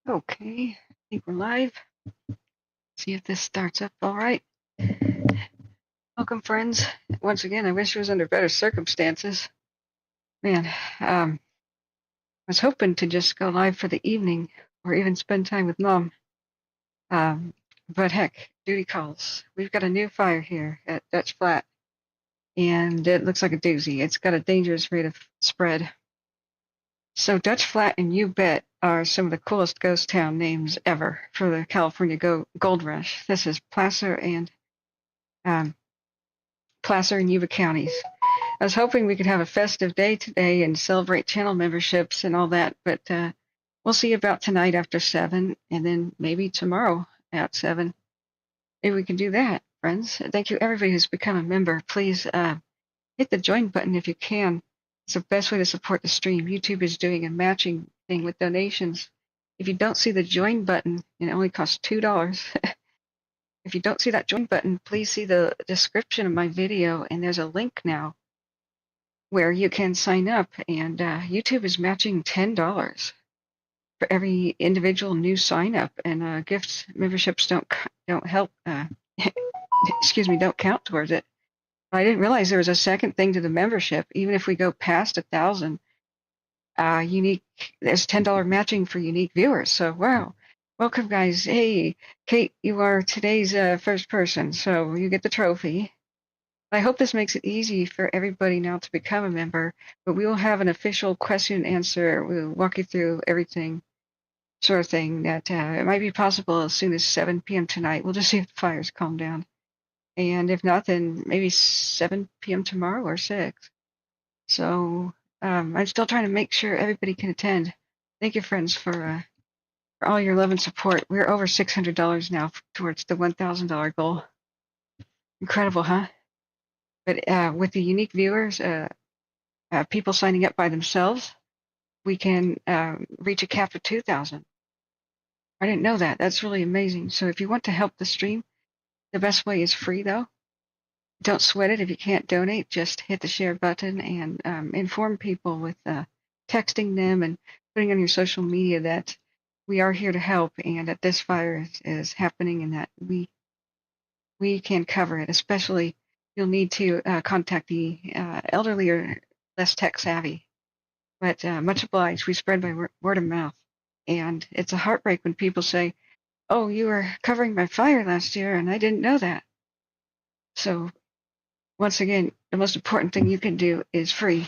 Okay, I think we're live. See if this starts up all right. Welcome, friends. Once again, I wish it was under better circumstances. Man, I was hoping to just go live for the evening or even spend time with Mom. Um, but heck, duty calls. We've got a new fire here at Dutch Flat, and it looks like a doozy. It's got a dangerous rate of spread. So Dutch Flat and You Bet are some of the coolest ghost town names ever for the California Gold Rush. This is um, Placer and Yuba counties. I was hoping we could have a festive day today and celebrate channel memberships and all that, but we'll see about tonight after 7, and then maybe tomorrow at 7. Maybe we can do that, friends. Thank you, everybody who's become a member. Please hit the join button if you can. It's the best way to support the stream. YouTube is doing a matching thing with donations. If you don't see the join button, and it only costs $2. If you don't see that join button, please see the description of my video, and there's a link now where you can sign up, and YouTube is matching $10 for every individual new sign up, and gift memberships don't help. Excuse me, don't count towards it. I didn't realize there was a second thing to the membership. Even if we go past 1,000 unique, there's $10 matching for unique viewers. So wow, welcome guys. Hey, Kate, you are today's first person, so you get the trophy. I hope this makes it easy for everybody now to become a member, but we will have an official question and answer. We'll walk you through everything, sort of thing, that it might be possible as soon as 7 p.m. tonight. We'll just see if the fires calm down. And if not, then maybe 7 p.m. tomorrow or 6. So I'm still trying to make sure everybody can attend. Thank you, friends, for all your love and support. We're over $600 now towards the $1,000 goal. Incredible, huh? But with the unique viewers, people signing up by themselves, we can reach a cap of 2,000. I didn't know that. That's really amazing. So if you want to help the stream, the best way is free, though. Don't sweat it. If you can't donate, just hit the share button and inform people with texting them and putting on your social media that we are here to help and that this fire is happening and that we can cover it. Especially, you'll need to contact the elderly or less tech savvy. But much obliged. We spread by word of mouth. And it's a heartbreak when people say, oh, you were covering my fire last year and I didn't know that. So once again, the most important thing you can do is free.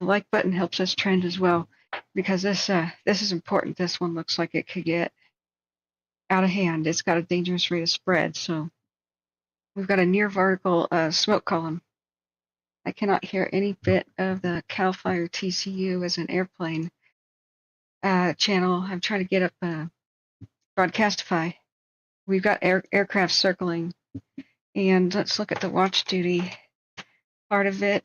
The like button helps us trend as well because this is important. This one looks like it could get out of hand. It's got a dangerous rate of spread. So we've got a near vertical smoke column. I cannot hear any bit of the Calfire TCU as an airplane channel. I'm trying to get up Broadcastify. We've got aircraft circling, and let's look at the watch duty part of it.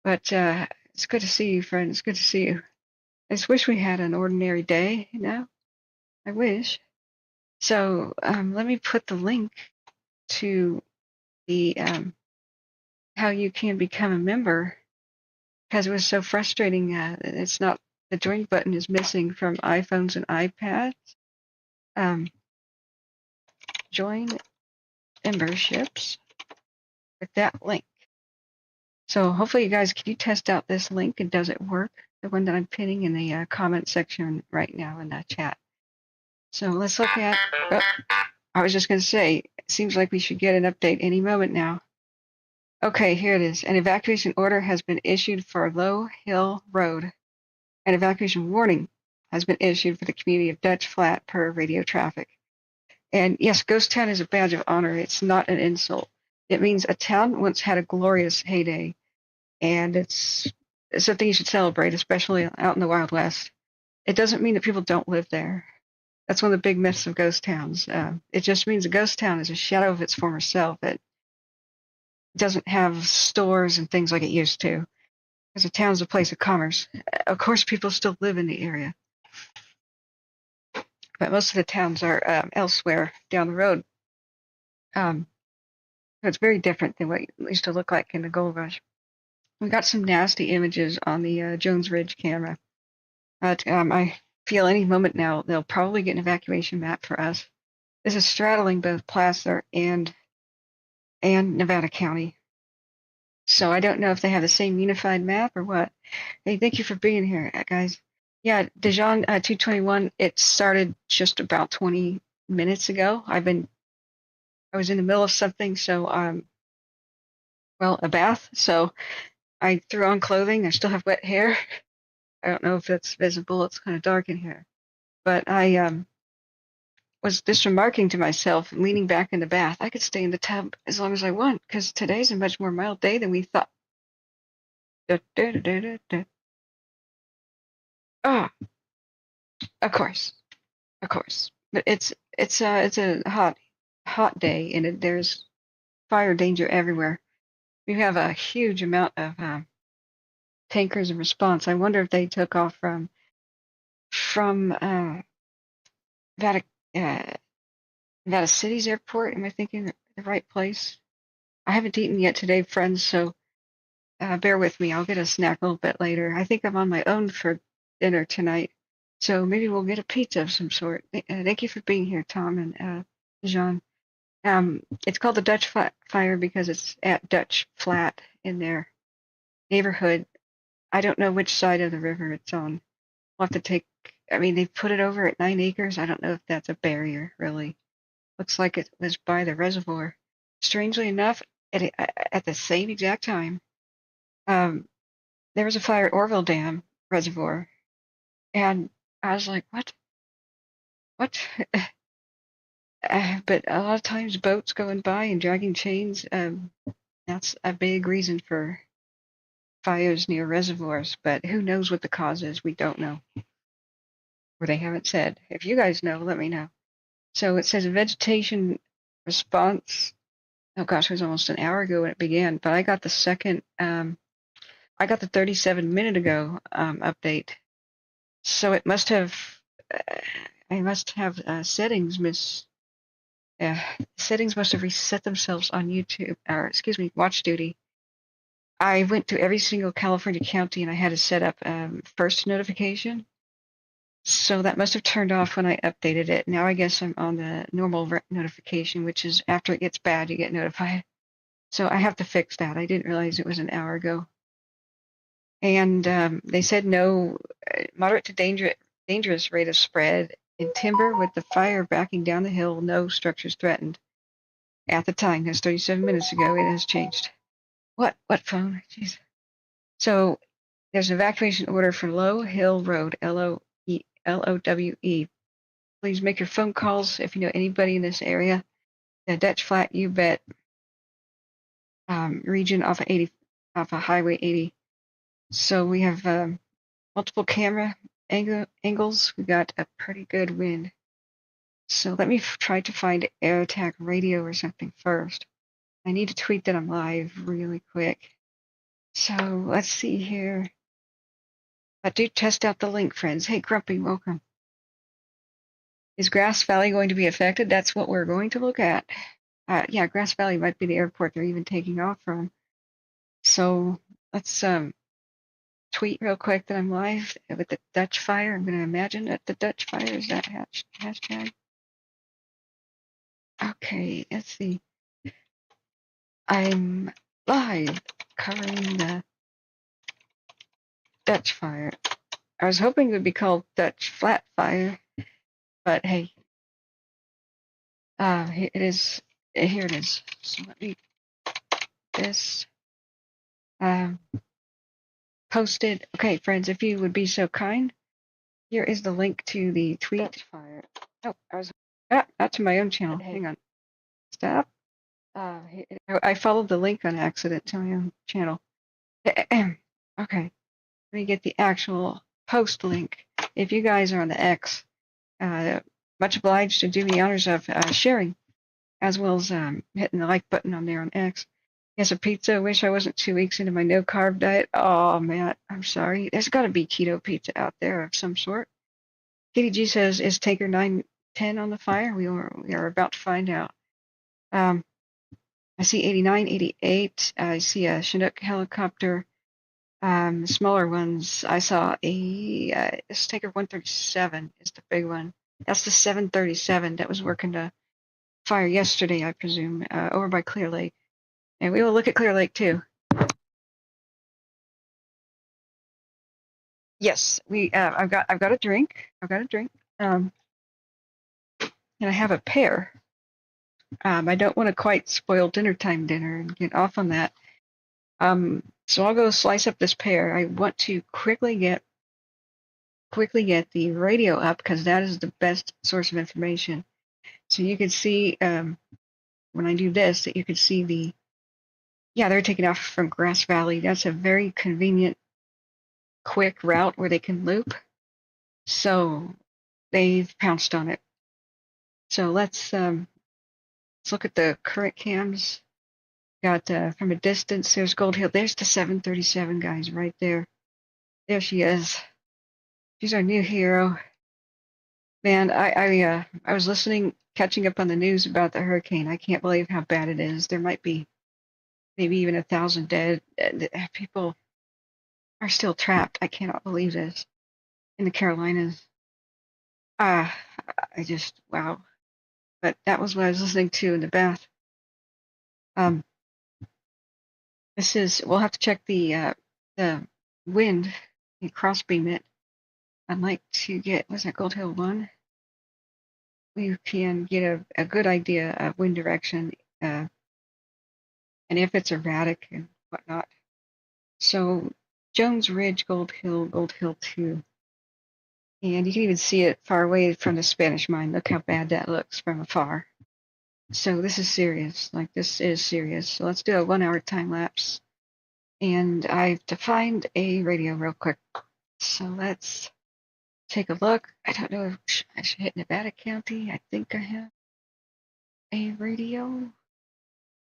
But it's good to see you, friend. It's good to see you. I just wish we had an ordinary day, you know? I wish. So let me put the link to the how you can become a member because it was so frustrating. It's not, the join button is missing from iPhones and iPads. Join memberships with that link. So hopefully you guys, can you test out this link and does it work? The one that I'm pinning in the comment section right now in the chat. So let's look at, I was just going to say, it seems like we should get an update any moment now. Okay, here it is. An evacuation order has been issued for Low Hill Road. An evacuation warning has been issued for the community of Dutch Flat per radio traffic. And yes, Ghost Town is a badge of honor. It's not an insult. It means a town once had a glorious heyday, and it's something you should celebrate, especially out in the Wild West. It doesn't mean that people don't live there. That's one of the big myths of ghost towns. It just means a ghost town is a shadow of its former self. It doesn't have stores and things like it used to, because a town's a place of commerce. Of course, people still live in the area, but most of the towns are elsewhere down the road. It's very different than what it used to look like in the Gold Rush. We got some nasty images on the Jones Ridge camera. I feel any moment now they'll probably get an evacuation map for us. This is straddling both Placer and Nevada County. So I don't know if they have the same unified map or what. Hey, thank you for being here, guys. Yeah, Dijon 221, it started just about 20 minutes ago. I was in the middle of something, so a bath. So I threw on clothing. I still have wet hair. I don't know if that's visible. It's kind of dark in here. But I was just remarking to myself, leaning back in the bath, I could stay in the tub as long as I want, because today's a much more mild day than we thought. Da, da, da, da, da. Ah, of course, of course. But it's a hot day, and there's fire danger everywhere. We have a huge amount of tankers in response. I wonder if they took off from Nevada, uh, Nevada City's airport. Am I thinking the right place? I haven't eaten yet today, friends, so bear with me. I'll get a snack a little bit later. I think I'm on my own for dinner tonight, so maybe we'll get a pizza of some sort. Thank you for being here, Tom and Jean. It's called the Dutch Fire because it's at Dutch Flat in their neighborhood. I don't know which side of the river it's on. We'll have to take. I mean, they put it over at 9 acres. I don't know if that's a barrier, really. Looks like it was by the reservoir. Strangely enough, at the same exact time, um, there was a fire at Orville Dam Reservoir, and I was like, "What? What?" But a lot of times, boats going by and dragging chains. That's a big reason for fires near reservoirs. But who knows what the cause is? We don't know, or they haven't said. If you guys know, let me know. So it says a vegetation response. Oh gosh, it was almost an hour ago when it began, but I got the second. I got the 37-minute ago update. So it must have. I must have settings settings must have reset themselves on YouTube, or excuse me, Watch Duty. I went to every single California county and I had to set up first notification. So that must have turned off when I updated it. Now I guess I'm on the normal notification, which is after it gets bad, you get notified. So I have to fix that. I didn't realize it was an hour ago. And they said no moderate to dangerous rate of spread in timber with the fire backing down the hill, no structures threatened. At the time, that's 37 minutes ago, it has changed. What phone? Jeez. So there's an evacuation order for Low Hill Road, LOWE. Please make your phone calls if you know anybody in this area. The Dutch Flat U Bet region off of Highway 80. So we have multiple camera angles. We got a pretty good wind. So let me try to find air attack radio or something first. I need to tweet that I'm live really quick. So let's see here. But do test out the link, friends. Hey, Grumpy, welcome. Is Grass Valley going to be affected? That's what we're going to look at. Yeah, Grass Valley might be the airport they're even taking off from. So let's tweet real quick that I'm live with the Dutch Fire. I'm going to imagine that the Dutch Fire is that hashtag. Okay, let's see. I'm live covering the Dutch Fire. I was hoping it would be called Dutch Flat Fire, but hey, here it is. Here it is. So let me this posted. Okay, friends, if you would be so kind, here is the link to the tweet. Dutch Fire. Oh, not to my own channel. Hang on. Stop. I followed the link on accident to my own channel. Okay, let me get the actual post link. If you guys are on the X, much obliged to do me the honors of sharing, as well as hitting the like button on there on X. Yes, a pizza. Wish I wasn't 2 weeks into my no carb diet. Oh, Matt, I'm sorry. There's got to be keto pizza out there of some sort. Katie G says, is Tanker 910 on the fire? We are about to find out. I see 89, 88. I see a Chinook helicopter Smaller ones, I saw a Staker 137 is the big one. That's the 737 that was working to fire yesterday, I presume, over by Clear Lake. And we will look at Clear Lake too. Yes, I've got a drink. I've got a drink. And I have a pear. I don't want to quite spoil dinner and get off on that. So I'll go slice up this pear. I want to quickly get the radio up because that is the best source of information. So you can see when I do this that you can see they're taking off from Grass Valley. That's a very convenient, quick route where they can loop. So they've pounced on it. So let's look at the current cams. Got from a distance, there's Gold Hill. There's the 737, guys, right there. There she is. She's our new hero. Man, I was listening, catching up on the news about the hurricane. I can't believe how bad it is. There might be maybe even 1,000 dead. People are still trapped. I cannot believe this in the Carolinas. I just wow. But that was what I was listening to in the bath. We'll have to check the wind and crossbeam it. I'd like to get, was that Gold Hill 1? We can get a good idea of wind direction and if it's erratic and whatnot. So Jones Ridge, Gold Hill 2. And you can even see it far away from the Spanish mine. Look how bad that looks from afar. So this is serious. This is serious. So let's do a 1 hour time lapse. And I've defined a radio real quick. So let's take a look. I don't know if I should hit Nevada County. I think I have a radio.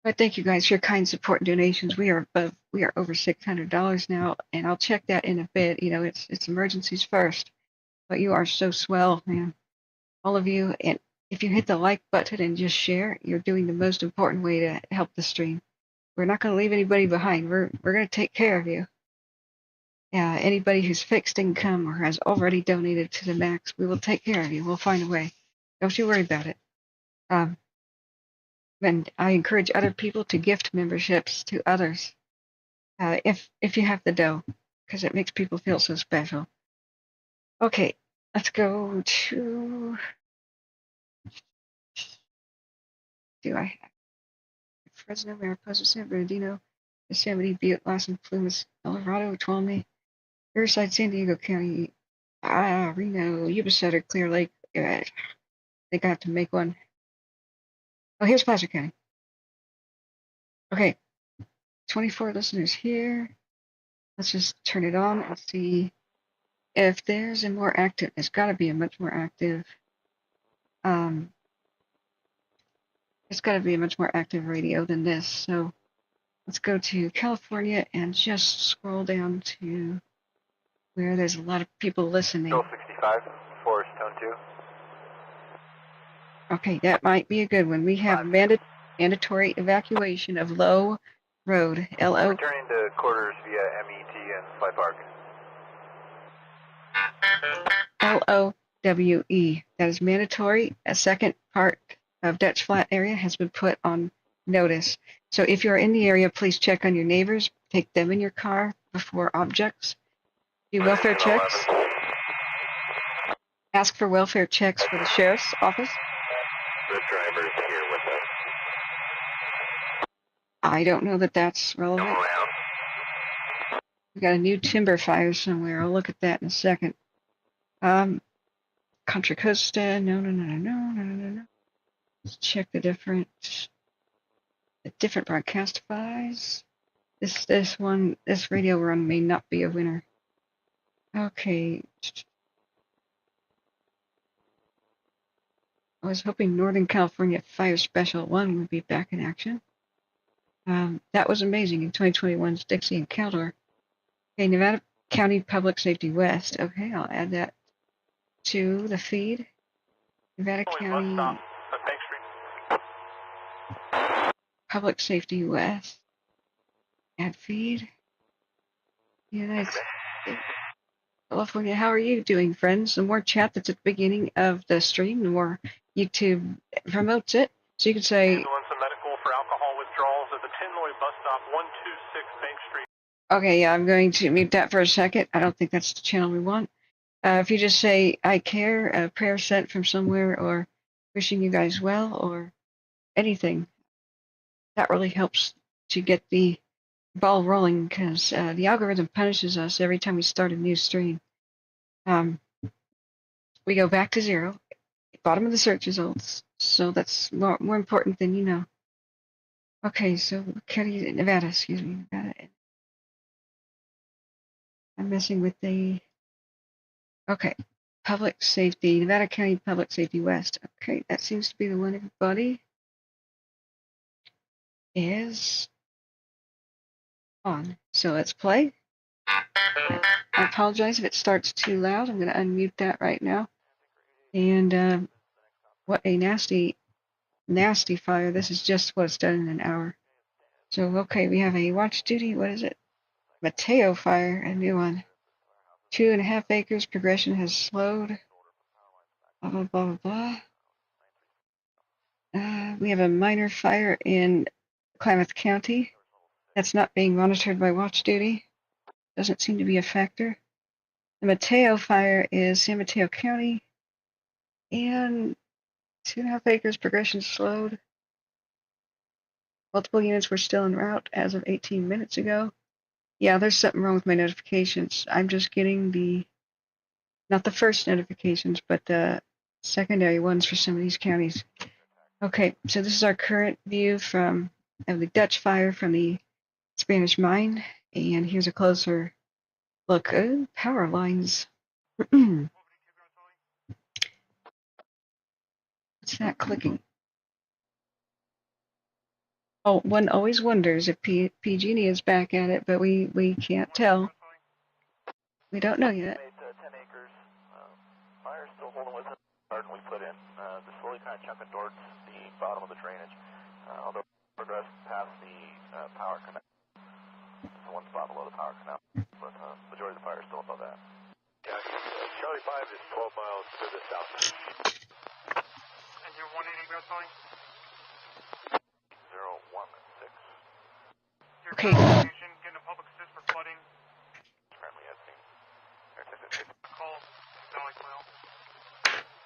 But thank you guys for your kind support and donations. We are over $600 now, and I'll check that in a bit. You know, it's emergencies first. But you are so swell, man. All of you. And if you hit the like button and just share, you're doing the most important way to help the stream. We're not going to leave anybody behind. We're going to take care of you. Anybody who's fixed income or has already donated to the max, we will take care of you. We'll find a way. Don't you worry about it. And I encourage other people to gift memberships to others if you have the dough, because it makes people feel so special. Okay, let's go to. Do I have Fresno, Mariposa, San Bernardino, Yosemite, Butte, Lassen, Plumas, Colorado, Tuolumne, Riverside, San Diego County, Reno, Yuba Sutter, Clear Lake. I think I have to make one. Oh, here's Placer County. Okay, 24 listeners here. Let's just turn it on and see if there's a more active. There's got to be a much more active. It's got to be a much more active radio than this. So let's go to California and just scroll down to where there's a lot of people listening. 65, Forest Tone 2. Okay, that might be a good one. We have mandatory evacuation of Low Road, LO. Returning to quarters via MET and Fly Park. LOWE. That is mandatory. A second part of Dutch Flat area has been put on notice. So if you're in the area, please check on your neighbors. Take them in your car before objects. Do welfare checks. Ask for welfare checks for the sheriff's office. The driver is here with us. I don't know that that's relevant. We got a new timber fire somewhere. I'll look at that in a second. Contra Costa. No. Let's check the different broadcast files. This radio run may not be a winner. Okay. I was hoping Northern California Fire Special 1 would be back in action. That was amazing in 2021's Dixie and Caldor. Okay, Nevada County Public Safety West. Okay, I'll add that to the feed. Nevada County Public Safety West. Add feed. United States, California. How are you doing, friends? The more chat that's at the beginning of the stream, the more YouTube promotes it. So you can say, Some medical for alcohol withdrawals at the Tinloy bus stop, 126 Bank Street. okay, yeah, I'm going to mute that for a second. I don't think that's the channel we want. If you just say, I care, a prayer sent from somewhere, or wishing you guys well, or anything, that really helps to get the ball rolling, because the algorithm punishes us every time we start a new stream. We go back to 0, bottom of the search results, so that's more important than you know. Okay, so Nevada, excuse me, Nevada. I'm messing with the, okay, Public Safety, Nevada County Public Safety West. Okay, that seems to be the one everybody is on. So let's play. I apologize if it starts too loud. I'm going to unmute that right now. And what a nasty, nasty fire. This is just what's done in an hour. So, okay, we have a watch duty. What is it? Mateo fire, a new one. 2.5 acres. Progression has slowed. Blah, blah, blah, blah, blah. We have a minor fire in Klamath County. That's not being monitored by watch duty. Doesn't seem to be a factor. The Mateo fire is San Mateo County. And 2.5 acres. Progression slowed. Multiple units were still en route as of 18 minutes ago. Yeah, there's something wrong with my notifications. I'm just getting the, not the first notifications, but the secondary ones for some of these counties. Okay, so this is our current view from of the Dutch fire from the Spanish mine, and here's a closer look. Power lines. What's that clicking? Oh, one always wonders if PG&E is back at it, but we can't tell. We don't know yet. 10 acres. Fire's still holding with the garden we put in. They're slowly kind of chucking towards the bottom of the drainage. Although progressed past the power canal. It's the one spot below the power canal. But majority of the fire is still above that. Yeah, Charlie 5 is 12 miles to the south. And you're 180 ground calling? 016. Your Okay. station, getting a public assist for flooding. Currently at scene. Call Valley Quail.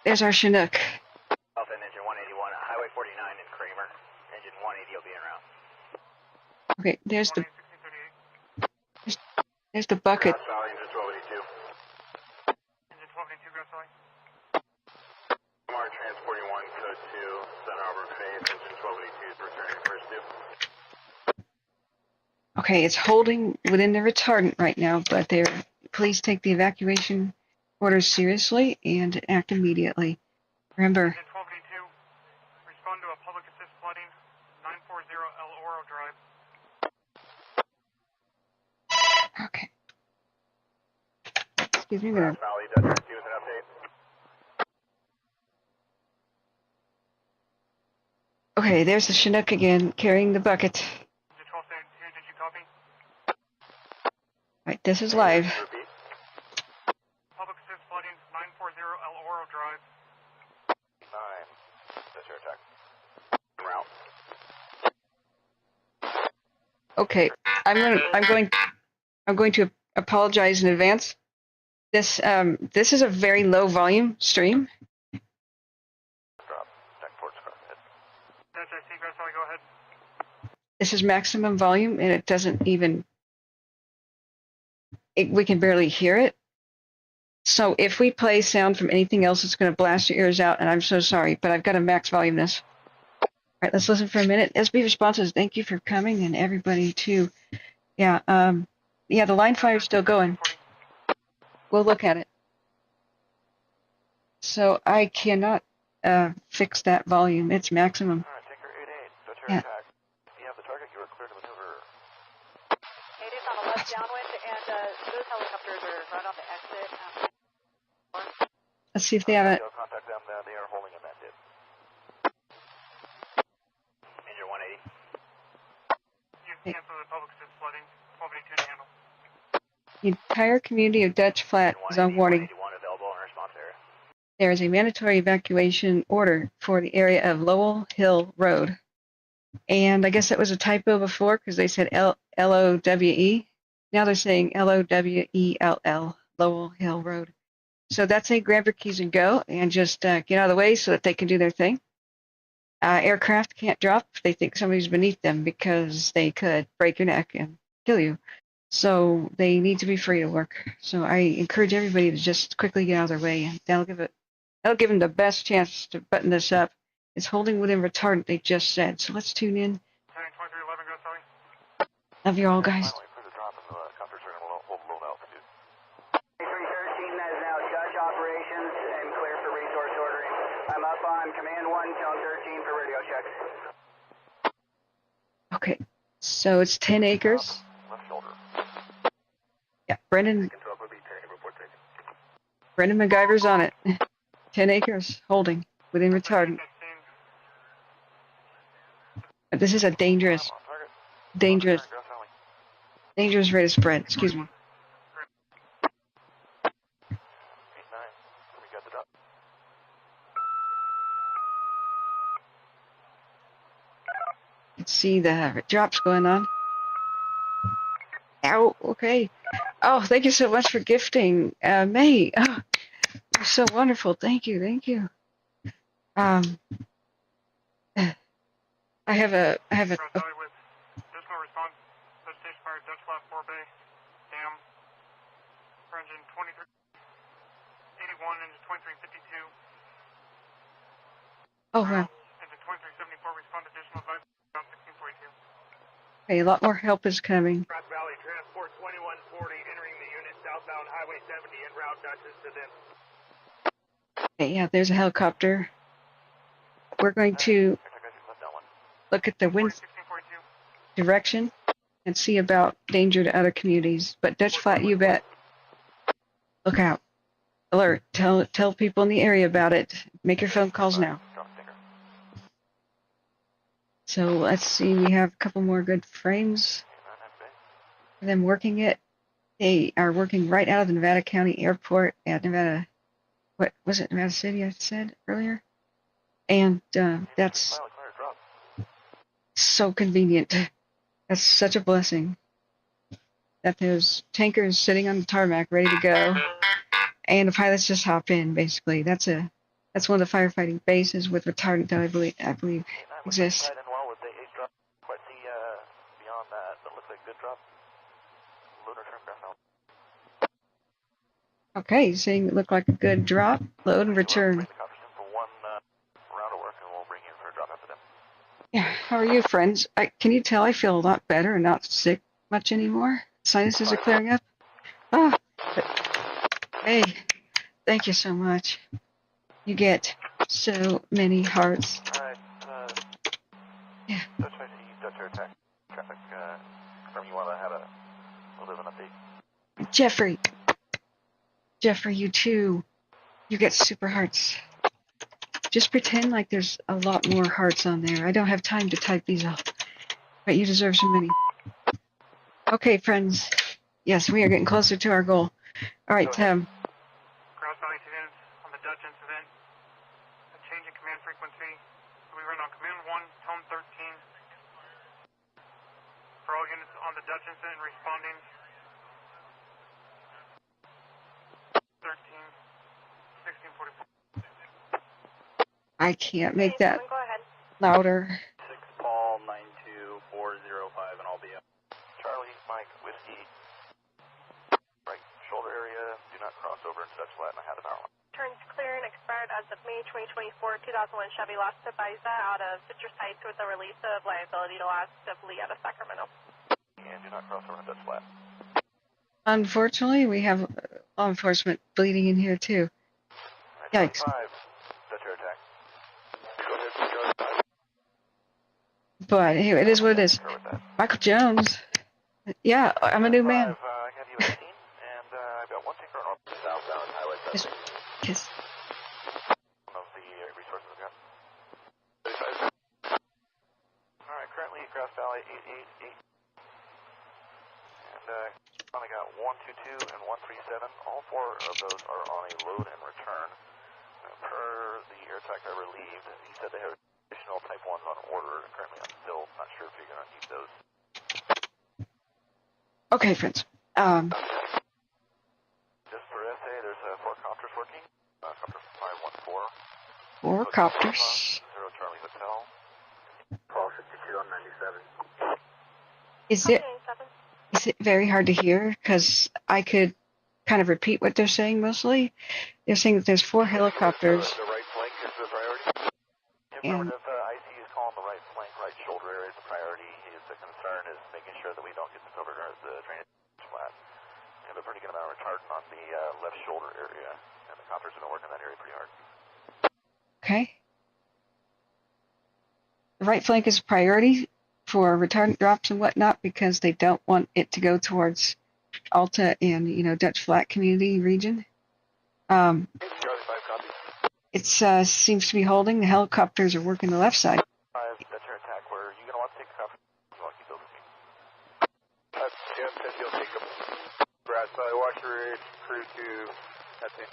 There's our Chinook. Alpha engine 181, Highway 49 in Kramer. Engine 180 will be en route. Okay, there's the 1638. there's the bucket. Grass Valley, engine 1282. Engine 1282, Grass Valley. MR transporting 1, code 2, Center Arbor phase, engine 1282 is returning first due. Okay, it's holding within the retardant right now, but please take the evacuation orders seriously and act immediately. Remember, Engine 1282, respond to a public assist flooding, 940 El Oro Drive. okay. Excuse me, Grass Valley, Dutch 2 with an update. okay, there's the Chinook again, carrying the bucket. Engine 1272, did you copy? Right, this is live. Repeat. Public assist flooding, 940 El Oro Drive. 9. That's your attack. En route. Okay, I'm going to apologize in advance. This is a very low volume stream. Drop. Deck ports car. Dutch IC, Grass Valley, go ahead. This is maximum volume, and it doesn't even. We can barely hear it. So if we play sound from anything else, it's going to blast your ears out, and I'm so sorry, but I've got to max volume this. All right, let's listen for a minute. SB responses, thank you for coming, and everybody too. Yeah, the line fire's still going. We'll look at it. So I cannot fix that volume. It's maximum. Alright, Tinker 88. Dutch Yeah. attack. If you have the target, you are clear to maneuver. It is on the left downwind, and those helicopters are right on the exit. Let's see if they have it. Contact them. They are holding in that dip. Engine 180. You cancel the public assist flooding, 1282 to handle. The entire community of Dutch Flat is on warning. 181 available in response area. There is a mandatory evacuation order for the area of Lowell Hill Road. And I guess that was a typo before because they said Lowe. Now they're saying Lowell, Lowell Hill Road. So that's a grab your keys and go and just get out of the way so that they can do their thing. Aircraft can't drop if they think somebody's beneath them because they could break your neck and kill you. So they need to be free to work. So I encourage everybody to just quickly get out of their way, and that'll give them the best chance to button this up. It's holding within retardant, they just said. So let's tune in. 2311, go, Sully. Love you all, guys. Finally, for the drop, and the copters are going to hold low altitude. 313 is now Dutch operations and clear for resource ordering. I'm up on command 1, zone 13 for radio checks. Okay, so it's 10 acres. Left shoulder. Yeah, Brendan Control will be turning report taken. MacGyver's on it. 10 acres, holding within retardant. But this is a dangerous rate of spread. Excuse me. 89. We got the drop. Let's see the drops going on. Ow, okay. Oh, thank you so much for gifting, May. Oh, you're so wonderful. Thank you, thank you. I have a Sully with additional response. Vegetation fire, Dutch Flat 4 Bay, dam, for engine 2381 into 2352. oh wow. Into 2374, respond additional advice on 1642. Okay, a lot more help is coming. Cross Valley Transport 2140 entering the unit southbound Highway 70 en route Dutchess to them. Okay, yeah, there's a helicopter. We're going to look at the wind 1642. direction and see about danger to other communities. But Dutch Flat, you bet. Look out. Alert. Tell people in the area about it. Make your phone calls now. So let's see, we have a couple more good frames for them working it. They are working right out of the Nevada County Airport at Nevada, what was it, Nevada City I said earlier? And that's so convenient. That's such a blessing that there's tankers sitting on the tarmac ready to go, and the pilots just hop in. Basically, that's one of the firefighting bases with retardant that I believe exists. Quite see beyond that, but looks like good drop. Loader turn craft out. Okay, saying it looked like a good drop, load and return. Bring the copters in for one round of work, and we'll bring you in for a drop after them. Yeah, how are you, friends? Can you tell I feel a lot better and not sick much anymore? Sinuses are clearing up. Oh, hey, thank you so much. You get so many hearts. Alright, Yeah. Dutch IC, Dutch Air Attack, traffic, confirm you want to have a little bit of an update. Jeffrey, you too. You get super hearts. Just pretend like there's a lot more hearts on there. I don't have time to type these off, but you deserve so many. Okay, friends. Yes, we are getting closer to our goal. All right, Cross Valley students on the Dutch incident. A change in command frequency. We run on command 1, tone 13. For all units on the Dutch incident responding. 13, 1644. I can't make that Go ahead. louder. 6 Paul 92405 and I'll be up. Charlie, Mike, Whiskey, right shoulder area, do not cross over into Dutch Flat in a half an hour. Turns clear and expired as of May 2024, 2001 Chevy Las Tepaiza out of Citrus Heights with the release of liability to Las Lee out of Sacramento. And do not cross over into Dutch Flat. Unfortunately, we have law enforcement bleeding in here too. Right, Yikes. 5, Dutch Air Attack. But anyway, it is what it is. Michael Jones. Yeah, I'm a new man. I have you at 18, and I've got one tanker on southbound Highway 70. Yes. One of the resources I've got. Alright, currently Grass Valley 888. And finally got 122 and 137, all four of those are on a load and return. Per the air tech I relieved, he said they have additional Type 1s on order. Currently, I'm still not sure if you're going to need those. Okay, friends. Just for SA, there's 4 copters working. Copter 514. 4 copters. 0 Charlie Hotel. 1262 on 97. Is it very hard to hear? Because I could kind of repeat what they're saying mostly. They're saying that there's 4 helicopters. The right flank is the priority. And Affirmative, IC is calling the right flank, right shoulder area is the priority. The concern is making sure that we don't get the drainage flat. We have a pretty good amount of retardant on the left shoulder area, and the copters have been working that area pretty hard. okay. The right flank is a priority for retardant drops and whatnot because they don't want it to go towards Alta and Dutch Flat community region. Charlie 5 copies. It seems to be holding. The helicopters are working the left side. 5, that's your attack. Where you going to want to take the copter? You want to keep those with me? Jim says you'll take them. Grass Valley, Washoe Ridge, crew 2, that's it.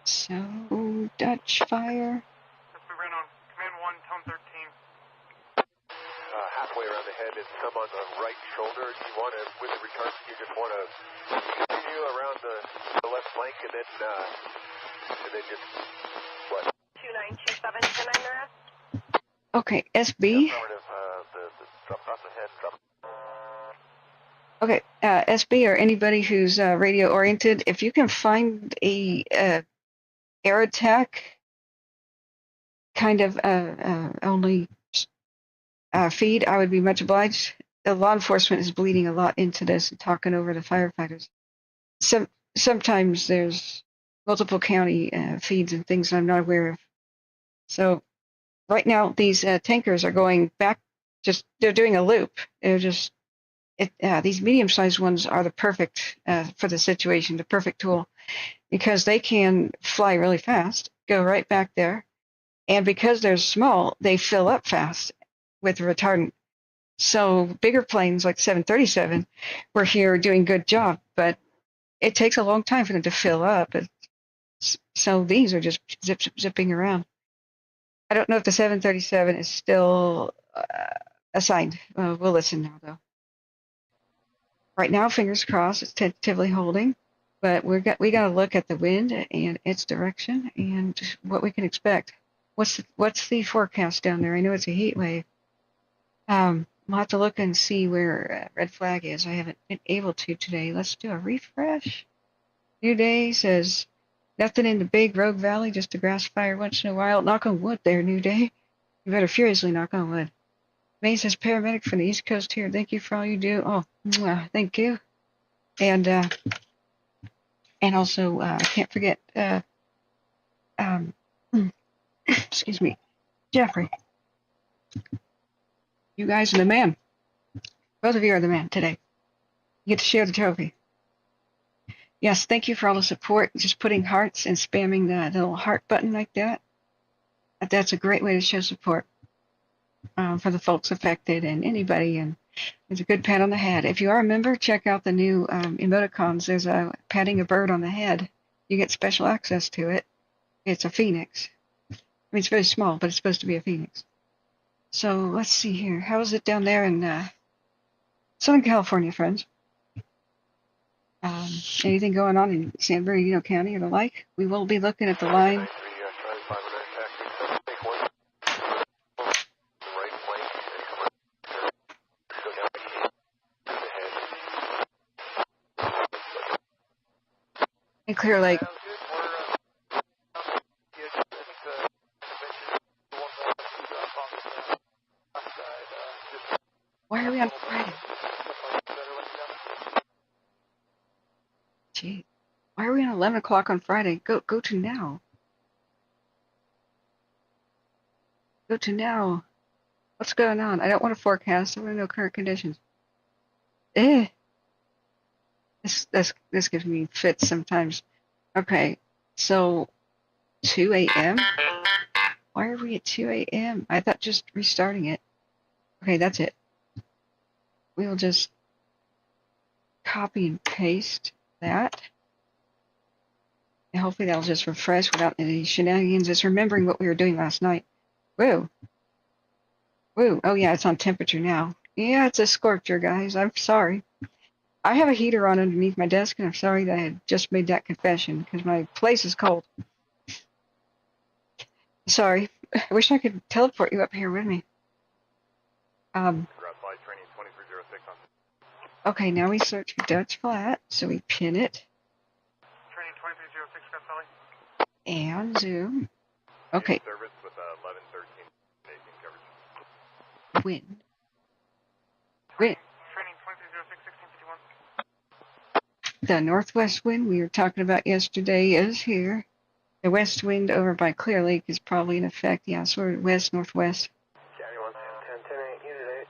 So, Dutch fire. Yes, we ran on Command 1, Tone 13. Halfway around the head and some on the right shoulder. You want to, with the return, you just want to continue around the left flank and then just, what? 2927, 10 the rest. Okay, SB. Affirmative, the drop across the head, drop. Okay, SB or anybody who's radio oriented, if you can find a air attack kind of only feed, I would be much obliged. The law enforcement is bleeding a lot into this and talking over the firefighters. Sometimes there's multiple county feeds and things I'm not aware of. So right now these tankers are going back. They're doing a loop. These medium-sized ones are the perfect for the situation, the perfect tool, because they can fly really fast, go right back there, and because they're small, they fill up fast with retardant. So bigger planes like 737 were here doing a good job, but it takes a long time for them to fill up. So these are just zipping around. I don't know if the 737 is still assigned. We'll listen now, though. Right now, fingers crossed, it's tentatively holding, but we got to look at the wind and its direction and what we can expect. What's the forecast down there? I know it's a heat wave. We'll have to look and see where red flag is. I haven't been able to today. Let's do a refresh. New Day says nothing in the big Rogue Valley, just a grass fire once in a while. Knock on wood there, New Day. You better furiously knock on wood. May says paramedic from the East Coast here. Thank you for all you do. Oh, thank you. And also can't forget excuse me, Jeffrey. You guys are the man. Both of you are the man today. You get to share the trophy. Yes, thank you for all the support. Just putting hearts and spamming the little heart button like that. That's a great way to show support for the folks affected and anybody. And it's a good pat on the head. If you are a member, check out the new emoticons. There's a patting a bird on the head. You get special access to it. It's a phoenix. I mean, it's very small, but it's supposed to be a phoenix. So let's see here. How is it down there in Southern California, friends? Anything going on in San Bernardino County or the like? We will be looking at the line. And Clear Lake. Why are we on Friday? Gee, why are we on 11 o'clock on Friday? Go to now. Go to now. What's going on? I don't want to forecast. I want to know current conditions. This gives me fits sometimes. Okay, so 2 a.m. Why are we at 2 a.m.? I thought just restarting it. Okay, that's it. We will just copy and paste that. And hopefully that'll just refresh without any shenanigans. It's remembering what we were doing last night. Whoa. Whoa. Oh, yeah, it's on temperature now. Yeah, it's a scorcher, guys. I'm sorry. I have a heater on underneath my desk, and I'm sorry that I had just made that confession because my place is cold. Sorry. I wish I could teleport you up here with me. Okay, now we search for Dutch Flat, so we pin it. Training 2306, Scott Valley. And zoom. Okay. Service with 1113 coverage. Wind. Training 2306, 1651. The northwest wind we were talking about yesterday is here. The west wind over by Clear Lake is probably in effect. Yeah, sort of west-northwest. County 110, 10, 8, Unit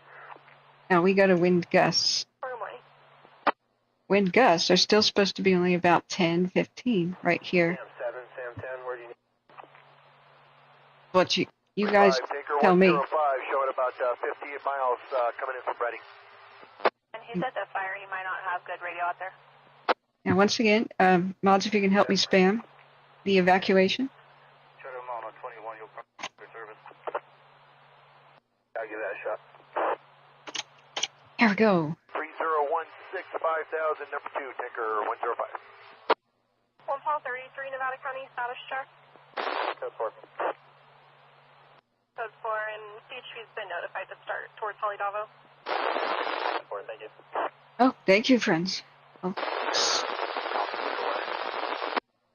8. Now we got a wind gusts. Good morning. Wind gusts are still supposed to be only about 10, 15 right here. Sam 7, Sam 10, where do you need? What you guys tell me. 105, showing about 58 miles coming in from Reading. And he said the fire, he might not have good radio out there. Now once again, mods, if you can help me spam the evacuation. Shut him on 21, you'll probably for service. I'll give that a shot. Here we go. 3016, 5000, number 2, Tinker 105. 1.33 Nevada County, status check. Code 4. Code 4, and CHP's been notified to start towards Holly-Davo. Code 4, thank you. Oh, thank you, friends. Oh.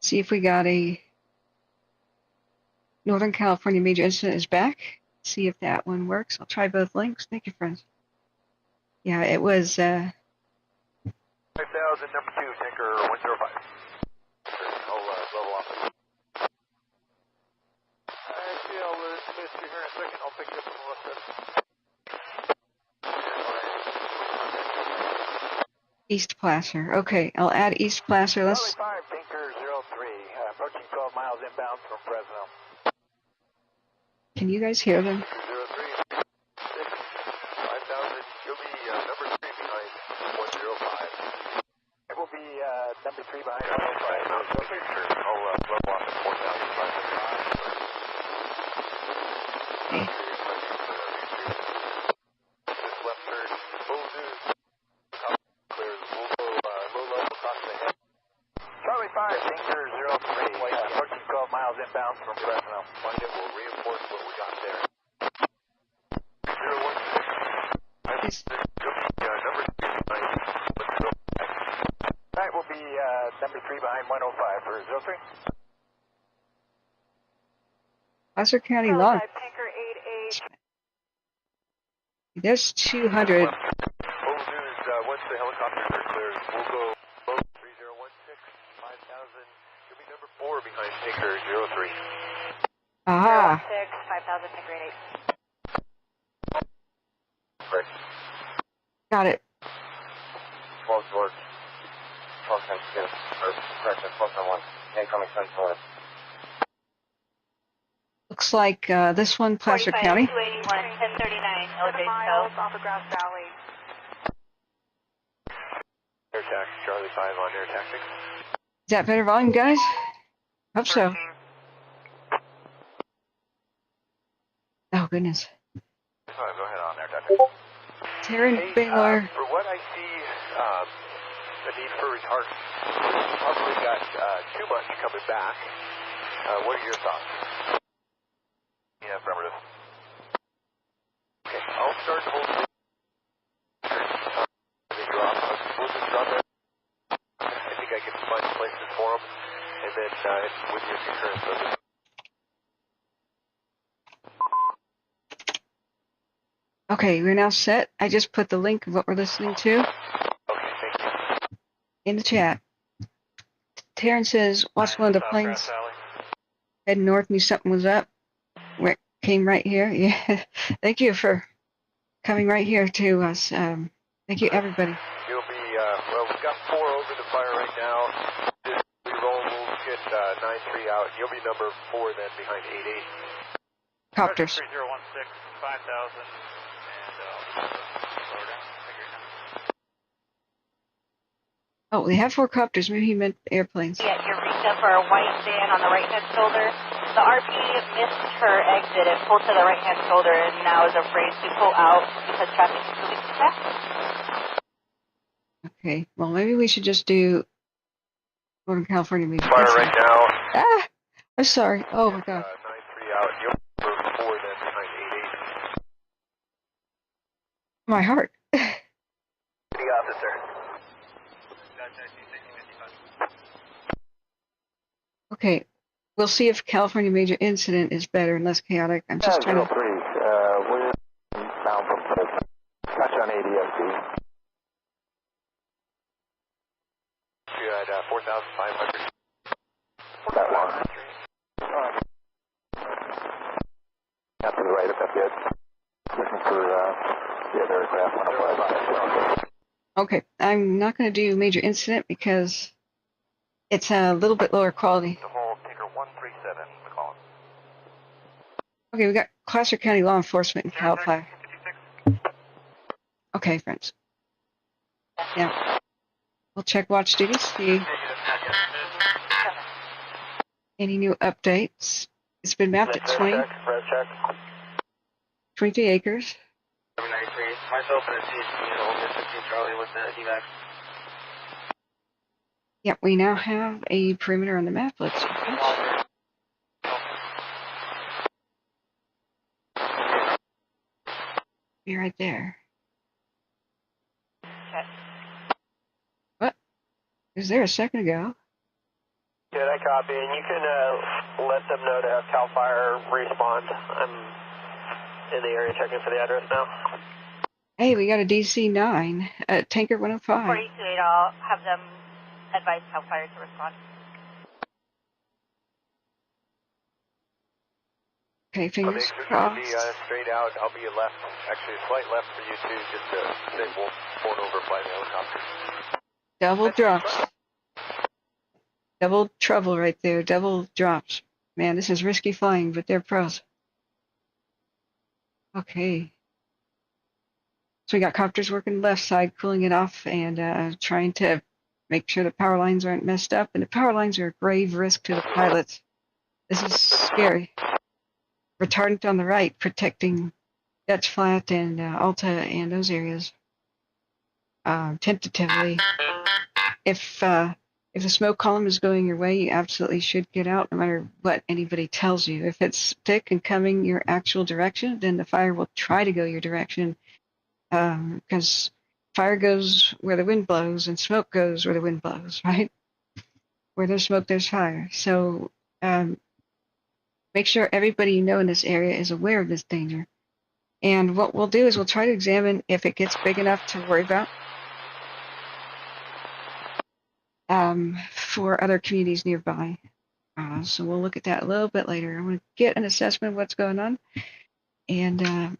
See if we got a Northern California major incident is back. See if that one works. I'll try both links. Thank you, friends. Yeah, it was 5000, number 2, Tinker 105. I'll level off. Actually, I'll miss you here in a second. I'll pick you up on the left side. East Placer. Okay, I'll add East Placer. Let's. 5, Tinker 03, approaching 12 miles inbound from Fresno. Can you guys hear them? 03, 6, 5000, you'll be number 3 behind 105. It will be number 3 behind 105. Okay, sure. I'll level off at 4,505. Okay. This left turn, full news. Clear, low level across the head. Charlie 5, Tinker 03, approaching 12 miles inbound from Fresno. Find it will reinforce what we got there. 016. Number 3 behind 105. That will be number 3 behind 105 for 03. Placer County long. Tinker 88. There's 200. Full news, once the helicopters are cleared, we'll go low 3016, 5000. You'll be number 4 behind Tinker 03. Ah, 6, 5,000, Tinker 88. Right. got it. 12 George. 12 times 2. Or, correction, 12 times 1. Incoming Sentinel. Looks like this one, Placer County. 281, 1039, elevation miles off of Grass Valley. Air tax, Charlie 5 on air tactics. Is that better volume, guys? Hope so. 13. Oh, goodness. 5, go ahead on air tactics. Taryn Hey, Baylor. for what I see, the need for retardants. Probably got too much coming back. What are your thoughts? Yeah, affirmative. Okay, I'll start holding. We'll just drop it. I think I can find places for them, and then with your concurrence, I'll just. Okay, we're now set. I just put the link of what we're listening to Okay, thank you. in the chat. Taryn says, watch one of the planes heading north, knew something was up. Where it came right here. Yeah, thank you for coming right here to us. Thank you, everybody. You'll be, well, we've got 4 over the fire right now. Just we roll, we'll get 9-3 out. You'll be number 4 then behind 8-8. Copters. 3016, 5000, and slower down. Figure it out. Oh, they have 4 copters. Maybe he meant airplanes. At Eureka for a white van on the right-hand shoulder. The RP missed her exit and pulled to the right-hand shoulder and now is afraid to pull out because traffic is moving too fast. Okay, well, maybe we should just do Northern California Major. Fire right now. Ah! I'm sorry. Oh, my God. 9-3 out. You're 4 then 988. My heart. City officer. Okay, we'll see if California Major incident is better and less chaotic. I'm just trying to... 03. We're bound from Tulsa. Touch on ADSB. You had 4,500. That long. Out to the right, if that's good. Looking for the other aircraft 105. Okay, I'm not going to do Major incident because it's a little bit lower quality. The whole Tinker 137, McCall. Okay, we got Placer County Law Enforcement in Calfire. Okay, friends. Yeah. We'll check watch duty, see any new updates. It's been mapped at 23 acres. 93. Myself and a CHP over 15 Charlie with the evac. Yep, we now have a perimeter on the map. Let's be right there. Okay. What? Was there a second ago? Good, I copy. And you can let them know to have Calfire respond. I'm in the area checking for the address now. Hey, we got a DC-9 at Tanker 105. 428, I'll have them advise Calfire to respond. Okay, fingers It's going to crossed. be straight out. I'll be left, actually a slight left for you too, just to say won't overfly the helicopter. Double drops. Double trouble right there. Double drops. Man, this is risky flying, but they're pros. Okay. So we got copters working left side, cooling it off, and trying to make sure the power lines aren't messed up. And the power lines are a grave risk to the pilots. This is scary. Retardant on the right, protecting Dutch Flat and Alta and those areas. Tentatively. If the smoke column is going your way, you absolutely should get out no matter what anybody tells you. If it's thick and coming your actual direction, then the fire will try to go your direction. Because fire goes where the wind blows and smoke goes where the wind blows, right? Where there's smoke, there's fire. So make sure everybody you know in this area is aware of this danger. And what we'll do is we'll try to examine if it gets big enough to worry about for other communities nearby. So we'll look at that a little bit later. I want to get an assessment of what's going on. And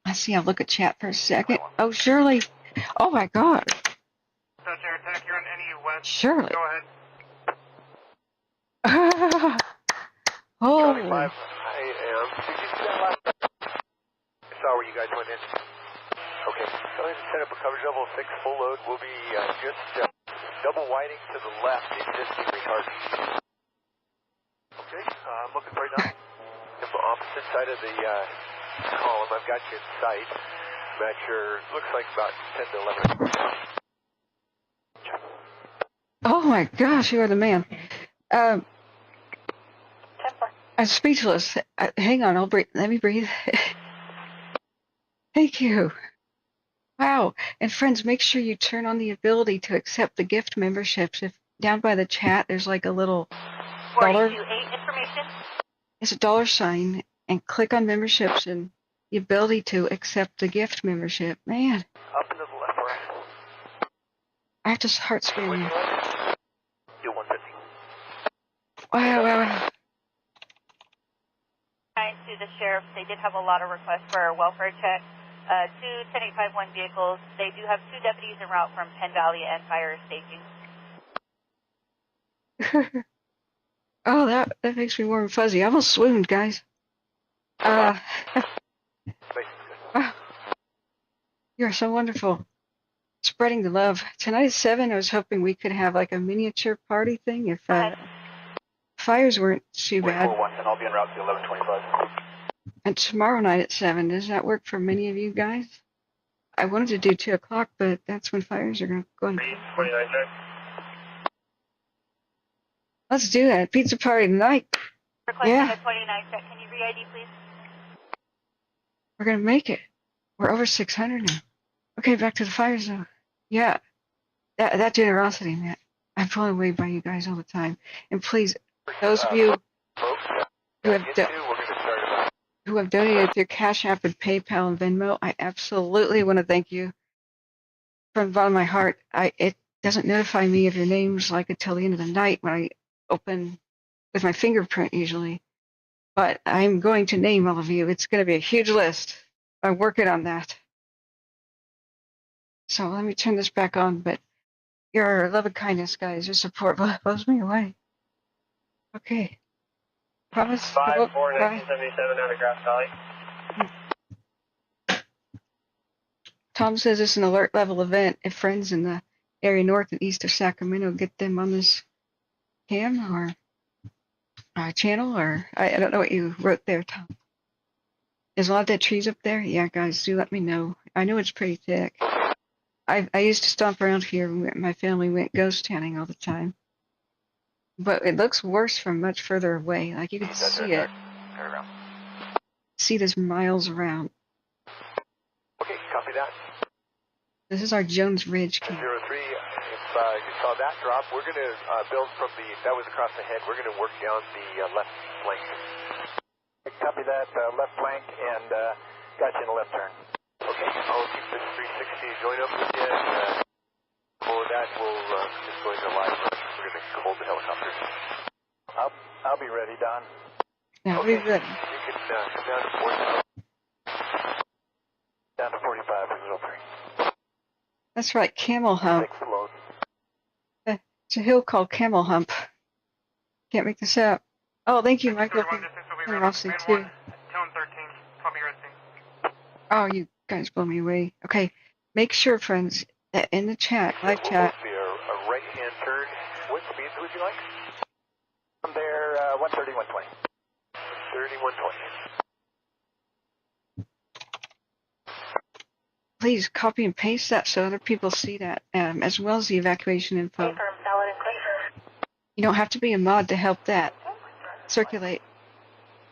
let's see, I'll look at chat for a second. Oh, Shirley. Oh, my God. Dutch Air Tech, you're on NE West. Shirley. Go ahead. Holy. 5, I am. Did you see that last time? I saw where you guys went in. Okay, go ahead and set up a coverage level 6 full load. We'll be just double widening to the left, existing retard. Okay, I'm looking for you now. The opposite side of the column, I've got you in sight. Match your, looks like about 10 to 11. Oh, my gosh, you are the man. I'm speechless. Hang on, I'll breathe. Let me breathe. Thank you. Wow. And friends, make sure you turn on the ability to accept the gift memberships. If down by the chat, there's like a little dollar. 428 information. It's a dollar sign, and click on memberships and the ability to accept the gift membership. Man, Up and to the left, right. I have to heart scream. Do 150. Wow. To the sheriff, they did have a lot of requests for a welfare check. 2 10851 vehicles. They do have 2 deputies en route from Penn Valley and fire staging. Oh, that makes me warm and fuzzy. I almost swooned, guys. Wow. You're so wonderful. spreading the love. Tonight at 7, I was hoping we could have like a miniature party thing if fires weren't too bad. 44-1, and I'll be en route to 1125. And tomorrow night at 7, does that work for many of you guys? I wanted to do 2 o'clock, but that's when fires are going to go on. 29, sir. Let's do that. Pizza party tonight. Requesting Yeah. a 29 set. Can you re-ID, please? We're going to make it. We're over 600 now. Okay, back to the fire zone. Yeah. That generosity, man. I'm blown away by you guys all the time. And please, those of you who have donated through Cash App and PayPal and Venmo, I absolutely want to thank you from the bottom of my heart. It doesn't notify me of your names like until the end of the night when I open with my fingerprint usually. But I'm going to name all of you. It's going to be a huge list. I'm working on that. So let me turn this back on. But your love and kindness, guys, your support blows me away. Okay. Promise. 5-4, Bye. 1977 out of Grass Valley. Tom says it's an alert level event. If friends in the area north and east of Sacramento get them on this cam or channel, or I don't know what you wrote there, Tom. There's a lot of dead trees up there. Yeah, guys, do let me know. I know it's pretty thick. I used to stomp around here when my family went ghost hunting all the time. But it looks worse from much further away. Like you can see it. See this miles around. Okay, copy that. This is our Jones Ridge camp. 03, if you saw that drop, we're going to build from that was across the head, we're going to work down the left flank. Copy that, left flank, and got you in a left turn. Okay, I'll keep this 360 joint up with you, and for that, we'll just go into live. We're going to hold the helicopters. I'll be ready, Don. Now, Okay, we're good. you can come down to 45. Down to 45 for 03. That's right, Camel Hump. Take the load. It's a hill called Camel Hump. Can't make this up. Oh, thank you, Michael, for generosity too. 2 and 13. Copy your thing. Oh, you guys blow me away. Okay, make sure, friends, that in the chat, live chat, Will be a right-hand turn. What speeds would you like? From there, 130, 120. 130, 120. please copy and paste that so other people see that, as well as the evacuation info. Confirm, valid and clear. You don't have to be a mod to help that circulate.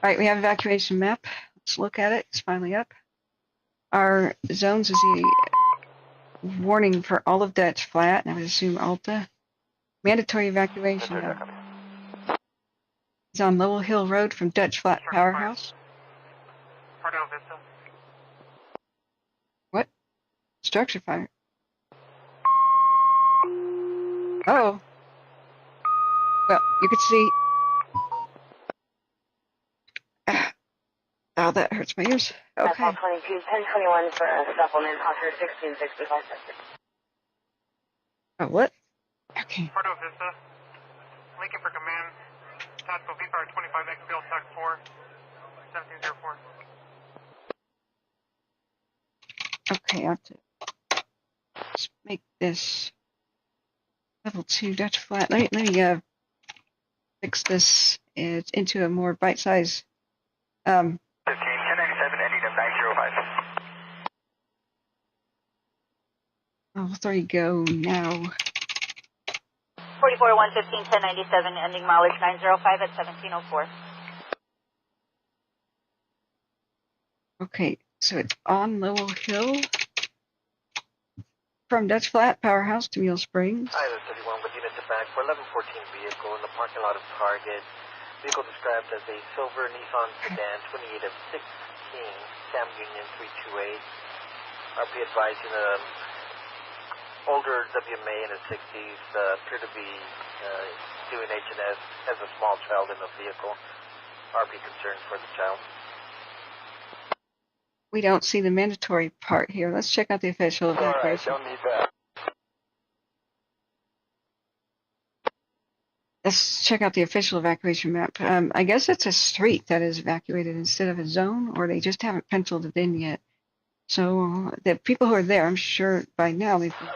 All right, we have evacuation map. Let's look at it. It's finally up. Our zones is the warning for all of Dutch Flat, and I would assume Alta. Mandatory evacuation is on Lowell Hill Road from Dutch Flat Powerhouse. Cardinal Vista. What? Structure fire. Oh. Well, you could see. Oh, that hurts my ears. Okay. 22, 1021 for a supplement, officer 1665. Oh, what? Okay. Cardinal Vista. Lincoln for command. Tactical V-Fire 25 XBL TAC 4. 1704. Okay, I have to just make this level 2 Dutch Flat. Let me fix this into a more bite size. 15, 1097, ending of 905. Oh, there you go now. 44 115 1097, ending mileage 905 at 1704. Okay, so it's on Lowell Hill from Dutch Flat Powerhouse to Mule Springs. Island 31 with unit to back for 1114 vehicle in the parking lot of Target. Vehicle described as a silver Nissan sedan, 28 of 16, Sam Union 328. RP advising older WMA in his 60s, appear to be doing H&S, has a small child in the vehicle. RP concerned for the child. We don't see the mandatory part here. Let's check out the official evacuation. Don't need that. Let's check out the official evacuation map. I guess it's a street that is evacuated instead of a zone, or they just haven't penciled it in yet. So the people who are there, I'm sure by now they've been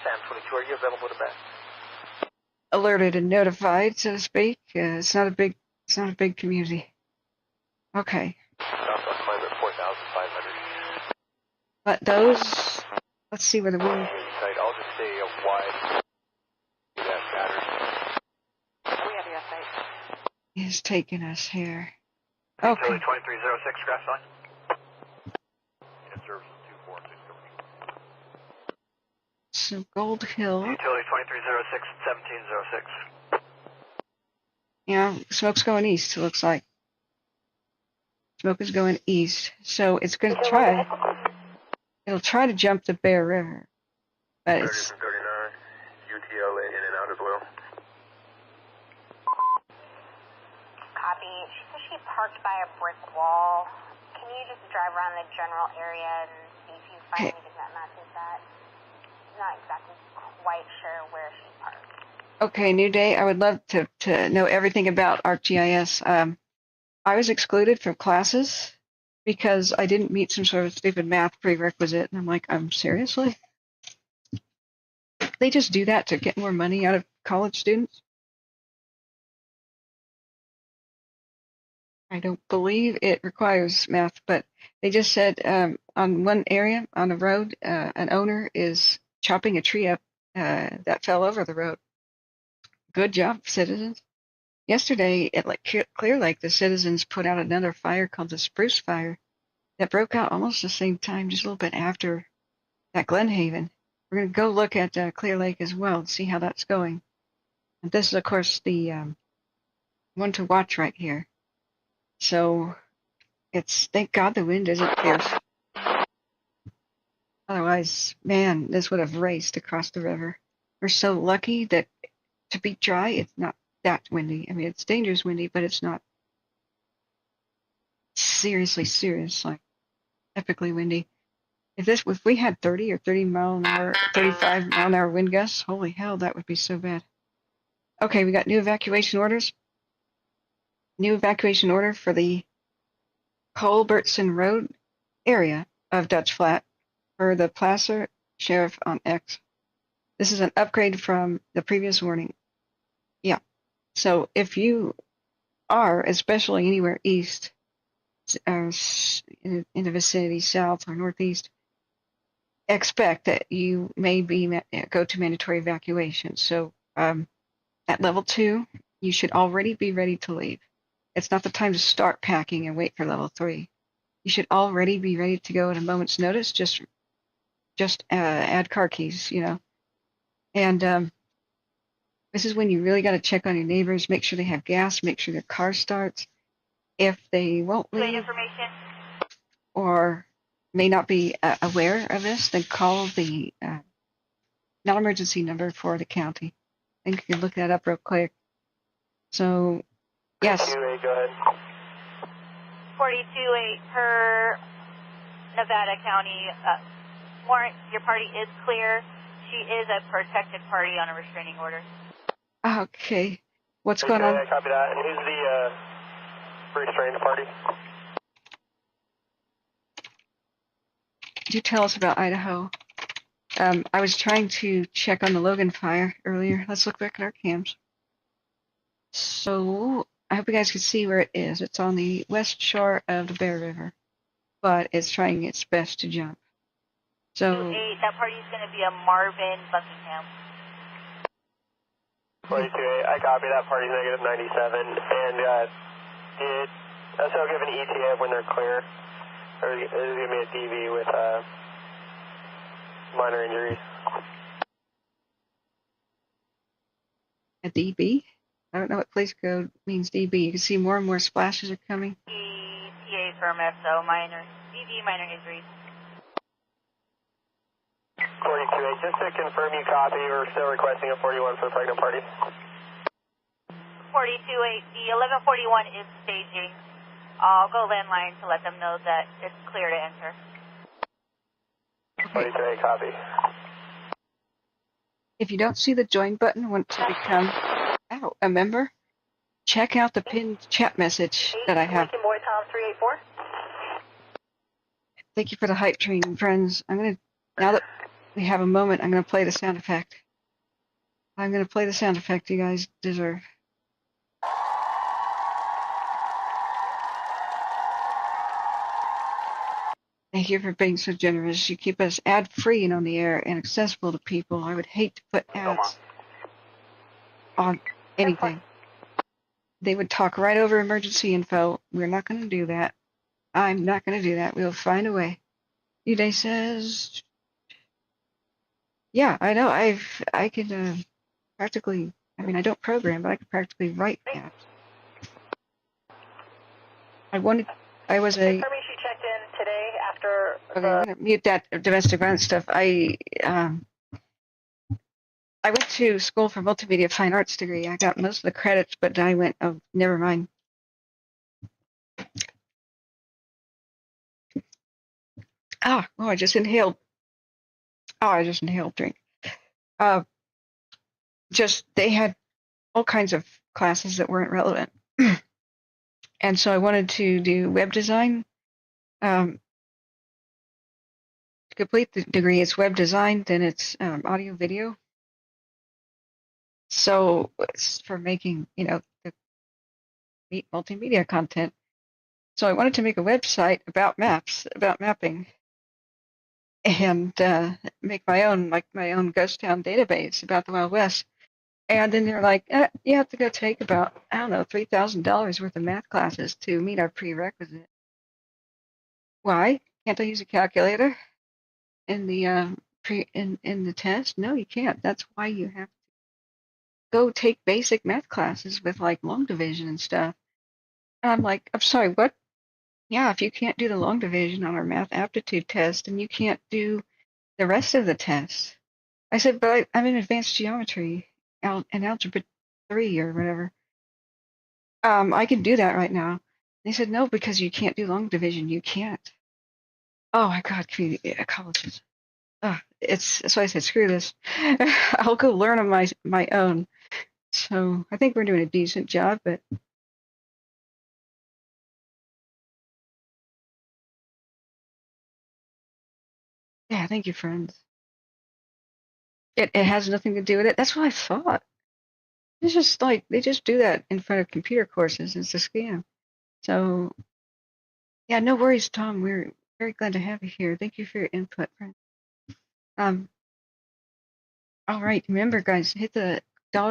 Sam 22, are you available to bat? alerted and notified, so to speak. It's not a big community. Okay. Southwest climb at 4,500. But those, let's see where the wind Site, I'll just stay wide. That matters. We have your site. is taking us here. Okay. Utility 2306, grass line. Unit services 24 and 6 coverage. So Gold Hill. Utility 2306, 1706. Yeah, smoke's going east, it looks like. Smoke is going east. So it's going to try. It'll try to jump the Bear River. But 30 it's from 39, UTLA in and out as well. Copy. She says she parked by a brick wall. Can you just drive around the general area and see if you find anything that matches that? Not exactly quite sure where she parked. okay, new day. I would love to know everything about ArcGIS. I was excluded from classes because I didn't meet some sort of stupid math prerequisite. And I'm like, seriously? They just do that to get more money out of college students? I don't believe it requires math, but they just said on one area on the road, an owner is chopping a tree up that fell over the road. Good job, citizens. Yesterday at Clear Lake, the citizens put out another fire called the Spruce Fire that broke out almost the same time, just a little bit after that Glenhaven. We're going to go look at Clear Lake as well and see how that's going. And this is, of course, the one to watch right here. So it's, thank God the wind isn't fierce. Otherwise, man, this would have raced across the river. We're so lucky that to be dry, it's not that windy. I mean, it's dangerous windy, but it's not seriously serious, like epically windy. If we had 30 or 30 mile an hour, 35 mile an hour wind gusts, holy hell, that would be so bad. Okay, we got new evacuation orders. New evacuation order for the Culbertson Road area of Dutch Flat for the Placer Sheriff on X. This is an upgrade from the previous warning. Yeah. So if you are, especially anywhere east, in the vicinity south or northeast, expect that you may go to mandatory evacuation. So at level 2, you should already be ready to leave. It's not the time to start packing and wait for level 3. You should already be ready to go at a moment's notice. Just add car keys, And this is when you really got to check on your neighbors, make sure they have gas, make sure their car starts. If they won't leave or may not be aware of this, then call the non-emergency number for the county. I think you can look that up real quick. So, yes. 42A, go ahead. 42.8 per Nevada County. Warrant, your party is clear. She is a protected party on a restraining order. Okay. What's going on? I copy that. And who's the restrained party? Do tell us about Idaho. I was trying to check on the Logan fire earlier. Let's look back at our cams. So I hope you guys can see where it is. It's on the west shore of the Bear River, but it's trying its best to jump. So 8, that party is going to be a Marvin Buckingham. 42A, I copy that. Party's negative 97. And did SO give an ETA when they're clear? Or is it going to be a DV with minor injuries? a DB? I don't know what place code means DB. You can see more and more splashes are coming. ETA from SO, minor, DV, minor injuries. 42A, just to confirm you copy, we're still requesting a 41 for the pregnant party. 42.8, the 1141 is staging. I'll go landline to let them know that it's clear to enter. 42A, copy. If you don't see the join button once you become a member, check out the pinned chat message that I have. Lincoln Boy Tom 384. Thank you for the hype train, friends. Now that we have a moment, I'm gonna play the sound effect. I'm gonna play the sound effect you guys deserve. Thank you for being so generous. You keep us ad-free and on the air and accessible to people. I would hate to put ads on anything. They would talk right over emergency info. We're not going to do that. I'm not going to do that. We'll find a way. Uday says, yeah, I know. I can practically, I mean, I don't program, but I can practically write apps. I was a... Confirming she checked in today after Okay, I'm going to mute that domestic violence stuff. I went to school for multimedia fine arts degree. I got most of the credits, but I went, oh, never mind. I just inhaled. I just inhaled drink. They had all kinds of classes that weren't relevant. And so I wanted to do web design. To complete the degree, it's web design, then it's audio video. So it's for making, the multimedia content. So I wanted to make a website about maps, about mapping, and make my own ghost town database about the Wild West. And then they're like, you have to go take about, I don't know, $3,000 worth of math classes to meet our prerequisite. Why? Can't I use a calculator in the in the test? No, you can't. That's why you have to go take basic math classes with like long division and stuff. And I'm like, I'm sorry, what? Yeah, if you can't do the long division on our math aptitude test, then you can't do the rest of the tests. I said, but I'm in advanced geometry and algebra 3 or whatever. I can do that right now. They said, no, because you can't do long division. You can't. Oh my God, community colleges. So I said, screw this. I'll go learn on my own. So I think we're doing a decent job, but yeah, thank you, friends. It has nothing to do with it. That's what I thought. It's just like they just do that in front of computer courses. It's a scam. So yeah, no worries, Tom. We're very glad to have you here. Thank you for your input, friend. All right, remember, guys, hit the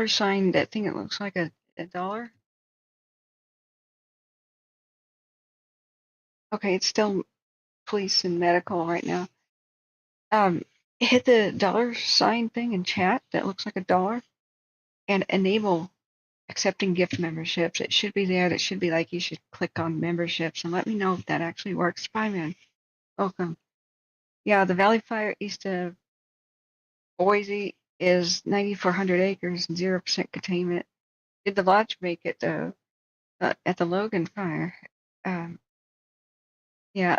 $sign. That thing that looks like a dollar. Okay, it's still police and medical right now. Hit the $sign thing in chat that looks like a dollar and enable accepting gift memberships. It should be there. That should be like you should click on memberships and let me know if that actually works. Bye, man. Welcome. Yeah, the Valley Fire east of Boise is 9,400 acres and 0% containment. Did the lodge make it though? At the Logan Fire? Yeah,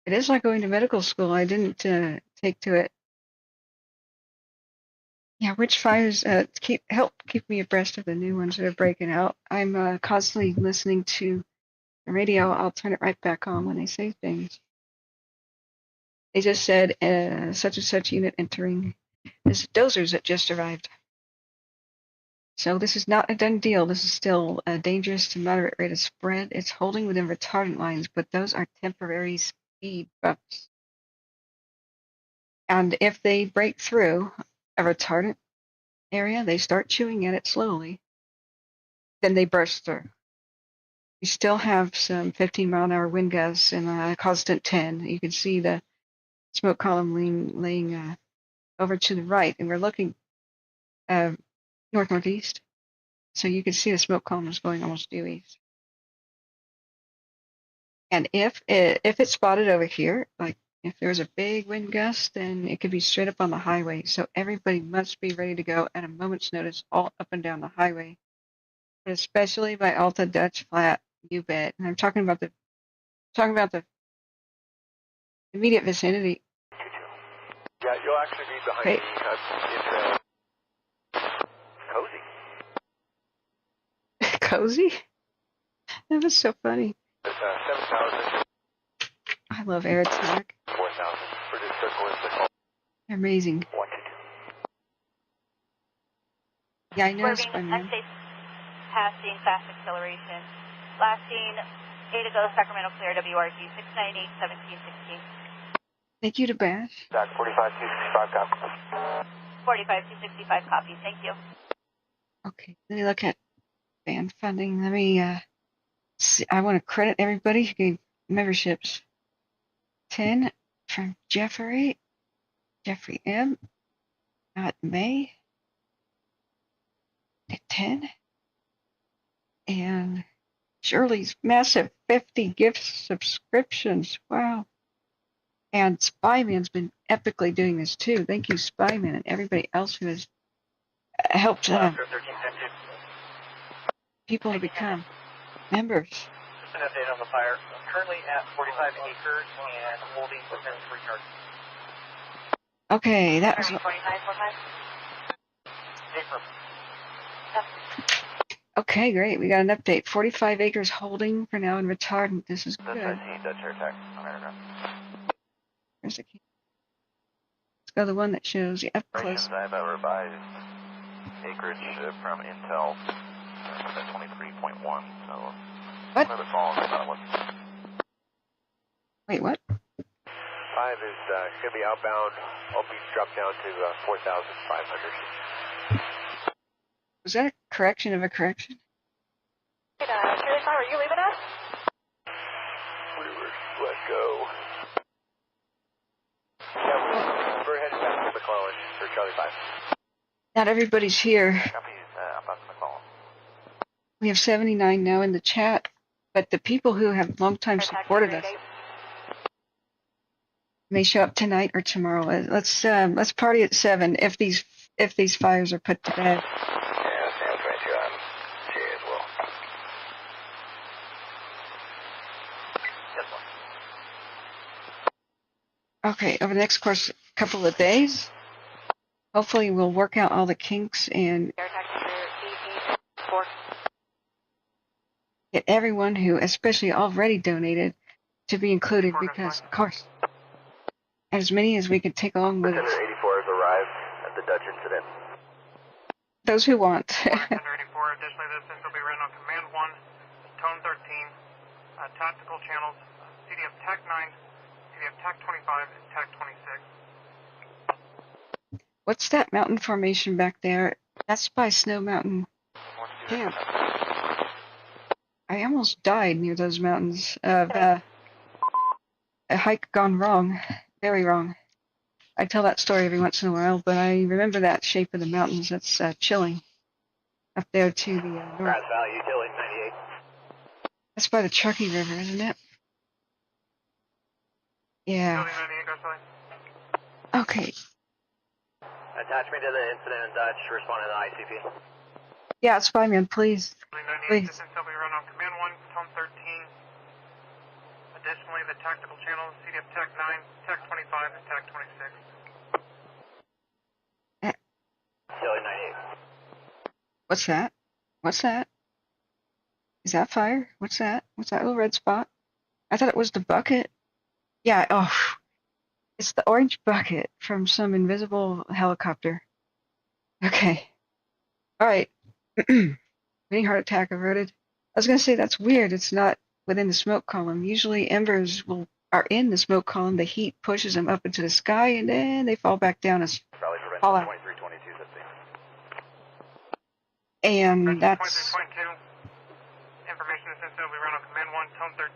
it is like going to medical school. I didn't take to it. Yeah, which fires help keep me abreast of the new ones that are breaking out. I'm constantly listening to the radio. I'll turn it right back on when they say things. They just said such and such unit entering. There's dozers that just arrived. So this is not a done deal. This is still a dangerous to moderate rate of spread. It's holding within retardant lines, but those are temporary speed bumps. And if they break through a retardant area, they start chewing at it slowly, then they burst through. We still have some 15-mile-an-hour wind gusts and a constant 10. You can see the smoke column laying over to the right, and we're looking north-northeast. So you can see the smoke column is going almost due east. And if it's spotted over here, like if there's a big wind gust, then it could be straight up on the highway. So everybody must be ready to go at a moment's notice all up and down the highway, but especially by Alta Dutch Flat, you bet. And I'm talking about the immediate vicinity. Yeah, you'll actually be behind Okay. me. It's cozy. Cozy? That was so funny. It's 7,000. I love air attack. 4,000. British Circle is the call. They're amazing. 122. Yeah, I know, Swerving Spider-Man. unsafe passing, fast acceleration. Last seen, 8 to go, Sacramento clear, WRG 698, 1716. Thank you to Bash. Doc 45-265, copy. 45-265 copy, thank you. Okay, let me look at band funding. Let me see. I want to credit everybody who gave memberships. 10 from Jeffrey M. May. 10. And Shirley's massive 50 gift subscriptions. Wow. And Spyman's been epically doing this too. Thank you, Spyman, and everybody else who has helped people to become members. Just an update on the fire. Currently at 45 acres and holding within 3 yards. Okay, that was. 2945. Okay, great. We got an update. 45 acres holding for now in retardant. This is That's good. IC, Dutch air attack on aircraft. Where's the key? Let's go the one that shows you up close. I have a revised acreage from Intel, 23.1, so What? another call on what. Wait, what? 5 is going to be outbound. I'll be dropped down to 4,500. Was that a correction of a correction? Hey, Shirley, are you leaving us? We were let go. Yeah, we're headed back to McClellan for Charlie 5. Not everybody's here. Copy, outbound to McClellan. We have 79 now in the chat, but the people who have long time supported us may show up tonight or tomorrow. Let's party at 7 if these fires are put to bed. Yeah, Sam 22, I'm here as well. Yes, sir. Okay, over the next couple of days, hopefully we'll work out all the kinks and Air taxi clear, 4. get everyone who especially already donated to be included because, of course, as many as we could take along with us. 84 has arrived at the Dutch incident. Those who want. 184. Additionally, this will be ran on Command 1, Tone 13, tactical channels, CDF TAC 9, CDF TAC 25, and TAC 26. What's that mountain formation back there? That's by Snow Mountain Camp. I almost died near those mountains of a hike gone wrong. Very wrong. I tell that story every once in a while, but I remember that shape of the mountains. That's chilling. Up there to the north. Grass Valley, utility 98. That's by the Truckee River, isn't it? Yeah. Utility 98, go silent. Okay. Attach me to the incident in Dutch, responding to the ICP. Yeah, it's fine, man. Please. Utility 98, this will be run on Command 1, Tone 13. Additionally, the tactical channels, CDF TAC 9, TAC 25, and TAC 26. Utility 98. What's that? What's that? Is that fire? What's that? What's that little red spot? I thought it was the bucket. Yeah, oh. It's the orange bucket from some invisible helicopter. Okay. All right. Getting heart attack averted. I was going to say that's weird. It's not within the smoke column. Usually embers are in the smoke column. The heat pushes them up into the sky, and then they fall back down as fallout. 2322, 15. And that's 2322. Information is sent will be run on Command 1, Tone 13.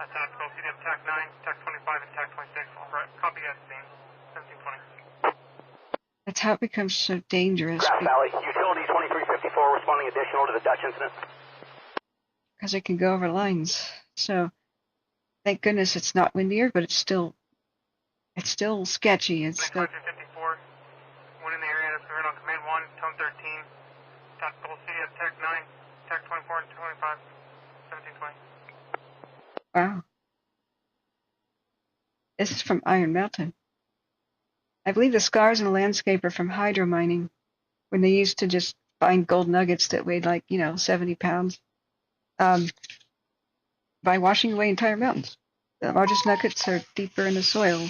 Tactical CDF TAC 9, TAC 25, and TAC 26. Copy at scene. 1720. that's how it becomes so dangerous. Grass Valley, utility 2354, responding additional to the Dutch incident. Because it can go over lines. So thank goodness it's not windier, but it's still sketchy. It's still 2354. One in the area that's run on Command 1, Tone 13. Tactical CDF TAC 9, TAC 24, and 25. 1720. wow. This is from Iron Mountain. I believe the scars in the landscape are from hydro mining, when they used to just find gold nuggets that weighed like 70 pounds. by washing away entire mountains. The largest nuggets are deeper in the soil,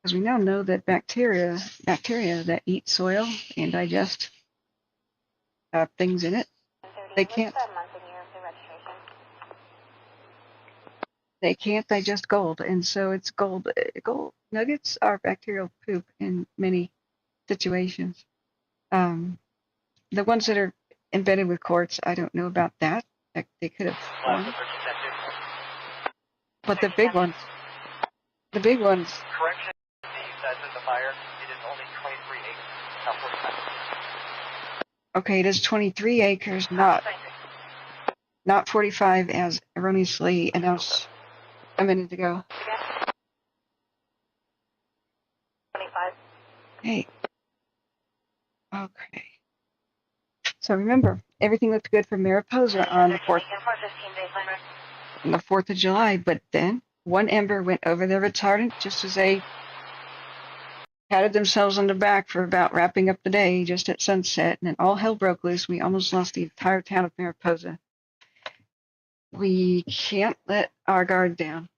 because we now know that bacteria that eat soil and digest things in it, they can't. What's the month and year of the registration? They can't digest gold, and so it's gold. Gold nuggets are bacterial poop in many situations. The ones that are embedded with quartz, I don't know about that. They could have formed. But the big ones. Correction, the size of the fire, it is only 23 acres, not 45. Okay, it is 23 acres, not 45 as erroneously announced a minute ago. 25. Hey. Okay. So remember, everything looked good for Mariposa on the 4th of July, but then one ember went over the retardant just as they patted themselves on the back for about wrapping up the day just at sunset, and then all hell broke loose. We almost lost the entire town of Mariposa. We can't let our guard down.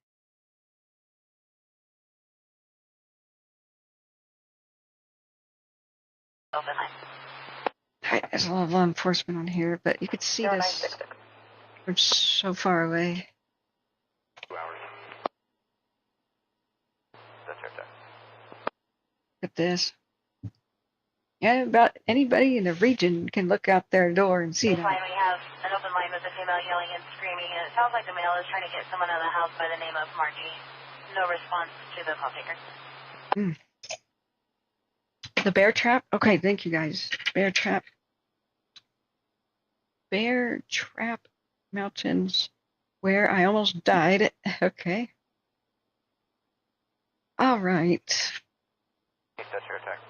There's a lot of law enforcement on here, but you could see this from so far away. 2 hours. That's your time. Look at this. Yeah, about anybody in the region can look out their door and see that. We have an open line with a female yelling and screaming, and it sounds like the male is trying to get someone out of the house by the name of Margie. No response to the call taker. The bear trap? Okay, thank you guys. Bear trap. Bear trap mountains where I almost died. Okay. All right. That's your attack.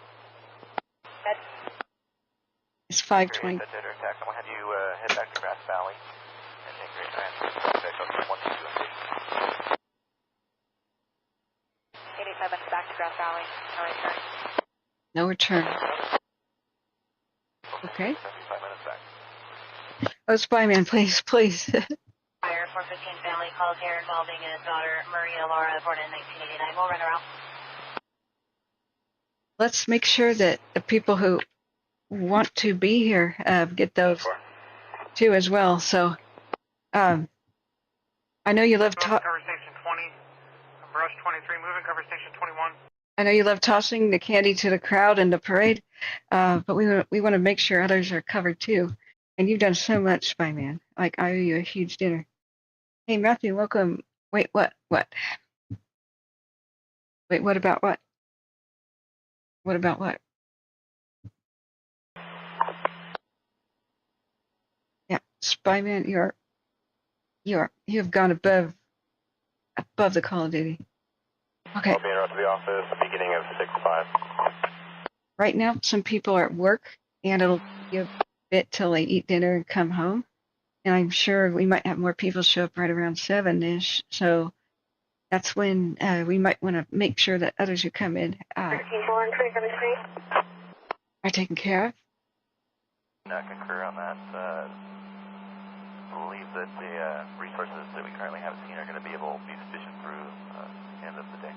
It's 5:20. That's your attack. I'm going to have you head back to Grass Valley and take your back up to 1 2 and 87 back to Grass Valley. No return. No return. Okay. 5 minutes back. Oh, Spyman, please. Fire 415 family calls here involving his daughter, Maria Laura, born in 1989. We'll run around. Let's make sure that the people who want to be here get those too as well. So, I know you love Cover station 20, brush 23, moving cover station 21. I know you love tossing the candy to the crowd in the parade, but we want to make sure others are covered too. And you've done so much, Spyman. Like, I owe you a huge dinner. Hey, Matthew, welcome. Wait, what? Wait, what about what? What about what? Yeah, Spyman, you have gone above the Call of Duty. Okay. I'll be interrupted to the office beginning of 6-5. Right now, some people are at work, and it'll be a bit till they eat dinner and come home. And I'm sure we might have more people show up right around 7-ish. So that's when we might want to make sure that others who come in are taken care of. I concur on that. Believe that the resources that we currently have seen are going to be able to be sufficient through the end of the day.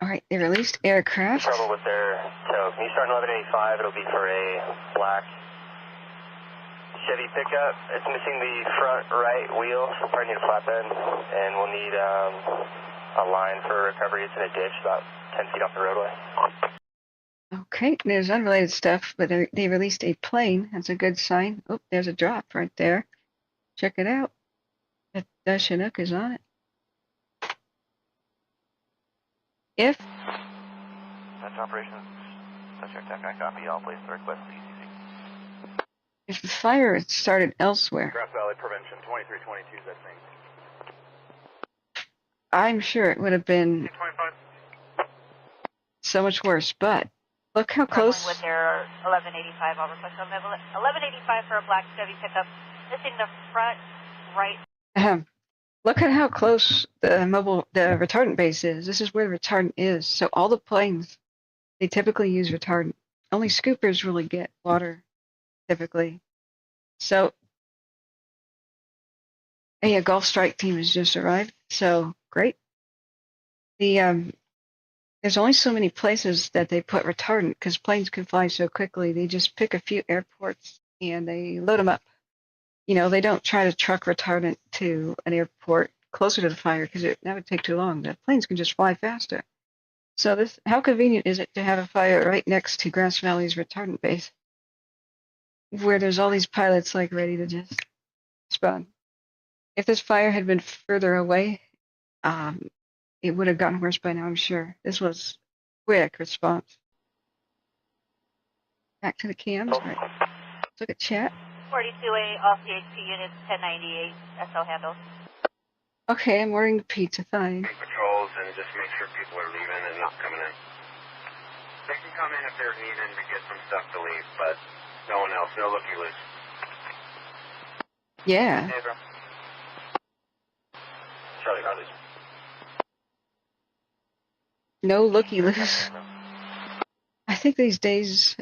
All right, they released aircraft. Trouble with their tow. Can you start 1185? It'll be for a black Chevy pickup. It's missing the front right wheel, so probably need a flatbed, and we'll need a line for recovery. It's in a ditch about 10 feet off the roadway. Okay, there's unrelated stuff, but they released a plane. That's a good sign. Oh, there's a drop right there. Check it out. That Chinook is on it. If That's operations. That's your attack. I copy. I'll place the request to ECC. if the fire had started elsewhere, Grass Valley Prevention 2322 is that thing. I'm sure it would have been 25. so much worse. But look how close. With their 1185, I'll request 1185 for a black Chevy pickup, missing the front right. Look at how close the retardant base is. This is where the retardant is. So all the planes, they typically use retardant. Only scoopers really get water, typically. So Hey, a Gulf Strike team has just arrived, so great. There's only so many places that they put retardant because planes can fly so quickly. They just pick a few airports and they load them up. They don't try to truck retardant to an airport closer to the fire because that would take too long. The planes can just fly faster. So how convenient is it to have a fire right next to Grass Valley's retardant base, where there's all these pilots like ready to just spawn? If this fire had been further away, it would have gotten worse by now, I'm sure. This was quick response. Back to the cams. Right. Let's look at chat. 42A off CHP units 1098 SL handles. Okay, I'm ordering the pizza. Fine. Patrols and just make sure people are leaving and not coming in. They can come in if they're needing to get some stuff to leave, but no one else. No looky loose. Yeah. Charlie Harley's. No looky loose. I think these days,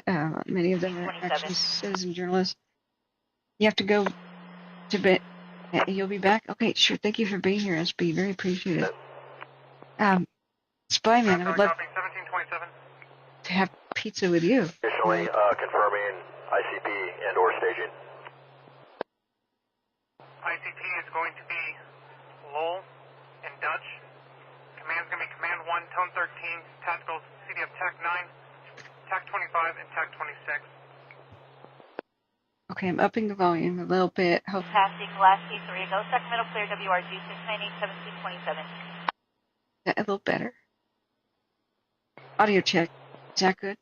many of them are actually citizen journalists. You have to go to bed. You'll be back? Okay, sure. Thank you for being here, SB. Very appreciated. Spyman, I would love 1727. to have pizza with you. Officially confirming ICP and or staging. ICP is going to be Lowell and Dutch. Command's going to be Command 1, Tone 13, Tactical CDF TAC 9, TAC 25, and TAC 26. Okay, I'm upping the volume a little bit. Passing last C3, go Sacramento clear WRG 698 1727. A little better. Audio check. Is that good?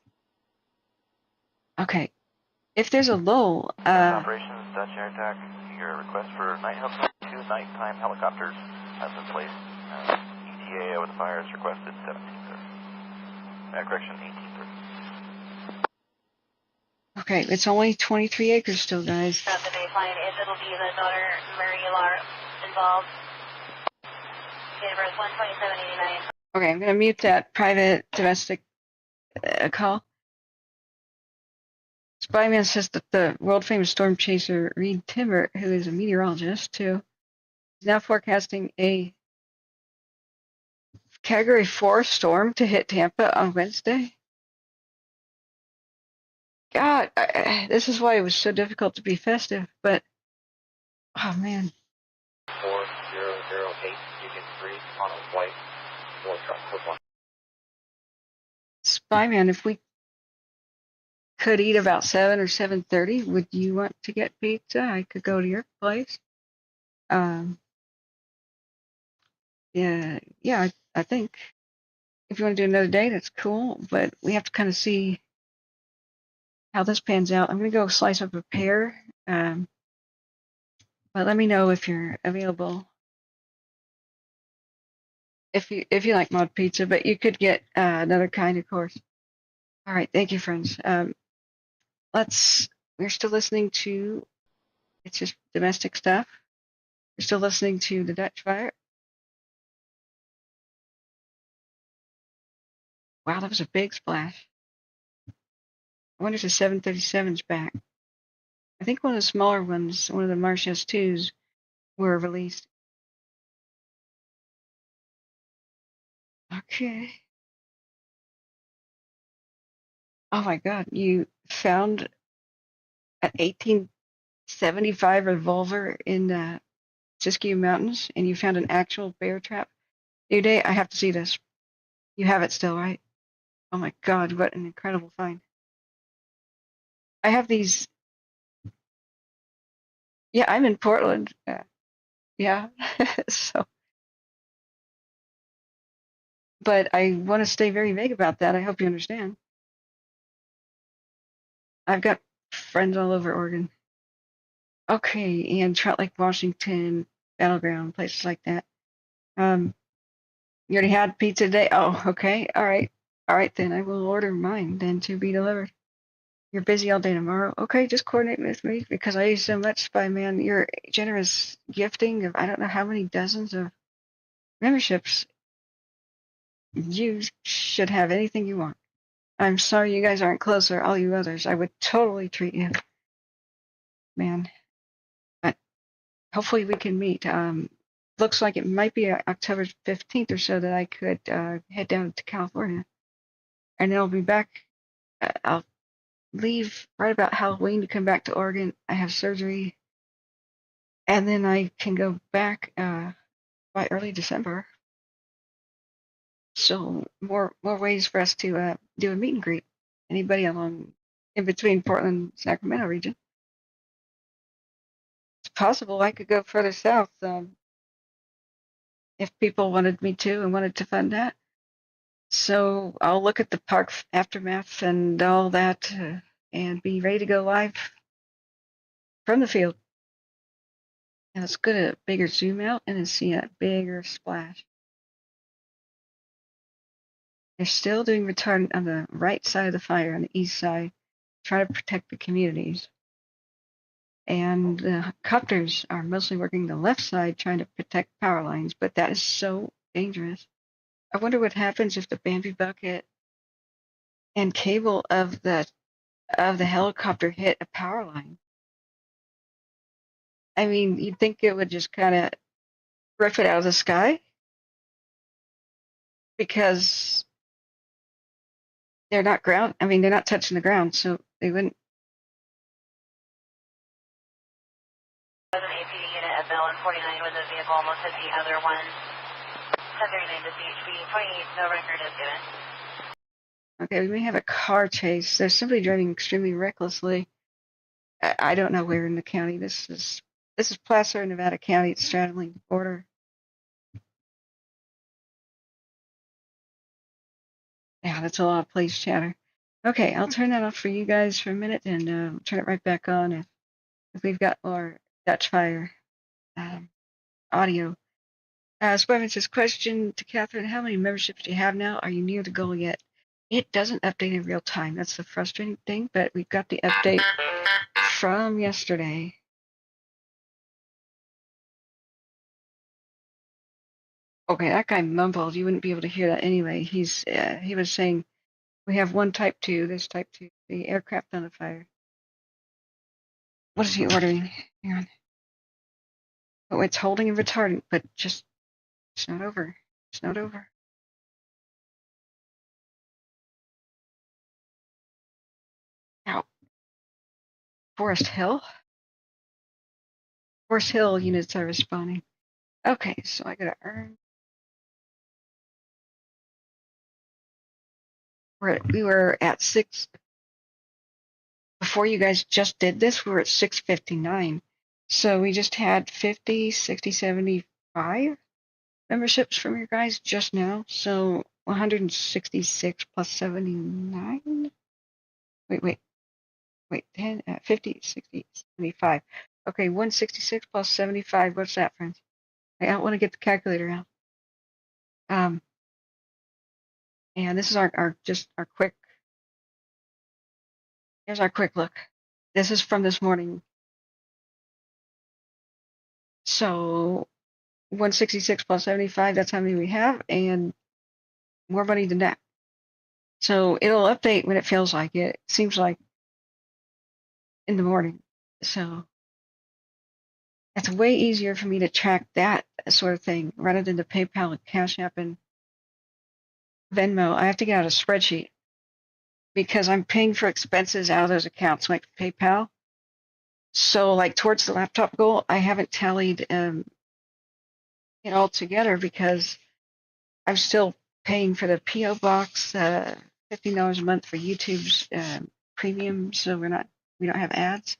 Okay. If there's a lull, Operations, Dutch Air Attack, your request for night helicopter, 2 nighttime helicopters has been placed. ETA over the fire is requested 1730. Correction, 1830. okay, it's only 23 acres still, guys. The baseline is it'll be the daughter Marie Lar involved. Date of birth 12789. Okay, I'm going to mute that private domestic call. Spyman says that the world-famous storm chaser Reed Timmer, who is a meteorologist too, is now forecasting a Category 4 storm to hit Tampa on Wednesday. God, this is why it was so difficult to be festive, but, oh man. 4008, Union 3, on a flight, 4 truck, 1. Spyman, if we could eat about 7 or 7:30, would you want to get pizza? I could go to your place. Yeah, I think if you want to do another day, that's cool, but we have to kind of see how this pans out. I'm going to go slice up a pear, but let me know if you're available. If you like mod pizza, but you could get another kind, of course. All right, thank you, friends. We're still listening to, it's just domestic stuff. We're still listening to the Dutch fire. Wow, that was a big splash. I wonder if the 737's back. I think one of the smaller ones, one of the Marsh S2s, were released. Okay. Oh my God, you found an 1875 revolver in the Siskiyou Mountains, and you found an actual bear trap. New Day, I have to see this. You have it still, right? Oh my God, what an incredible find. I have these. Yeah, I'm in Portland. Yeah, so. But I want to stay very vague about that. I hope you understand. I've got friends all over Oregon. Okay, and Trout Lake, Washington, Battleground, places like that. You already had pizza today? Oh, okay. All right. All right, then I will order mine then to be delivered. You're busy all day tomorrow. Okay, just coordinate with me because I owe you so much, Spyman. Your generous gifting of I don't know how many dozens of memberships. You should have anything you want. I'm sorry you guys aren't closer, all you others. I would totally treat you. Man. hopefully we can meet. Looks like it might be October 15th or so that I could head down to California, and then I'll be back. I'll leave right about Halloween to come back to Oregon. I have surgery, and then I can go back by early December. So more ways for us to do a meet and greet. Anybody along in between Portland and Sacramento region? It's possible I could go further south if people wanted me to and wanted to fund that. So I'll look at the park aftermath and all that and be ready to go live from the field. And let's get a bigger zoom out and then see a bigger splash. They're still doing retardant on the right side of the fire, on the east side, trying to protect the communities. And the copters are mostly working the left side, trying to protect power lines, but that is so dangerous. I wonder what happens if the Bambi bucket and cable of the helicopter hit a power line. I mean, you'd think it would just kind of rip it out of the sky because they're not ground. I mean, they're not touching the ground, so they wouldn't. An APD unit at Bell and 49 with a vehicle almost hit the other one. 1039 to CHP, 28, no record is given. Okay, we may have a car chase. They're simply driving extremely recklessly. I don't know where in the county. This is Placer, Nevada County. It's straddling the border. Yeah, that's a lot of police chatter. Okay, I'll turn that off for you guys for a minute and turn it right back on if we've got more Dutch Fire audio. Spiderman says, question to Catherine, how many memberships do you have now? Are you near the goal yet? It doesn't update in real time. That's the frustrating thing, but we've got the update from yesterday. Okay, that guy mumbled. You wouldn't be able to hear that anyway. He was saying we have one type 2, this type 2, the aircraft on the fire. What is he ordering? Hang on. Oh, it's holding a retardant, but just it's not over. It's not over. Now, Forest Hill? Forest Hill units are responding. Okay, so I gotta earn. We were at 6. Before you guys just did this, we were at 659. So we just had 50, 60, 75 memberships from your guys just now. So 166 plus 79. Wait. 10, 50, 60, 75. Okay, 166 plus 75. What's that, friends? I don't want to get the calculator out. And this is our quick. Here's our quick look. This is from this morning. So 166 plus 75, that's how many we have, and more money than that. So it'll update when it feels like it. It seems like in the morning. So it's way easier for me to track that sort of thing rather than the PayPal and Cash App and Venmo. I have to get out a spreadsheet because I'm paying for expenses out of those accounts like PayPal. So like towards the laptop goal, I haven't tallied it all together because I'm still paying for the PO box, $15 a month for YouTube's premium, so we don't have ads.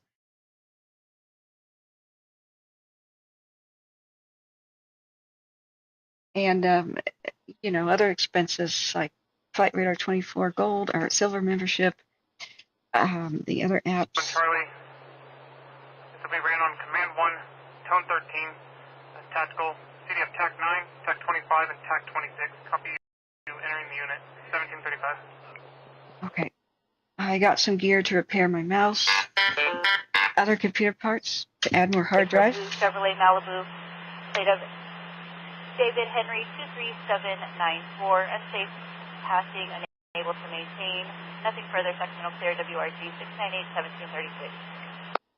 And other expenses like Flight Radar 24 Gold or Silver membership, the other apps. Charlie, this will be ran on Command 1, Tone 13, Tactical, CDF TAC 9, TAC 25, and TAC 26. Copy you entering the unit, 1735. Okay. I got some gear to repair my mouse, other computer parts to add more hard drive. Chevrolet Malibu, plate of David Henry 23794, unsafe passing, unable to maintain. Nothing further, sectional clear, WRG 698 1736.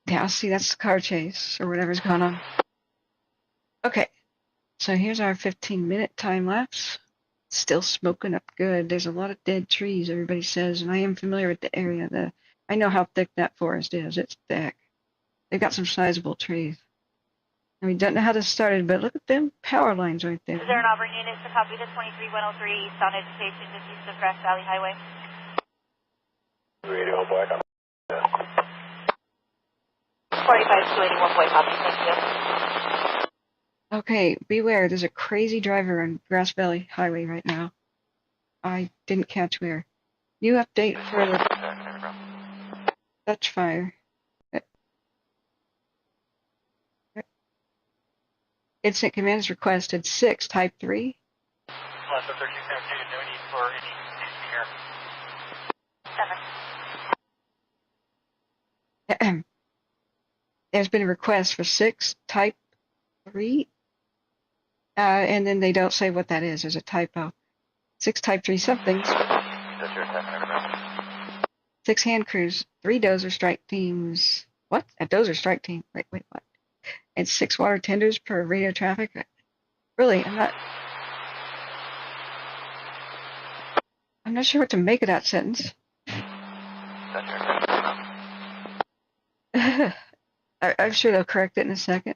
Yeah, see, that's the car chase or whatever's going on. Okay, so here's our 15-minute time lapse. Still smoking up good. There's a lot of dead trees, everybody says, and I am familiar with the area. I know how thick that forest is. It's thick. They've got some sizable trees. And we don't know how this started, but look at them power lines right there. Is there an Auburn unit to copy the 23103 Sound Education just east of Grass Valley Highway? Radio black on. 45281 boy copy, thank you. Okay, beware, there's a crazy driver on Grass Valley Highway right now. I didn't catch where. New update for the Dutch fire. Incident command is requested 6, type 3. Plus, if there's no need for any here. 7. There's been a request for 6, type 3. And then they don't say what that is. There's a typo. 6, type 3 somethings. 6 hand crews, 3 dozer strike teams. What? A dozer strike team. Wait, what? And 6 water tenders per radio traffic. Really, I'm not sure what to make of that sentence. I'm sure they'll correct it in a second.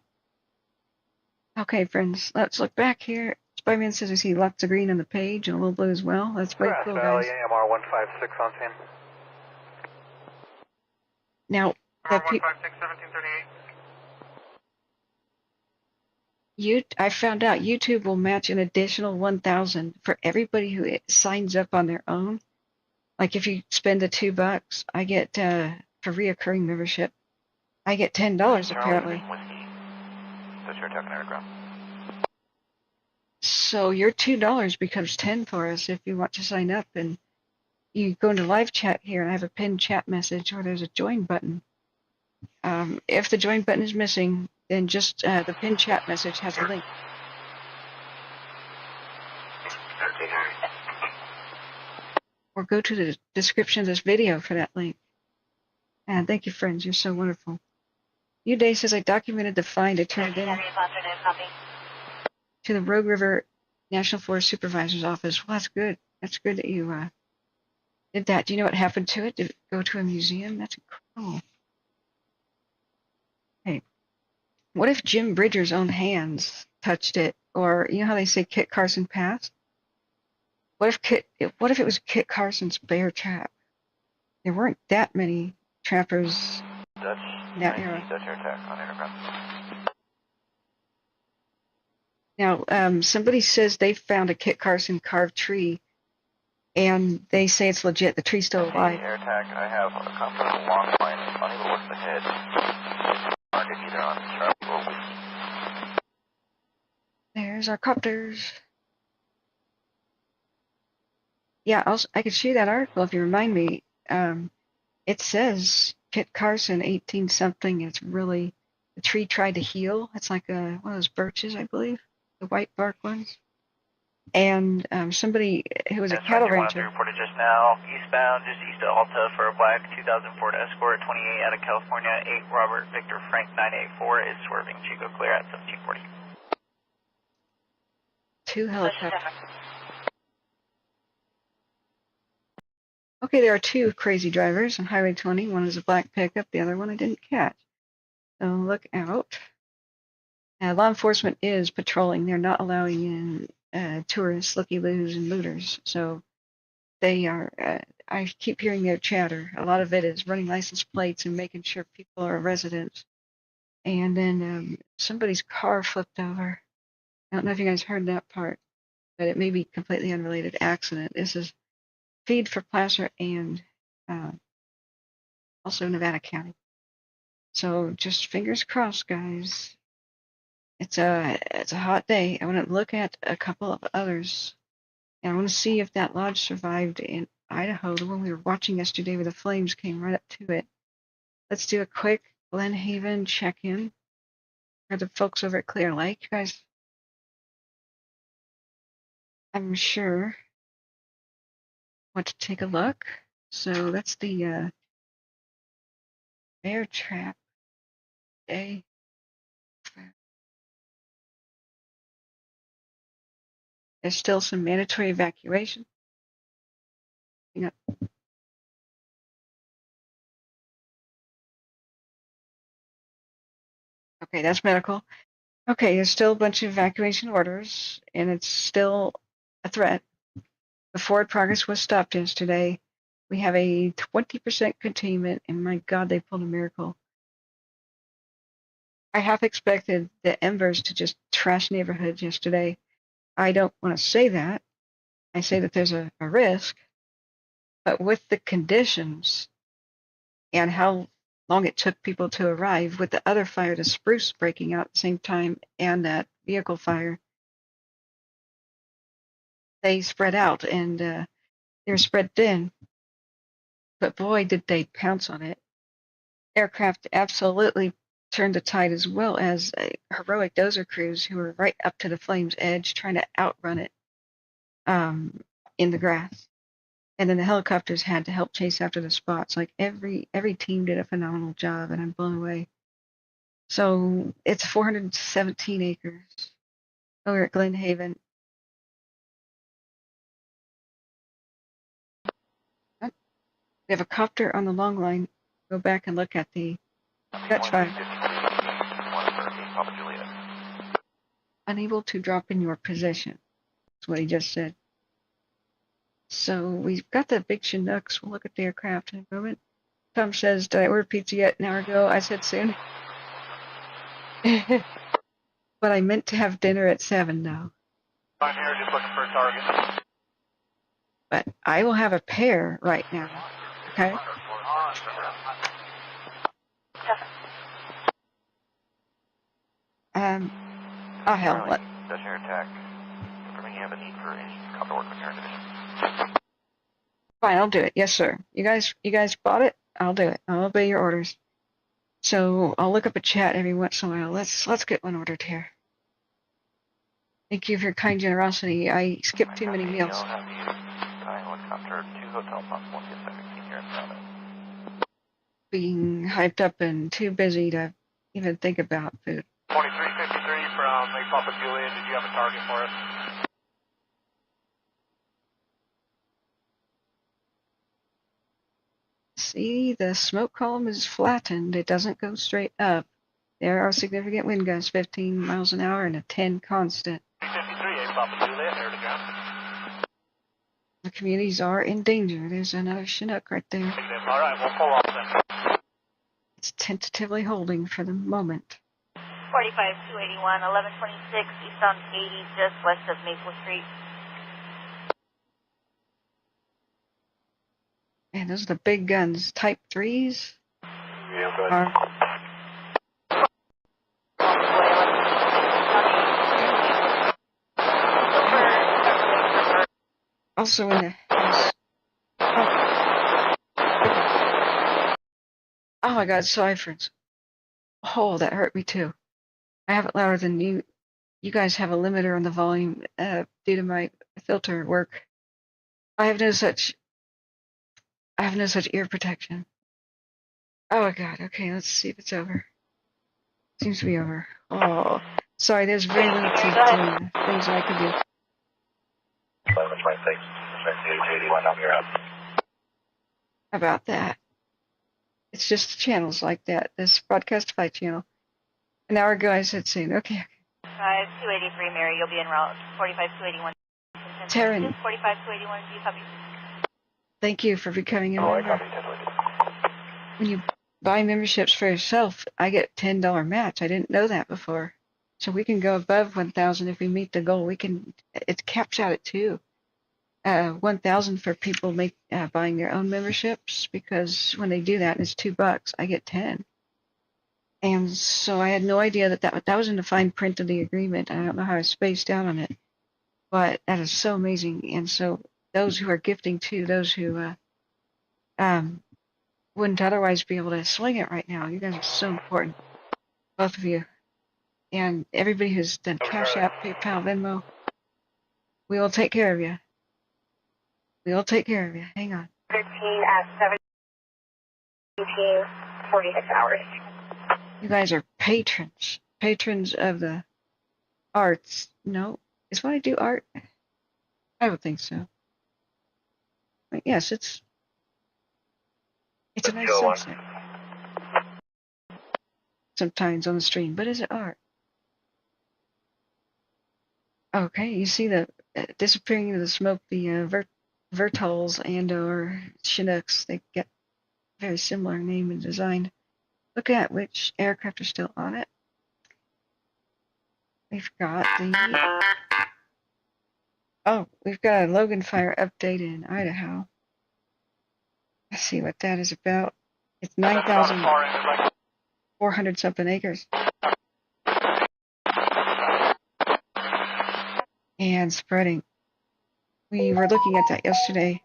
Okay, friends, let's look back here. Spyman says we see lots of green on the page and a little blue as well. That's very cool, guys. AMR 156 on scene. Now, that 156, 1738. I found out YouTube will match an additional 1,000 for everybody who signs up on their own. Like if you spend the $2, I get for reoccurring membership, I get $10 apparently. So your $2 becomes 10 for us if you want to sign up, and you go into live chat here, and I have a pinned chat message where there's a join button. If the join button is missing, then just the pinned chat message has a link. Or go to the description of this video for that link. And thank you, friends. You're so wonderful. Uday says I documented the find. I turned it in to the Rogue River National Forest Supervisor's office. Well, that's good. That's good that you did that. Do you know what happened to it? Did it go to a museum? That's incredible. Hey, what if Jim Bridger's own hands touched it? Or you know how they say Kit Carson passed? What if it was Kit Carson's bear trap? There weren't that many trappers in that era. Dutch air attack on aircraft. Now, somebody says they found a Kit Carson carved tree, and they say it's legit. The tree's still alive. Air attack, I have a confident long line, unable to look at the head. Target either on Charlie or Whiskey. There's our copters. Yeah, I could show you that article if you remind me. It says Kit Carson, 18-something. It's really, the tree tried to heal. It's like one of those birches, I believe, the white bark ones. And somebody who was a cattle rancher. Reported just now, eastbound, just east of Alta for a black 2000 Ford Escort, 28 out of California, 8 Robert Victor Frank 984 is swerving Chico clear at 1740. 2 helicopters. Okay, there are 2 crazy drivers on Highway 20. One is a black pickup, the other one I didn't catch. So look out. Law enforcement is patrolling. They're not allowing in tourists, looky-loos, and looters. So they are, I keep hearing their chatter. A lot of it is running license plates and making sure people are residents. And then somebody's car flipped over. I don't know if you guys heard that part, but it may be completely unrelated accident. This is feed for Placer and also Nevada County. So just fingers crossed, guys. It's a hot day. I want to look at a couple of others, and I want to see if that lodge survived in Idaho, the one we were watching yesterday where the flames came right up to it. Let's do a quick Glen Haven check-in for the folks over at Clear Lake. You guys, I'm sure, want to take a look. So that's the bear trap day. There's still some mandatory evacuation. You know. Okay, that's medical. Okay, there's still a bunch of evacuation orders, and it's still a threat. The forward progress was stopped yesterday. We have a 20% containment, and my God, they pulled a miracle. I half expected the embers to just trash neighborhoods yesterday. I don't want to say that. I say that there's a risk, but with the conditions and how long it took people to arrive, with the other fire, the spruce breaking out at the same time, and that vehicle fire, they spread out and they were spread thin. But boy, did they pounce on it. Aircraft absolutely turned the tide, as well as heroic dozer crews who were right up to the flame's edge trying to outrun it in the grass. And then the helicopters had to help chase after the spots. Like every team did a phenomenal job, and I'm blown away. So it's 417 acres over at Glen Haven. Oh, we have a copter on the long line. Go back and look at the Dutch fire. Unable to drop in your position. That's what he just said. So we've got the big Chinooks. We'll look at the aircraft in a moment. Tom says, did I order pizza yet? An hour ago. I said soon. But I meant to have dinner at 7 now. I'm here just looking for a target. But I will have a pair right now. Okay? Oh, hell. What? Does your attack confirming you have a need for any copter work on your division? Fine, I'll do it. Yes, sir. You guys bought it? I'll do it. I'll obey your orders. So I'll look up a chat every once in a while. Let's get one ordered here. Thank you for your kind generosity. I skipped too many meals. Being hyped up and too busy to even think about food. 2353 from Lake Papa Juliet. Did you have a target for us? See, the smoke column is flattened. It doesn't go straight up. There are significant wind gusts, 15 miles an hour and a 10 constant. 53, Papa Juliet, there to go. The communities are in danger. There's another Chinook right there. All right, we'll pull off then. It's tentatively holding for the moment. 45-281, 1126, eastbound 80, just west of Maple Street. Man, those are the big guns. Type 3s Yeah, good. are... Also in the house. Oh my God, sirens. Oh, that hurt me too. I have it louder than you. You guys have a limiter on the volume due to my filter work. I have no such ear protection. Oh my God. Okay, let's see if it's over. Seems to be over. Oh, sorry. There's very limited things I can do. 1126, 81, you're up. How about that? It's just channels like that. This Broadcastify channel. An hour ago I said soon. Okay. 283, Mary, you'll be en route. 45-281. Taryn. 45-281, do you copy? Thank you for becoming a member. When you buy memberships for yourself, I get $10 match. I didn't know that before. So we can go above 1,000 if we meet the goal. It caps out at 2. 1,000 for people buying their own memberships, because when they do that, it's $2. I get 10. And so I had no idea that was in the fine print of the agreement. I don't know how I spaced out on it, but that is so amazing. And so those who are gifting too, those who wouldn't otherwise be able to swing it right now, you guys are so important, both of you, and everybody who's done Cash App, PayPal, Venmo. We will take care of you. We will take care of you. Hang on. 13 at 17, 46 hours. You guys are patrons of the arts. No, is when I do art. I would think so. But yes, it's a nice sunset. Sometimes on the stream, but is it art? Okay, you see the disappearing into the smoke, the Vertols and or Chinooks. They get very similar name and design. Look at which aircraft are still on it. We've got we've got a Logan Fire update in Idaho. Let's see what that is about. It's 9,400 something acres. And spreading. We were looking at that yesterday.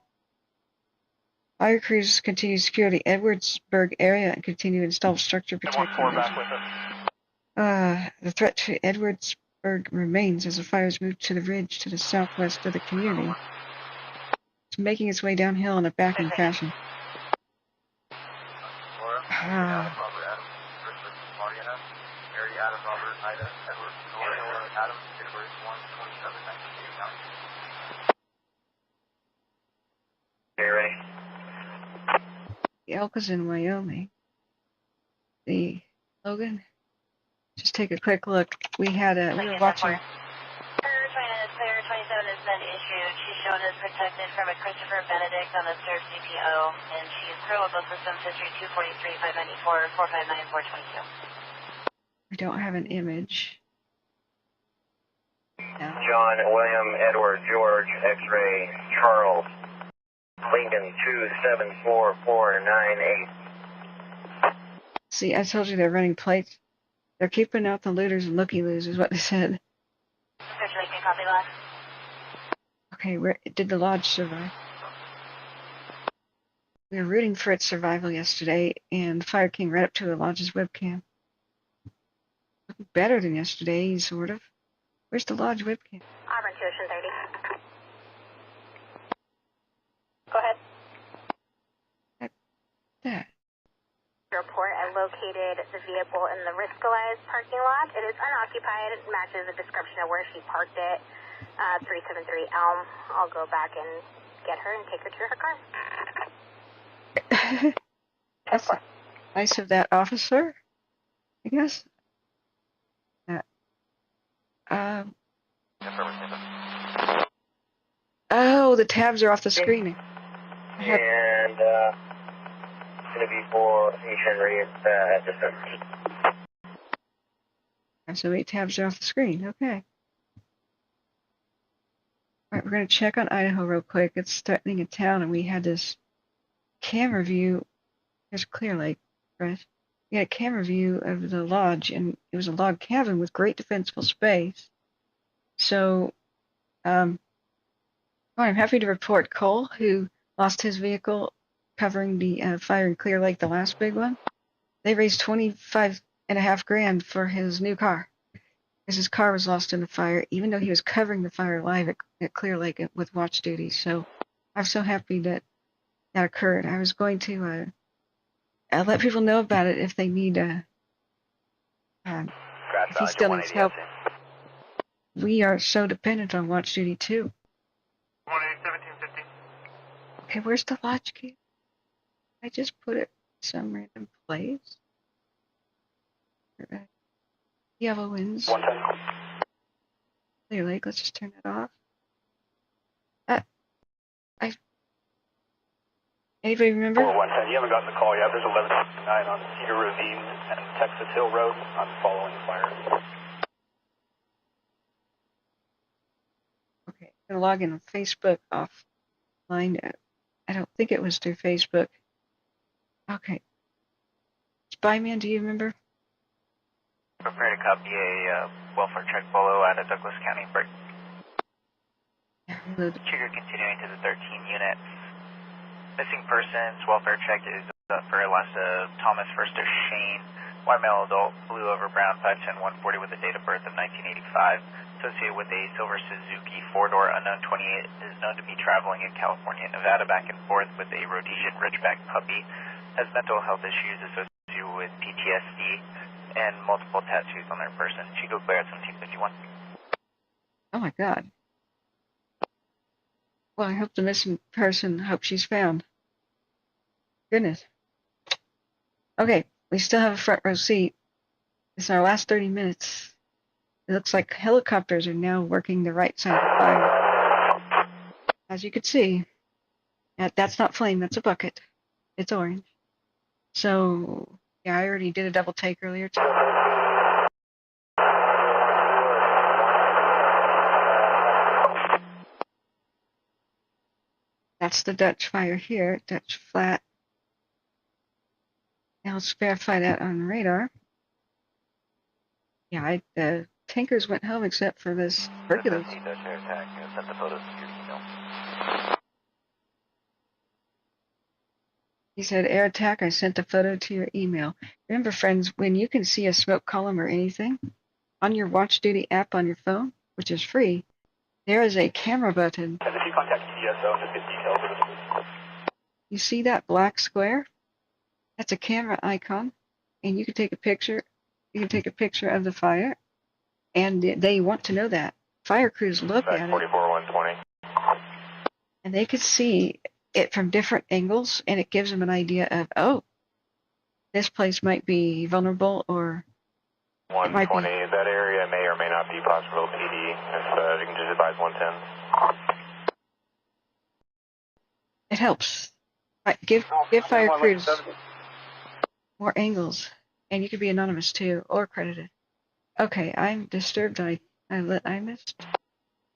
Fire crews continue to secure the Edwardsburg area and continue to install structure protection. The threat to Edwardsburg remains as the fires move to the ridge to the southwest of the community. It's making its way downhill in a backing fashion. The elk is in Wyoming. The Logan. Just take a quick look. We were watching. Clear 27 has been issued. She's shown as protected from a Christopher Benedict on the STERF CPO, and she's crewable systems history 243, 594, 459, 422. We don't have an image. No. John, William, Edward, George, X-ray, Charles, Lincoln 274498. See, I told you they're running plates. They're keeping out the looters and looky-loos, is what they said. Officially, can copy last. Okay, did the lodge survive? We were rooting for its survival yesterday, and Fire King right up to the lodge's webcam. Looking better than yesterday, sort of. Where's the lodge webcam? Auburn to Ocean 30. Go ahead. That. Report, I located the vehicle in the Riscalized parking lot. It is unoccupied. It matches the description of where she parked it. 373 Elm. I'll go back and get her and take her to her car. That's nice of that officer, I guess. Oh, the tabs are off the screen. And it's going to be for Henry at the 17th. So 8 tabs are off the screen. Okay. All right, we're going to check on Idaho real quick. It's threatening a town, and we had this camera view. Here's Clear Lake, right? We had a camera view of the lodge, and it was a log cabin with great defensible space. So, I'm happy to report Cole, who lost his vehicle covering the fire in Clear Lake, the last big one. They raised $25,500 for his new car, because his car was lost in the fire, even though he was covering the fire live at Clear Lake with watch duty. So I'm so happy that that occurred. I was going to let people know about it if they need if he still needs help. We are so dependent on watch duty too. 1750. Okay, where's the lodge key? I just put it in some random place. Yellow winds. Clear Lake, let's just turn that off. Anybody remember? 4110, you haven't gotten the call yet. There's 1169 on Cedar Ravine and Texas Hill Road. I'm following the fire. Okay, I'm going to log in on Facebook offline. I don't think it was through Facebook. Okay. Spyman, do you remember? Prepare to copy a welfare check follow out of Douglas County break. Trigger continuing to the 13 unit. Missing persons, welfare check is for Alessa Thomas First of Shane, white male adult, blue over brown, 5'10", 140 with a date of birth of 1985. Associated with a silver Suzuki 4-door unknown 28, is known to be traveling in California and Nevada back and forth with a Rhodesian Ridgeback puppy. Has mental health issues associated with PTSD and multiple tattoos on their person. She go clear at 1751. Oh my God. Well, I hope the missing person, hope she's found. Goodness. Okay, we still have a front row seat. It's our last 30 minutes. It looks like helicopters are now working the right side of the fire. As you can see, that's not flame, that's a bucket. It's orange. So, yeah, I already did a double take earlier too. That's the Dutch fire here, Dutch flat. Now let's verify that on radar. Yeah, the tankers went home except for this Hercules. Dutch air attack. Sent the photos to your email. He said, air attack, I sent a photo to your email. Remember, friends, when you can see a smoke column or anything, on your Watch Duty app on your phone, which is free, there is a camera button. And if you contact TDSO, just get details of this. You see that black square? That's a camera icon, and you can take a picture. You can take a picture of the fire, and they want to know that. Fire crews look at it, 44-120. and they could see it from different angles, and it gives them an idea of, oh, this place might be vulnerable, or 120, that area may or may not be Pottsville PD. If you can just advise 110. it helps. Give fire crews more angles, and you could be anonymous too, or credited. Okay, I'm disturbed. I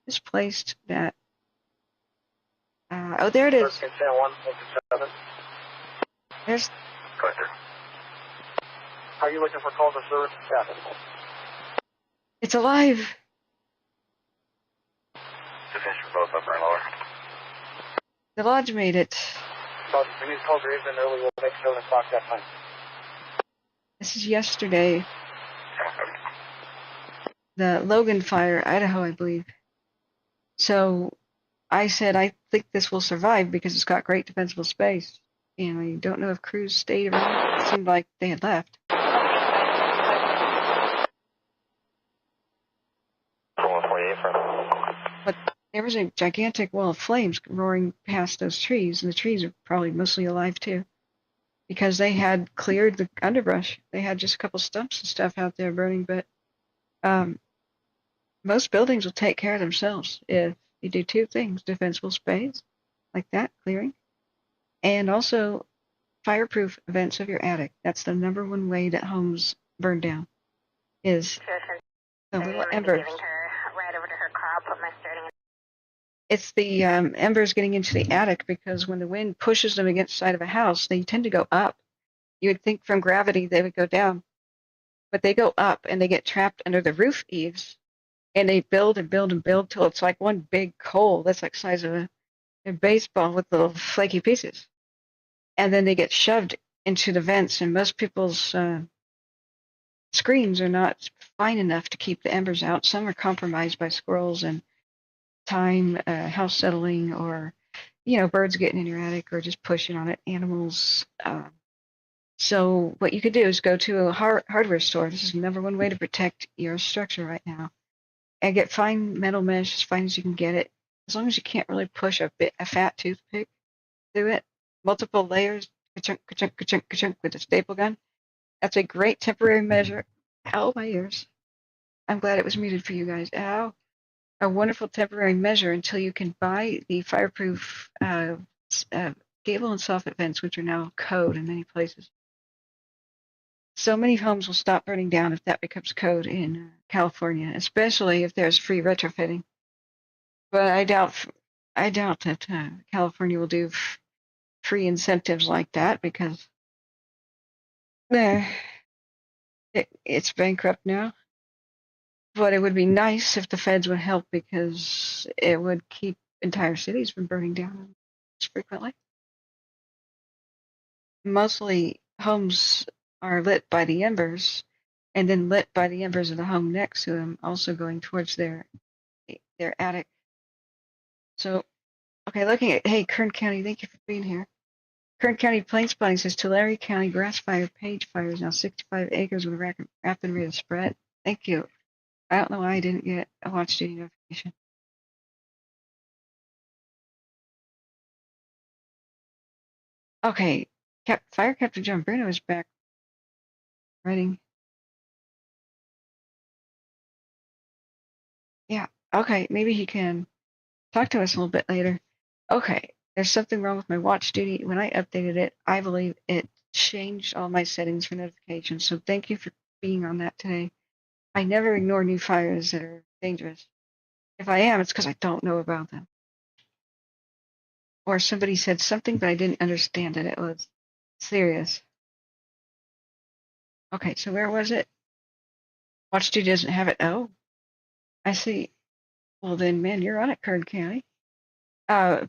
misplaced that. Oh, there it is. There's. Collector. Are you looking for calls of service? It's alive. Sufficient for both upper and lower. The lodge made it. So we need to call Graves in early. We'll make 7 o'clock that time. This is yesterday. The Logan Fire, Idaho, I believe. So I said, I think this will survive because it's got great defensible space. And I don't know if crews stayed around. It seemed like they had left. But there was a gigantic wall of flames roaring past those trees, and the trees are probably mostly alive too, because they had cleared the underbrush. They had just a couple stumps and stuff out there burning, but most buildings will take care of themselves if you do two things: defensible space, like that, clearing, and also fireproof vents of your attic. That's the number one way that homes burn down, is the little embers. It's the embers getting into the attic, because when the wind pushes them against the side of a house, they tend to go up. You would think from gravity they would go down, but they go up and they get trapped under the roof eaves, and they build and build and build till it's like one big coal that's like the size of a baseball with little flaky pieces. And then they get shoved into the vents, and most people's screens are not fine enough to keep the embers out. Some are compromised by squirrels and time, house settling, or birds getting in your attic, or just pushing on it, animals. So what you could do is go to a hardware store. This is the number one way to protect your structure right now, and get fine metal mesh, as fine as you can get it, as long as you can't really push a fat toothpick through it. Multiple layers, ka-chunk, ka-chunk, ka-chunk, ka-chunk, with a staple gun. That's a great temporary measure. Ow, my ears. I'm glad it was muted for you guys. Ow. A wonderful temporary measure until you can buy the fireproof gable and soffit vents, which are now code in many places. So many homes will stop burning down if that becomes code in California, especially if there's free retrofitting. But I doubt that California will do free incentives like that, because it's bankrupt now. But it would be nice if the feds would help, because it would keep entire cities from burning down frequently. Mostly homes are lit by the embers, and then lit by the embers of the home next to them, also going towards their attic. So, okay, looking at, hey, Kern County, thank you for being here. Kern County Plain Spotting says Tulare County grass fire, Page fire is now 65 acres with a rapid rate of spread. Thank you. I don't know why I didn't get a watch duty notification. Okay, Fire Captain John Bruno is back writing. Yeah, okay, maybe he can talk to us a little bit later. Okay, there's something wrong with my watch duty. When I updated it, I believe it changed all my settings for notifications, so thank you for being on that today. I never ignore new fires that are dangerous. If I am, it's because I don't know about them. Or somebody said something, but I didn't understand it. It was serious. Okay, so where was it? Watch duty doesn't have it. Oh, I see. Well then, man, you're on it, Kern County.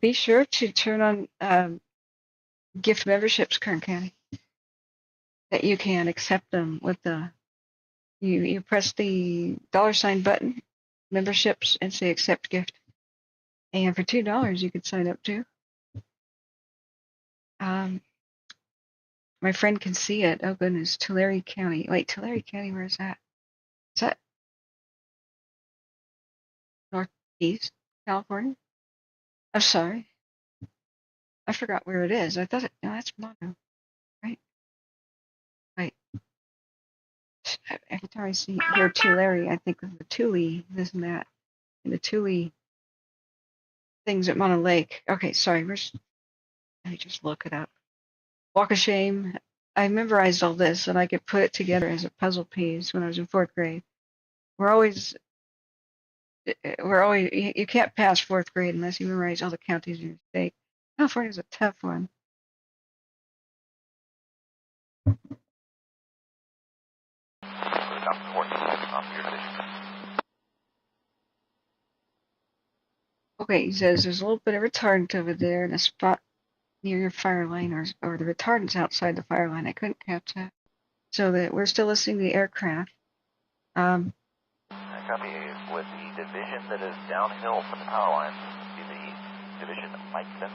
Be sure to turn on gift memberships, Kern County. That you can accept them with the you press the $ button, memberships, and say accept gift. And for $2, you could sign up too. My friend can see it. Oh goodness, Tulare County. Wait, Tulare County, where is that? Is that Northeast California? I'm sorry. I forgot where it is. I thought it, no, that's Mono, right? Wait. Every time I hear Tulare, I think of the Thule, this and that. And the Thule things at Mono Lake. Okay, sorry. Let me just look it up. Walk of Shame. I memorized all this and I could put it together as a puzzle piece when I was in 4th grade. We're always, you can't pass 4th grade unless you memorize all the counties in your state. California's a tough one. Okay, he says there's a little bit of retardant over there in a spot near your fire line, or the retardant's outside the fire line. I couldn't catch that. So that we're still listening to the aircraft. I copy with the division that is downhill from the power lines. Be the division Mike then.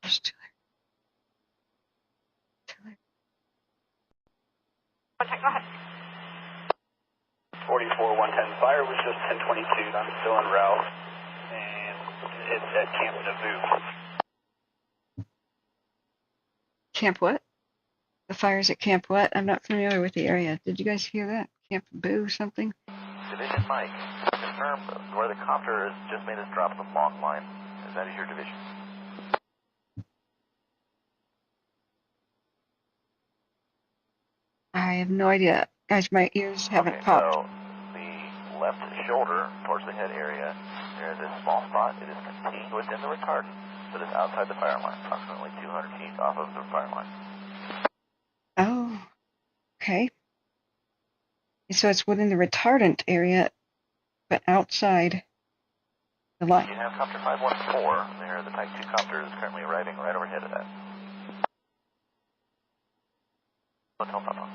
There's two there. Okay, go ahead. 44 110 fire was just 1022. I'm still en route, and it's at Camp Nauvoo. Camp what? The fire's at Camp what? I'm not familiar with the area. Did you guys hear that? Camp Boo something? Division Mike, confirm where the copter has just made its drop in the long line. That is your division. I have no idea. Guys, my ears haven't popped. So the left shoulder towards the head area, there's this small spot. It is contained within the retardant that is outside the fire line, approximately 200 feet off of the fire line. Oh, okay. So it's within the retardant area, but outside the line. You have copter 514 there. The Type 2 copter is currently arriving right overhead of that. Hotel Papa.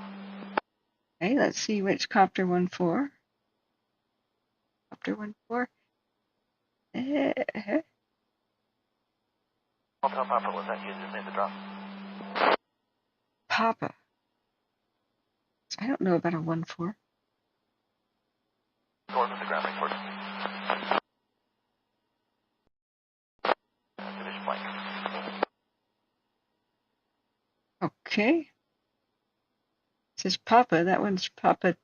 Okay, let's see which copter 14. Copter 14. Hotel Papa, was that you just made the drop? Papa. I don't know about a 14. Coordinates the ground report. Division blank. Okay. It says Papa. That one's Papa.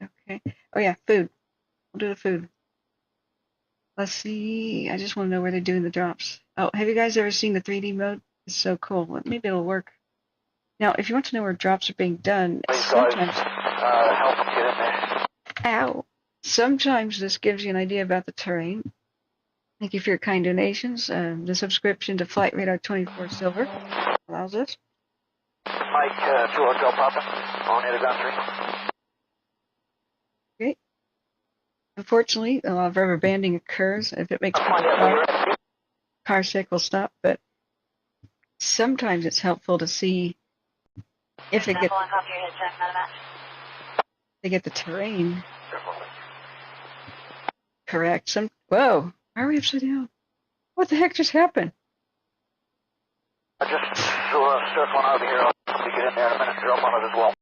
Okay. Oh yeah, food. We'll do the food. Let's see. I just want to know where they're doing the drops. Oh, have you guys ever seen the 3D mode? It's so cool. Well, maybe it'll work. Now, if you want to know where drops are being done, sometimes. Help them get in there. Ow. Sometimes this gives you an idea about the terrain. Thank you for your kind donations. The subscription to Flight Radar 24 Silver allows us. Mike, George, Del Papa, on the gun 3. Okay. Unfortunately, a lot of rubber banding occurs. If it makes car sick, will stop. But sometimes it's helpful to see if they get the terrain correct. Whoa, why are we upside down? What the heck just happened? I just circling out here. I'll get in there in a minute. Drop on it as well.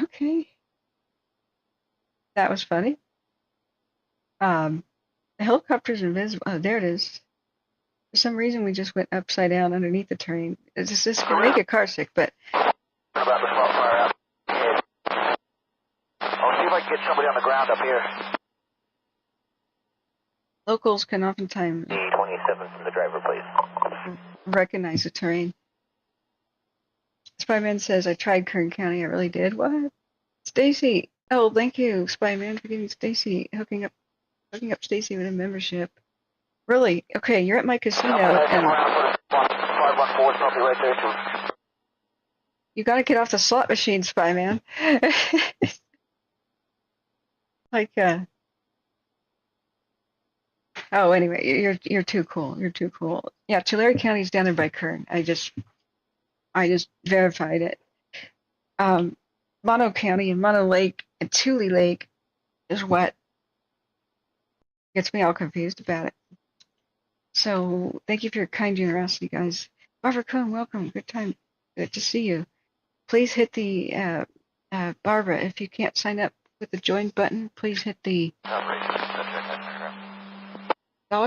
Okay. That was funny. The helicopter's invisible. Oh, there it is. For some reason, we just went upside down underneath the terrain. This can make a car sick, but About the Wildfire out. I'll see if I can get somebody on the ground up here. locals can oftentimes D27 from the driver, please. recognize the terrain. Spyman says, I tried Kern County. I really did. What? Stacy. Oh, thank you, Spyman, for giving Stacy, hooking up Stacy with a membership. Really? Okay, you're at my casino, and 514, I'll be right there, too. you got to get off the slot machine, Spyman. Oh, anyway, you're too cool. You're too cool. Yeah, Tulare County's down there by Kern. I just verified it. Mono County and Mono Lake and Tule Lake is what gets me all confused about it. So thank you for your kind generosity, guys. Barbara Cohn, welcome. Good time. Good to see you. Please hit the Barbara, if you can't sign up with the join button, please hit the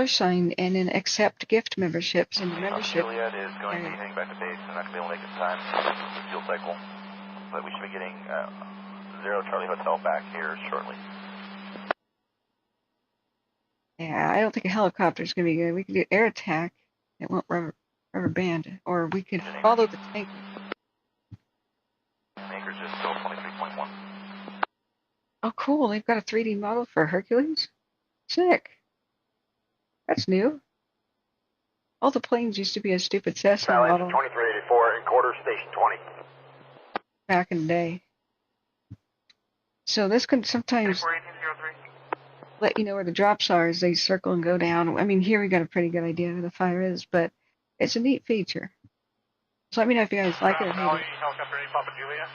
$sign and then accept gift memberships in the membership. Juliet is going to be heading back to base. They're not going to be able to make it in time for the fuel cycle, but we should be getting 0 Charlie Hotel back here shortly. Yeah, I don't think a helicopter is going to be good. We could do air attack. It won't rubber band, or we could follow the tank. Anchorage is still 23.1. Oh, cool. They've got a 3D model for Hercules. Sick. That's new. All the planes used to be a stupid Cessna model 2384 in quarter station 20. back in the day. So this can sometimes 1803. let you know where the drops are as they circle and go down. I mean, here we got a pretty good idea where the fire is, but it's a neat feature. So let me know if you guys like it or hate it. Helicopter 8 Papa Julia.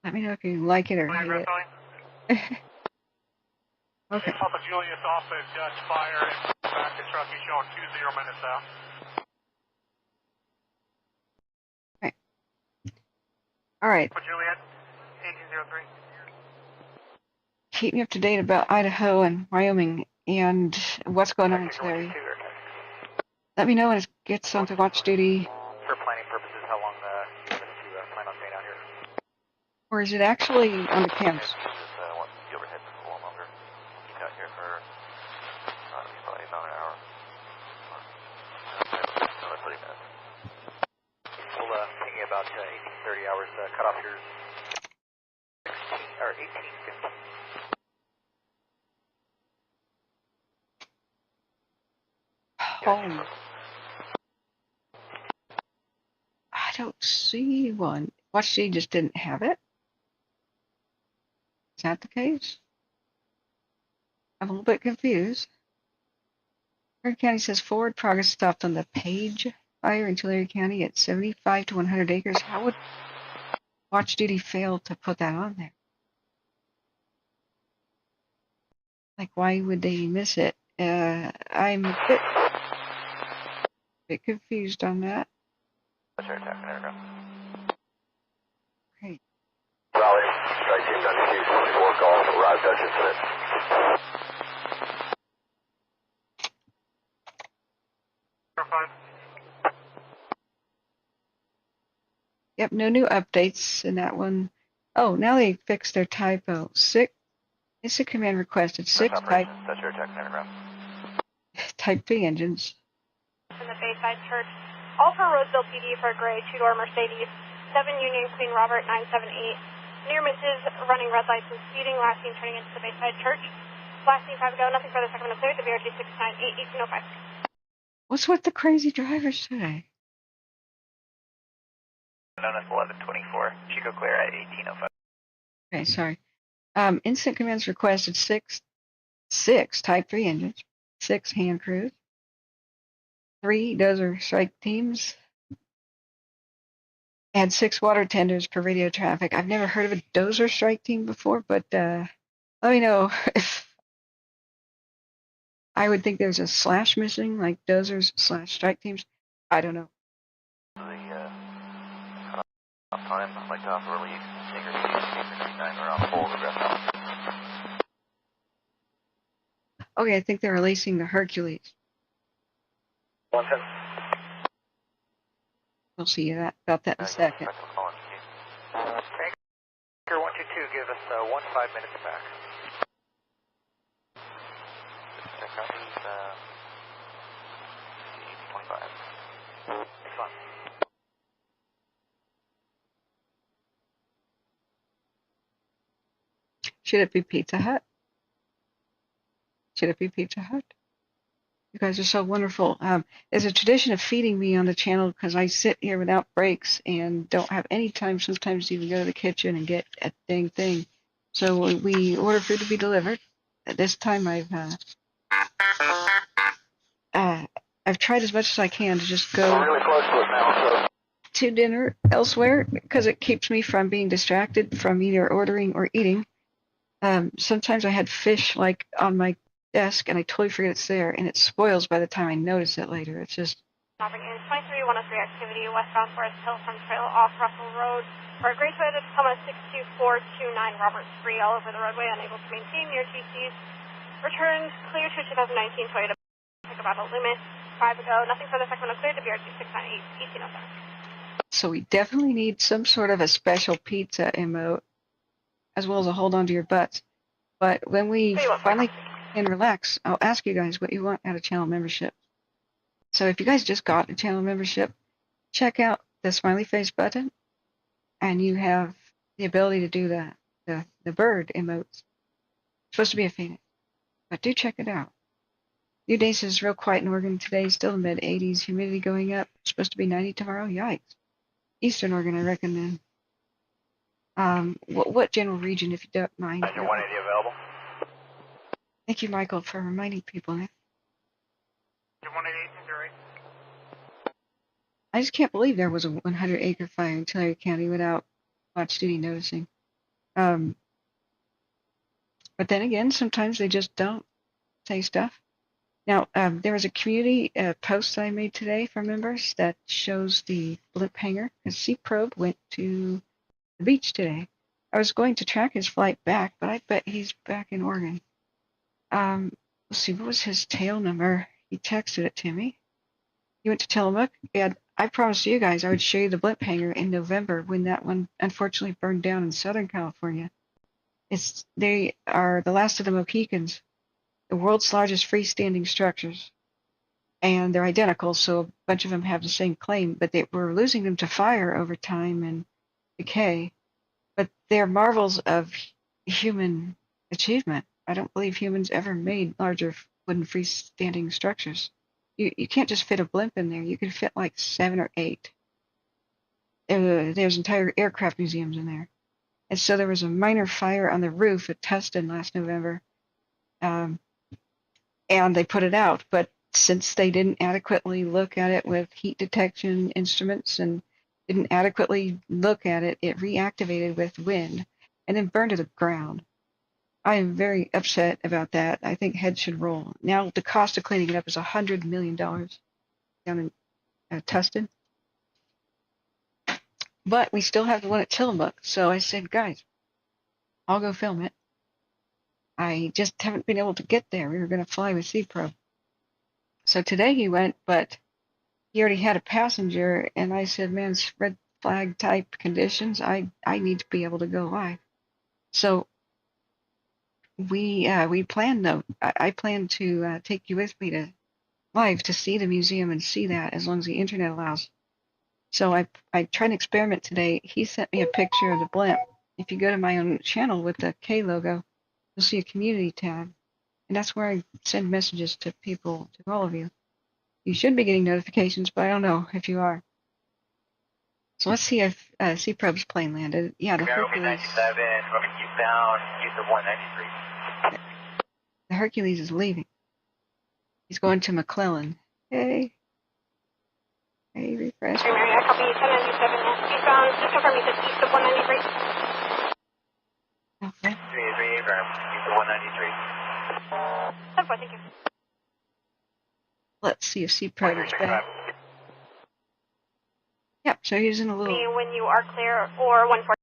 Let me know if you like it or hate it. Okay. Papa Julius off at Dutch Fire and back to truck. He's showing 20 minutes out. Okay. All right. Papa Juliet, 1803. Keep me up to date about Idaho and Wyoming and what's going on in Tulare. Let me know when it gets on to watch duty. For planning purposes, how long do you plan on staying out here? Or is it actually on the camps? Once the overhead's a little longer. He's out here for probably about an hour. Another 30 minutes. We'll ping you about 1830 hours. Cut off yours. 1850. Oh. I don't see one. What, she just didn't have it? Is that the case? I'm a little bit confused. Kern County says forward progress stopped on the Page fire in Tulare County at 75 to 100 acres. How would Watch Duty fail to put that on there? Like, why would they miss it? I'm a bit confused on that. That's our attack aircraft. Okay. Raleigh, strike team done to 24 calls, arrived Dutch incident. Yep, no new updates in that one. Oh, now they fixed their typo. It's a command requested 6 type That's your attack aircraft. Type 3 engines. In the Bayside Church. All for Roseville PD for a gray 2-door Mercedes. 7 Union Queen Robert 978. Near misses, running red lights and speeding. Last seen turning into the Bayside Church. Last seen 5 ago. Nothing further. Second of clear. The VRG 698 1805. What's with the crazy drivers today? Known as 1124. Chico clear at 1805. Okay, sorry. Instant commands requested 6 Type 3 engines, 6 hand crews, 3 dozer strike teams, and 6 water tenders per radio traffic. I've never heard of a dozer strike team before, but let me know if I would think there's a slash missing, like dozers / strike teams. I don't know. The time, I'd like to offer relief. Anchor 69 around full regret. Okay, I think they're releasing the Hercules. 110. We'll see about that in a second. Anchor 122, give us 5 minutes back. Copies, 25. It's fine. Should it be Pizza Hut? Should it be Pizza Hut? You guys are so wonderful. There's a tradition of feeding me on the channel because I sit here without breaks and don't have any time sometimes to even go to the kitchen and get a dang thing. So we order food to be delivered. At this time, I've tried as much as I can to just go Really close to it now, so. to dinner elsewhere because it keeps me from being distracted from either ordering or eating. Sometimes I had fish like on my desk and I totally forget it's there and it spoils by the time I notice it later. It's just... Traffic is 23-103 activity westbound Forest Hill from trail off Russell Road. For a Great Toyota Tacoma 62429 Robert Spree all over the roadway, unable to maintain your TCs. Returned clear to 2019 Toyota Pick about a limit 5 ago. Nothing further Sacramento clear to BRT 698 1807. So we definitely need some sort of a special pizza emote as well as a hold on to your butts. But when we finally can relax, I'll ask you guys what you want out of channel membership. So if you guys just got a channel membership, check out the smiley face button and you have the ability to do the bird emotes. It's supposed to be a phoenix, but do check it out. New days is real quiet in Oregon today, still in the mid-80s, humidity going up. It's supposed to be 90 tomorrow. Yikes. Eastern Oregon, I recommend. What general region, if you don't mind? Is your 180 available? Thank you, Michael, for reminding people. 188, I just can't believe there was a 100-acre fire in Tulare County without watch duty noticing. But then again, sometimes they just don't say stuff. Now, there was a community post that I made today for members that shows the blimp hangar. The Sea Probe went to the beach today. I was going to track his flight back, but I bet he's back in Oregon. Let's see, what was his tail number? He texted it to me. He went to Tillamook, and I promised you guys I would show you the blimp hangar in November when that one unfortunately burned down in Southern California. They are the last of the Mohicans, the world's largest freestanding structures. And they're identical, so a bunch of them have the same claim, but we're losing them to fire over time and decay. But they're marvels of human achievement. I don't believe humans ever made larger wooden freestanding structures. You can't just fit a blimp in there. You can fit like 7 or 8. There's entire aircraft museums in there. And so there was a minor fire on the roof at Tustin last November, and they put it out. But since they didn't adequately look at it with heat detection instruments and didn't adequately look at it, it reactivated with wind and then burned to the ground. I am very upset about that. I think heads should roll. Now the cost of cleaning it up is $100 million down in Tustin. But we still have the one at Tillamook. So I said, guys, I'll go film it. I just haven't been able to get there. We were going to fly with Sea Probe. So today he went, but he already had a passenger, and I said, man, it's red flag type conditions. I need to be able to go live. So we plan, though. I plan to take you with me to live to see the museum and see that as long as the internet allows. So I tried an experiment today. He sent me a picture of the blimp. If you go to my own channel with the K logo, you'll see a community tab. And that's where I send messages to people, to all of you. You should be getting notifications, but I don't know if you are. So let's see if Sea Probe's plane landed. Yeah, the Hercules. 97, moving eastbound, use of 193. The Hercules is leaving. He's going to McClellan. Hey. Hey, refresh. Primary, I copy 1097 eastbound. Just confirm you said east of 193. Okay. 383 Abrams, use of 193. 10-4, thank you. Let's see if Sea Probe is back. Yep, so he's in a little... When you are clear, or 140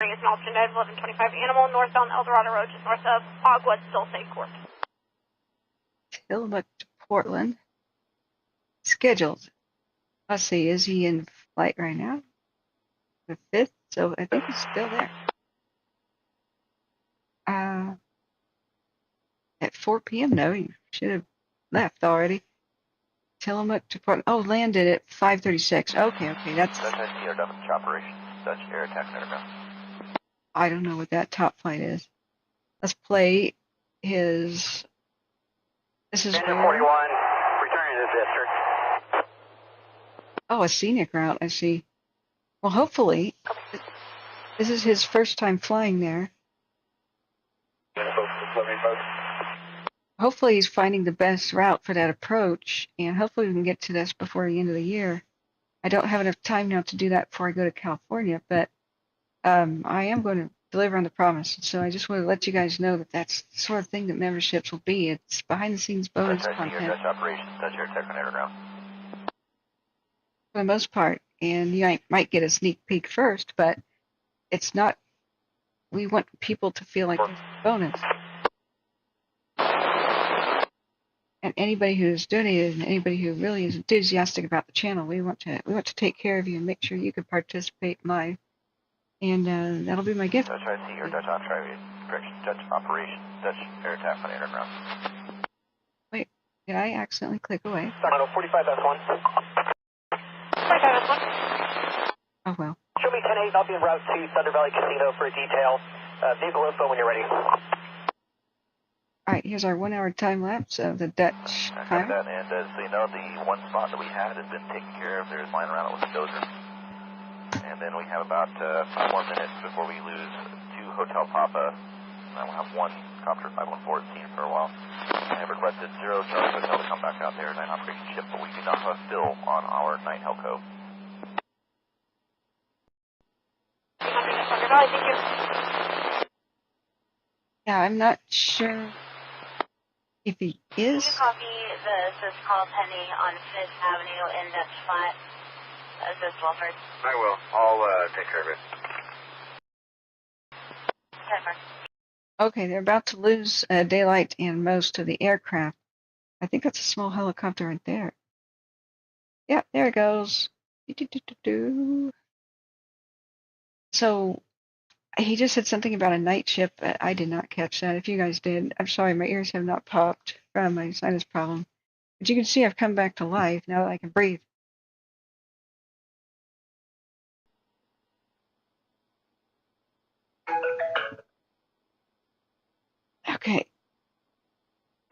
is an alternative 1125 animal, northbound El Dorado Road, just north of Aguas Dulce Court. Tillamook to Portland. Scheduled. Let's see, is he in flight right now? The 5th, so I think he's still there. At 4 p.m. No, he should have left already. Tillamook to Portland. Oh, landed at 5:36. Okay, that's. Dutch IC or Dutch operations, Dutch air attack aircraft. I don't know what that top flight is. Let's play his. This is Engine where. 41, returning to the district. Oh, a scenic route. I see. Well, hopefully, this is his first time flying there. Hopefully he's finding the best route for that approach, and hopefully we can get to this before the end of the year. I don't have enough time now to do that before I go to California, but I am going to deliver on the promise. So I just want to let you guys know that that's the sort of thing that memberships will be. It's behind-the-scenes bonus Dutch IC or content Dutch operations, Dutch air attack aircraft. for the most part, and you might get a sneak peek first, but it's not. We want people to feel like it's a bonus. And anybody who's donated and anybody who really is enthusiastic about the channel, we want to take care of you and make sure you can participate live. And that'll be my gift. Dutch IC or Dutch correction, Dutch operations, Dutch air attack on aircraft. Wait, did I accidentally click away? Sacramento 45S1. 45S1. Oh well. Show me 10-8, I'll be en route to Thunder Valley Casino for a detail. Vehicle info when you're ready. All right, here's our 1 hour time lapse of the Dutch I got time. that, and as you know, the one spot that we had has been taken care of. There's lying around it with a dozer. And then we have about 5 more minutes before we lose 2 Hotel Papa. And we'll have 1 Copter 514 seen for a while. I have requested 0 Charlie Hotel to come back out there, 9 operation ship, but we do not have a fill on our 9 Helco. Thunder Valley, thank you. Yeah, I'm not sure if he Can is. you copy the assist call pending on 5th Avenue in Dutch Flat? Assist Wilford. I will. I'll take care of it. 10-4. Okay, they're about to lose daylight and most of the aircraft. I think that's a small helicopter right there. Yeah, there it goes. Do-do-do-do-do. So he just said something about a night ship. I did not catch that. If you guys did, I'm sorry, my ears have not popped from my sinus problem. But you can see I've come back to life now that I can breathe. Okay.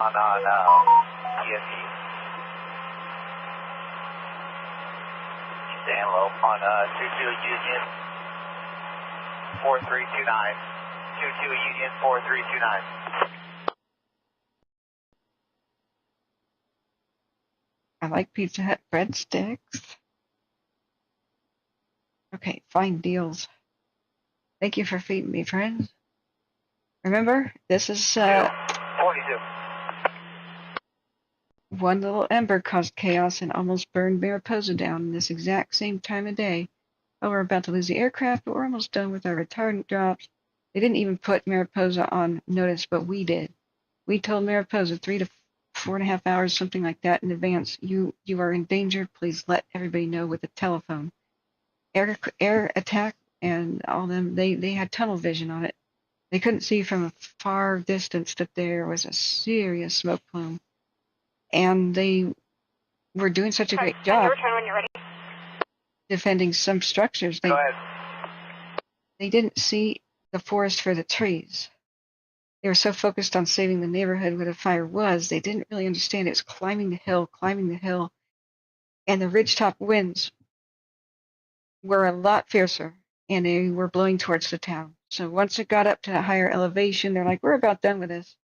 On TSE. Staying low on 22 Union 4329. 22 Union 4329. I like Pizza Hut breadsticks. Okay, fine deals. Thank you for feeding me, friends. Remember, this is 42. one little ember caused chaos and almost burned Mariposa down in this exact same time of day. Oh, we're about to lose the aircraft, but we're almost done with our retardant drops. They didn't even put Mariposa on notice, but we did. We told Mariposa 3 to 4.5 hours, something like that, in advance. You are in danger. Please let everybody know with a telephone. Air attack and all them. They had tunnel vision on it. They couldn't see from a far distance that there was a serious smoke plume, and they were doing such a great job Return when you're ready. defending some structures. Go ahead. They didn't see the forest for the trees. They were so focused on saving the neighborhood where the fire was, they didn't really understand it was climbing the hill, and the ridgetop winds were a lot fiercer, and they were blowing towards the town. So once it got up to a higher elevation, they're like, we're about done with this.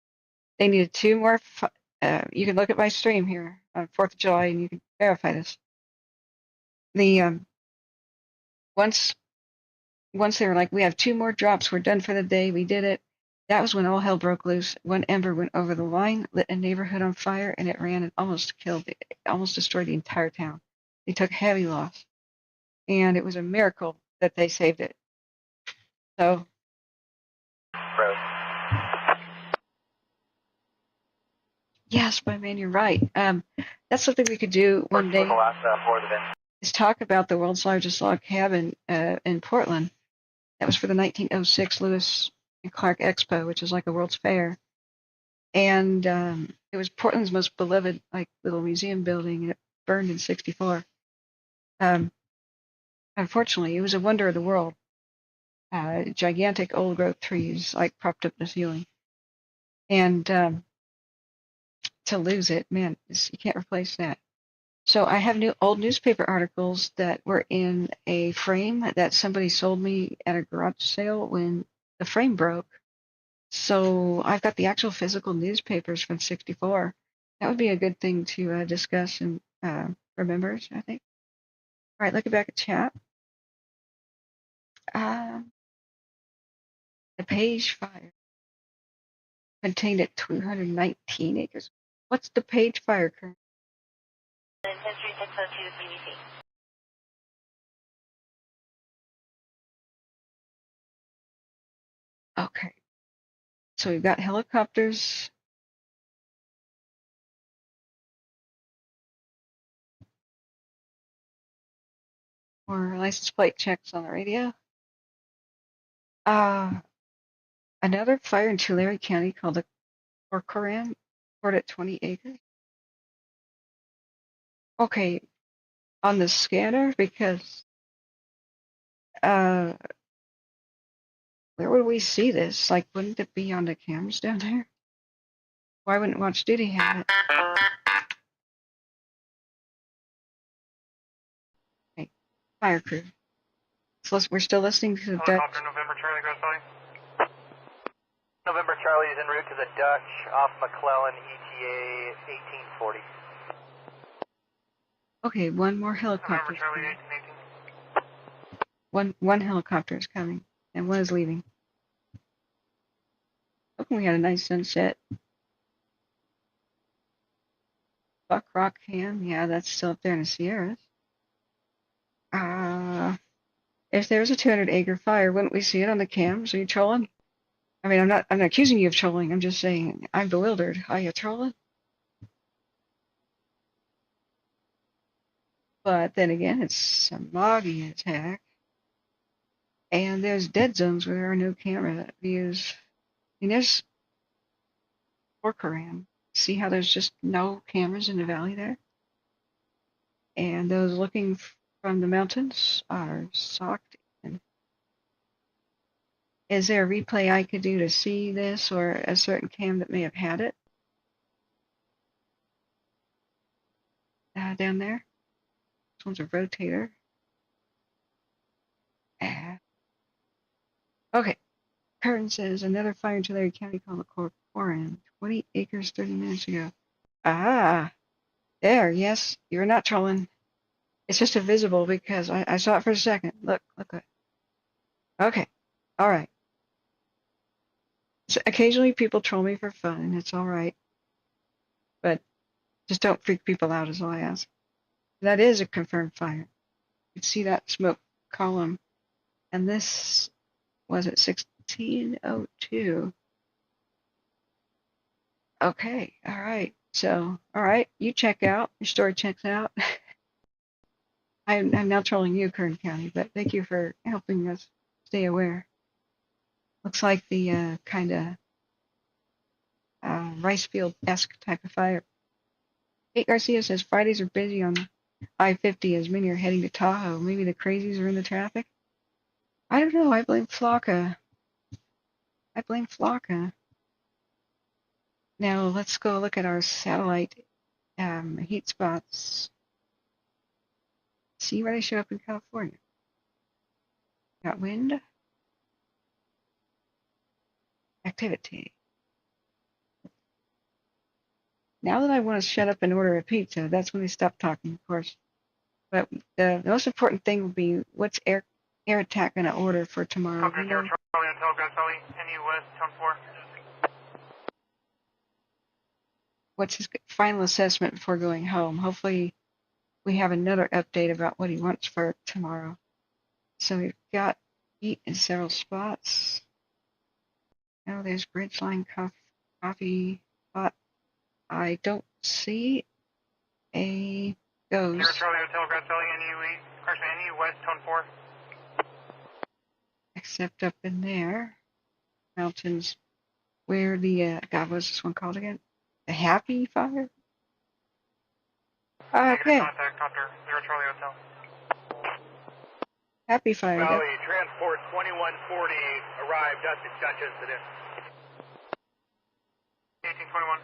They needed 2 more. You can look at my stream here on 4th of July, and you can verify this. The once they were like, we have 2 more drops, we're done for the day, we did it. That was when all hell broke loose. One ember went over the line, lit a neighborhood on fire, and it ran and almost destroyed the entire town. They took heavy loss, and it was a miracle that they saved it. So, Yes, my man, you're right. That's something we could do one day. The last 4 events. Is talk about the world's largest log cabin in Portland. That was for the 1906 Lewis and Clark Expo, which is like a World's Fair. And it was Portland's most beloved, like, little museum building, and it burned in '64. Unfortunately, it was a wonder of the world. Gigantic old growth trees, like, propped up the ceiling. And to lose it, man, you can't replace that. So I have old newspaper articles that were in a frame that somebody sold me at a garage sale when the frame broke. So I've got the actual physical newspapers from '64. That would be a good thing to discuss and remember, I think. All right, looking back at chat. The Page Fire contained at 219 acres. What's the Page Fire current? History 602 CBC. Okay. So we've got helicopters. Or license plate checks on the radio. Another fire in Tulare County called the Corcoran, poured at 20 acres. Okay, on the scanner, because where would we see this? Like, wouldn't it be on the cameras down there? Why wouldn't Watch Duty have it? Okay, fire crew. So we're still listening to the Dutch. Helicopter November Charlie, Grass Valley. November Charlie is en route to the Dutch off McClellan, ETA 1840. Okay, one more helicopter. November Charlie 1818. One helicopter is coming, and one is leaving. Hoping we had a nice sunset. Buck Rock Ham, yeah, that's still up there in the Sierras. If there's a 200-acre fire, wouldn't we see it on the cams? Are you trolling? I mean, I'm not accusing you of trolling. I'm just saying I'm bewildered. Are you trolling? But then again, it's a Moggy attack. And there's dead zones where there are no camera views. I mean, there's Corcoran. See how there's just no cameras in the valley there? And those looking from the mountains are socked in. Is there a replay I could do to see this, or a certain cam that may have had it? Down there. This one's a rotator. Okay. Curtin says another fire in Tulare County called the Corcoran. 20 acres 30 minutes ago. There. Yes, you're not trolling. It's just invisible because I saw it for a second. Look. Okay. All right. So occasionally people troll me for fun, and it's all right. But just don't freak people out is all I ask. That is a confirmed fire. You can see that smoke column. And this was at 1602. Okay, all right. So, all right, you check out. Your story checks out. I'm now trolling you, Kern County, but thank you for helping us stay aware. Looks like the kind of rice field-esque type of fire. Kate Garcia says Fridays are busy on I-50 as many are heading to Tahoe. Maybe the crazies are in the traffic? I don't know. I blame Flocka. Now let's go look at our satellite heat spots. See where they show up in California. Got wind. Activity. Now that I want to shut up and order a pizza, that's when they stop talking, of course. But the most important thing will be what's air attack going to order for tomorrow. Copy, Charlie Intel, Grass Valley, NU West, Tone 4. What's his final assessment before going home? Hopefully we have another update about what he wants for tomorrow. So we've got heat in several spots. Oh, there's Bridgeline Coffee Spot. I don't see a ghost. Sierra Charlie Hotel, Grass Valley, NU West, tone 4. Except up in there, mountains, where the, God, what's this one called again? The Happy Fire? Negative Okay, contact, Copter, Sierra Charlie Hotel. Happy Fire. Valley, transport 2140 arrived at the Dutch incident. 1821.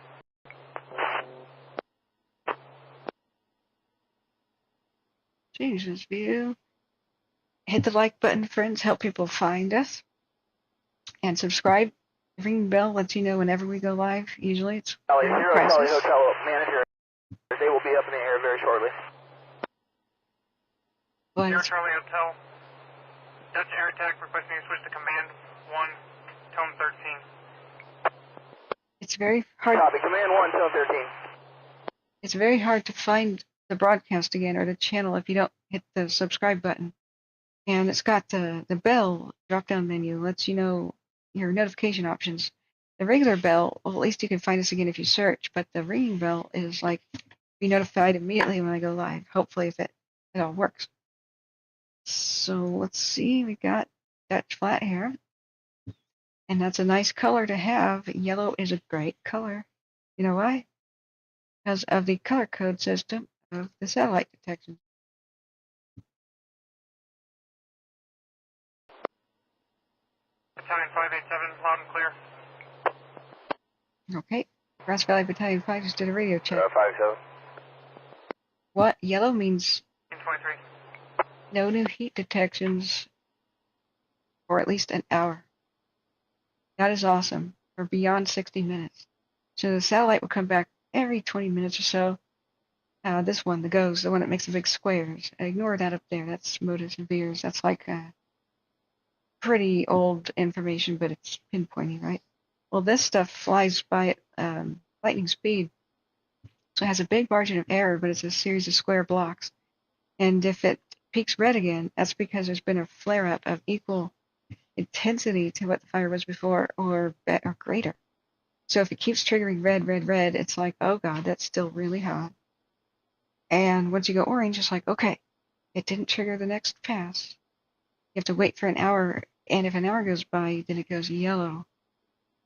Change this view. Hit the like button, friends. Help people find us. And subscribe. Ring the bell lets you know whenever we go live. Usually it's Valley, in the Zero Charlie process. Hotel manager. They will be up in the air very shortly. But Sierra it's, Charlie Hotel, Dutch Air Attack requesting you switch to Command 1, tone 13. it's very hard. Copy, Command 1, Zone 13. It's very hard to find the broadcast again or the channel if you don't hit the subscribe button. And it's got the bell drop-down menu, lets you know your notification options. The regular bell, well, at least you can find us again if you search, but the ringing bell is like be notified immediately when I go live, hopefully if it all works. So let's see, we got Dutch flat hair, and that's a nice color to have. Yellow is a great color. You know why? Because of the color code system of the satellite detection. Battalion 587, loud and clear. Okay, Grass Valley Battalion 5 just did a radio check. 5-7. What? Yellow means 23. no new heat detections for at least an hour. That is awesome, or beyond 60 minutes. So the satellite will come back every 20 minutes or so. This one, the GOES, the one that makes the big squares. Ignore that up there. That's Modus and Veers. That's like pretty old information, but it's pinpointing, right? Well, this stuff flies by at lightning speed. So it has a big margin of error, but it's a series of square blocks. And if it peaks red again, that's because there's been a flare-up of equal intensity to what the fire was before or greater. So if it keeps triggering red, red, red, it's like, oh God, that's still really hot. And once you go orange, it's like, okay, it didn't trigger the next pass. You have to wait for an hour, and if an hour goes by, then it goes yellow.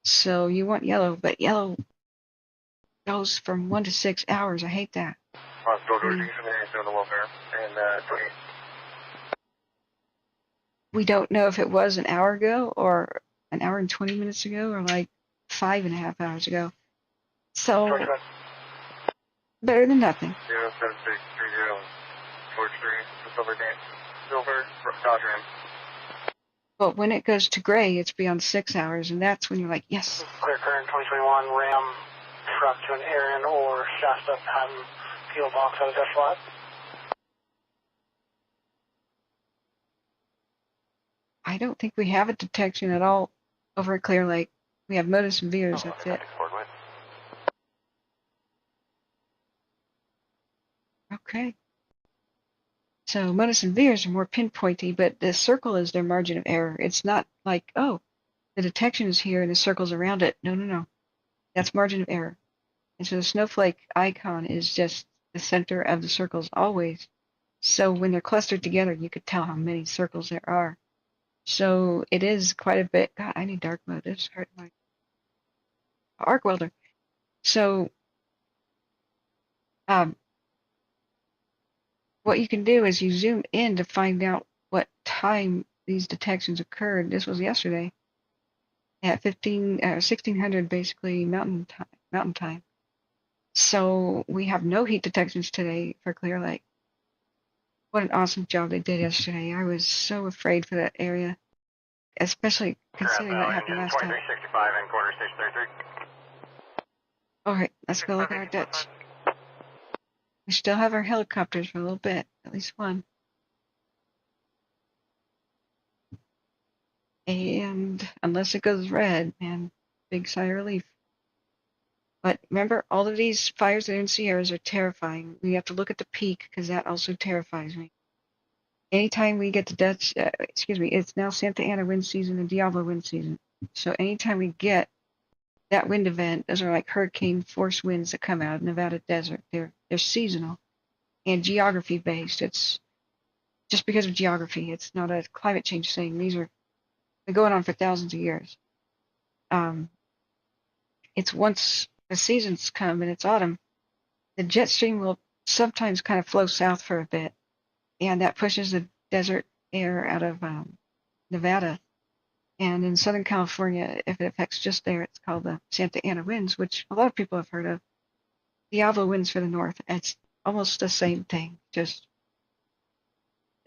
So you want yellow, but yellow goes from 1 to 6 hours. I hate that. Hospital doors, you can on the welfare, and 28. We don't know if it was an hour ago or an hour and 20 minutes ago or like 5.5 hours ago. So 25. better than nothing. 07630 towards 3, Silver, Dodge Ram. But when it goes to gray, it's beyond 6 hours, and that's when you're like, yes. Clear current 2021, Ram, truck to an Aaron or Shasta, PO box out of Dutch flat. I don't think we have a detection at all over at Clear Lake. We have Modus and Veers, that's it. Okay. So Modus and Veers are more pinpointy, but the circle is their margin of error. It's not like, oh, the detection is here and the circle's around it. No, no, no. That's margin of error. And so the snowflake icon is just the center of the circles always. So when they're clustered together, you could tell how many circles there are. So it is quite a bit. God, I need dark mode. This hurt my arc welder. So what you can do is you zoom in to find out what time these detections occurred. This was yesterday at 1600 basically mountain time. So we have no heat detections today for Clear Lake. What an awesome job they did yesterday. I was so afraid for that area, especially considering what happened last time. 2365 and quarter station 33. All right, let's go look at our Dutch. We still have our helicopters for a little bit, at least one. And unless it goes red, man, big sigh of relief. But remember, all of these fires that are in Sierras are terrifying. We have to look at the peak because that also terrifies me. Anytime we get to Dutch, it's now Santa Ana wind season and Diablo wind season. So anytime we get that wind event, those are like hurricane force winds that come out of Nevada desert. They're seasonal and geography based. It's just because of geography. It's not a climate change thing. They're going on for thousands of years. It's once the seasons come and it's autumn, the jet stream will sometimes kind of flow south for a bit, and that pushes the desert air out of Nevada. And in Southern California, if it affects just there, it's called the Santa Ana winds, which a lot of people have heard of. Diablo winds for the north. It's almost the same thing. Just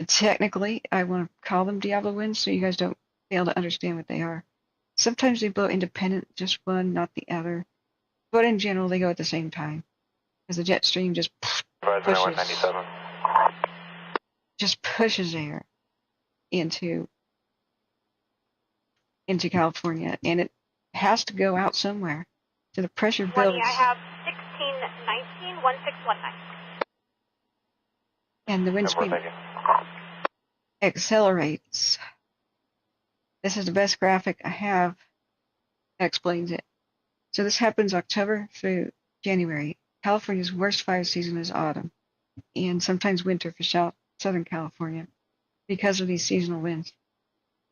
technically, I want to call them Diablo winds so you guys don't fail to understand what they are. Sometimes they blow independent, just one, not the other. But in general, they go at the same time. Because the jet stream just pushes air into California, and it has to go out somewhere. So the pressure builds. I have 1619 1619. And the wind speed accelerates. This is the best graphic I have that explains it. So this happens October through January. California's worst fire season is autumn, and sometimes winter for Southern California because of these seasonal winds.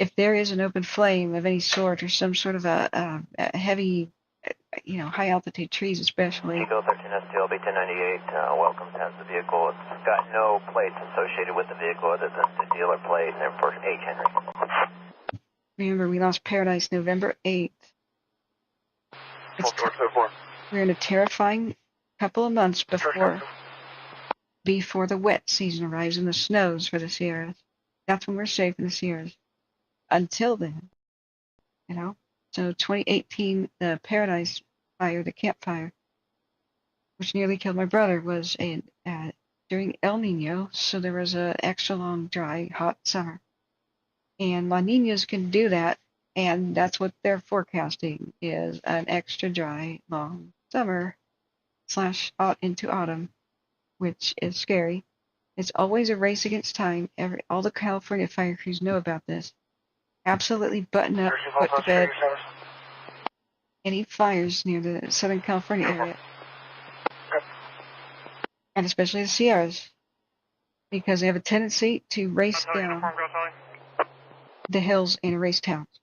If there is an open flame of any sort or some sort of a heavy, high altitude trees especially. Eagle 13STLB 1098, welcome to the vehicle. It's got no plates associated with the vehicle other than the dealer plate and therefore H. Henry. Remember, we lost Paradise November 8th. We're in a terrifying couple of months before the wet season arrives and the snows for the Sierras. That's when we're safe in the Sierras. Until then, So 2018, the Paradise fire, the campfire, which nearly killed my brother, was during El Nino, so there was an extra long, dry, hot summer. And La Niñas can do that, and that's what they're forecasting, is an extra dry, long summer / into autumn, which is scary. It's always a race against time. All the California fire crews know about this. Absolutely button up, put to bed any fires near the Southern California area, and especially the Sierras, because they have a tendency to race down the hills and erase towns.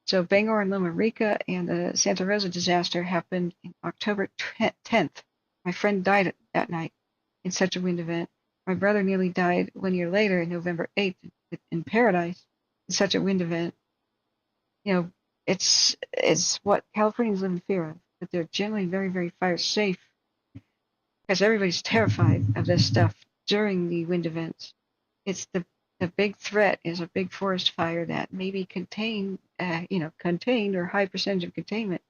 So Bangor and Loma Rica and the Santa Rosa disaster happened in October 10th. My friend died that night in such a wind event. My brother nearly died 1 year later, in November 8th, in Paradise, in such a wind event. It's what Californians live in fear of, but they're generally very, very fire safe because everybody's terrified of this stuff during the wind events. It's the big threat is a big forest fire that may be contained or high percentage of containment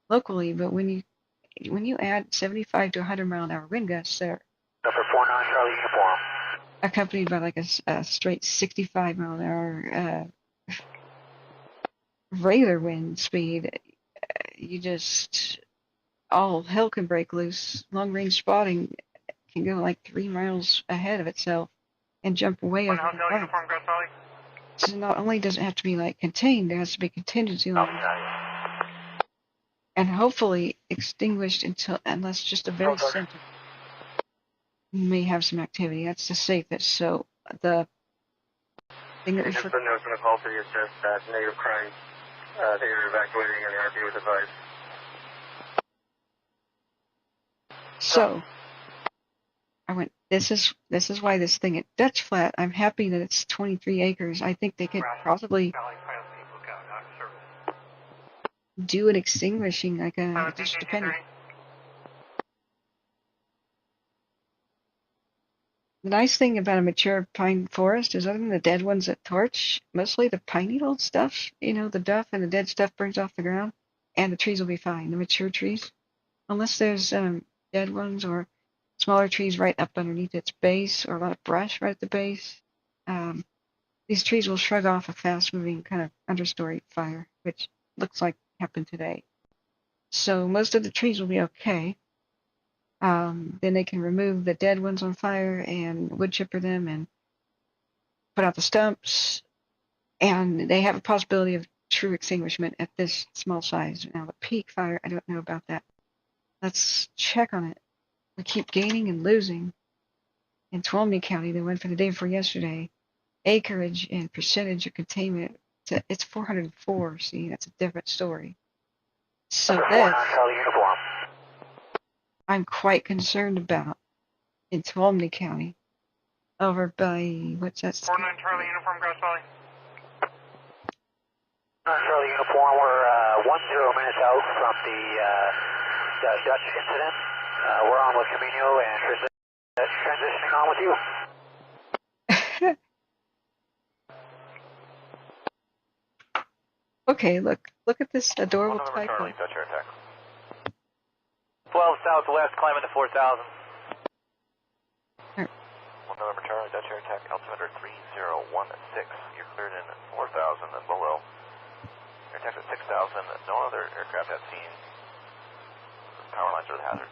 locally, but when you add 75 to 100 mile an hour wind gusts, they're accompanied by like a straight 65 mile an hour regular wind speed. All hell can break loose. Long range spotting can go like 3 miles ahead of itself and jump way over the line. So not only does it have to be like contained, there has to be contingency lines. And hopefully extinguished unless just a very center may have some activity. That's the safest. So the thing that we just the notes on the call for the assist that negative crime. They are evacuating and the RP was advised. So I went, this is why this thing at Dutch Flat, I'm happy that it's 23 acres. I think they could possibly do an extinguishing, like just depending. The nice thing about a mature pine forest is, other than the dead ones that torch, mostly the pine needle stuff, the duff and the dead stuff burns off the ground, and the trees will be fine, the mature trees. Unless there's dead ones or smaller trees right up underneath its base, or a lot of brush right at the base, these trees will shrug off a fast-moving kind of understory fire, which looks like happened today. So most of the trees will be okay. Then they can remove the dead ones on fire and wood chipper them and put out the stumps. And they have a possibility of true extinguishment at this small size. Now the peak fire, I don't know about that. Let's check on it. We keep gaining and losing. In Tuolumne County, they went for the day before yesterday. Acreage and percentage of containment, it's 404. See, that's a different story. So this, I'm quite concerned about in Tuolumne County. Over by, what's that? 49 Charlie Uniform, Grass Valley. Charlie Uniform, we're 10 minutes out from the Dutch incident. We're on with Camino and transitioning on with you. Okay, look at this adorable typo. Charlie, Dutch air attack. 12 southwest, climbing to 4,000. 1 November Charlie, Dutch air attack, altimeter 3016. You're cleared in 4,000 and below. Air attack at 6,000. No other aircraft at scene. Power lines are the hazard.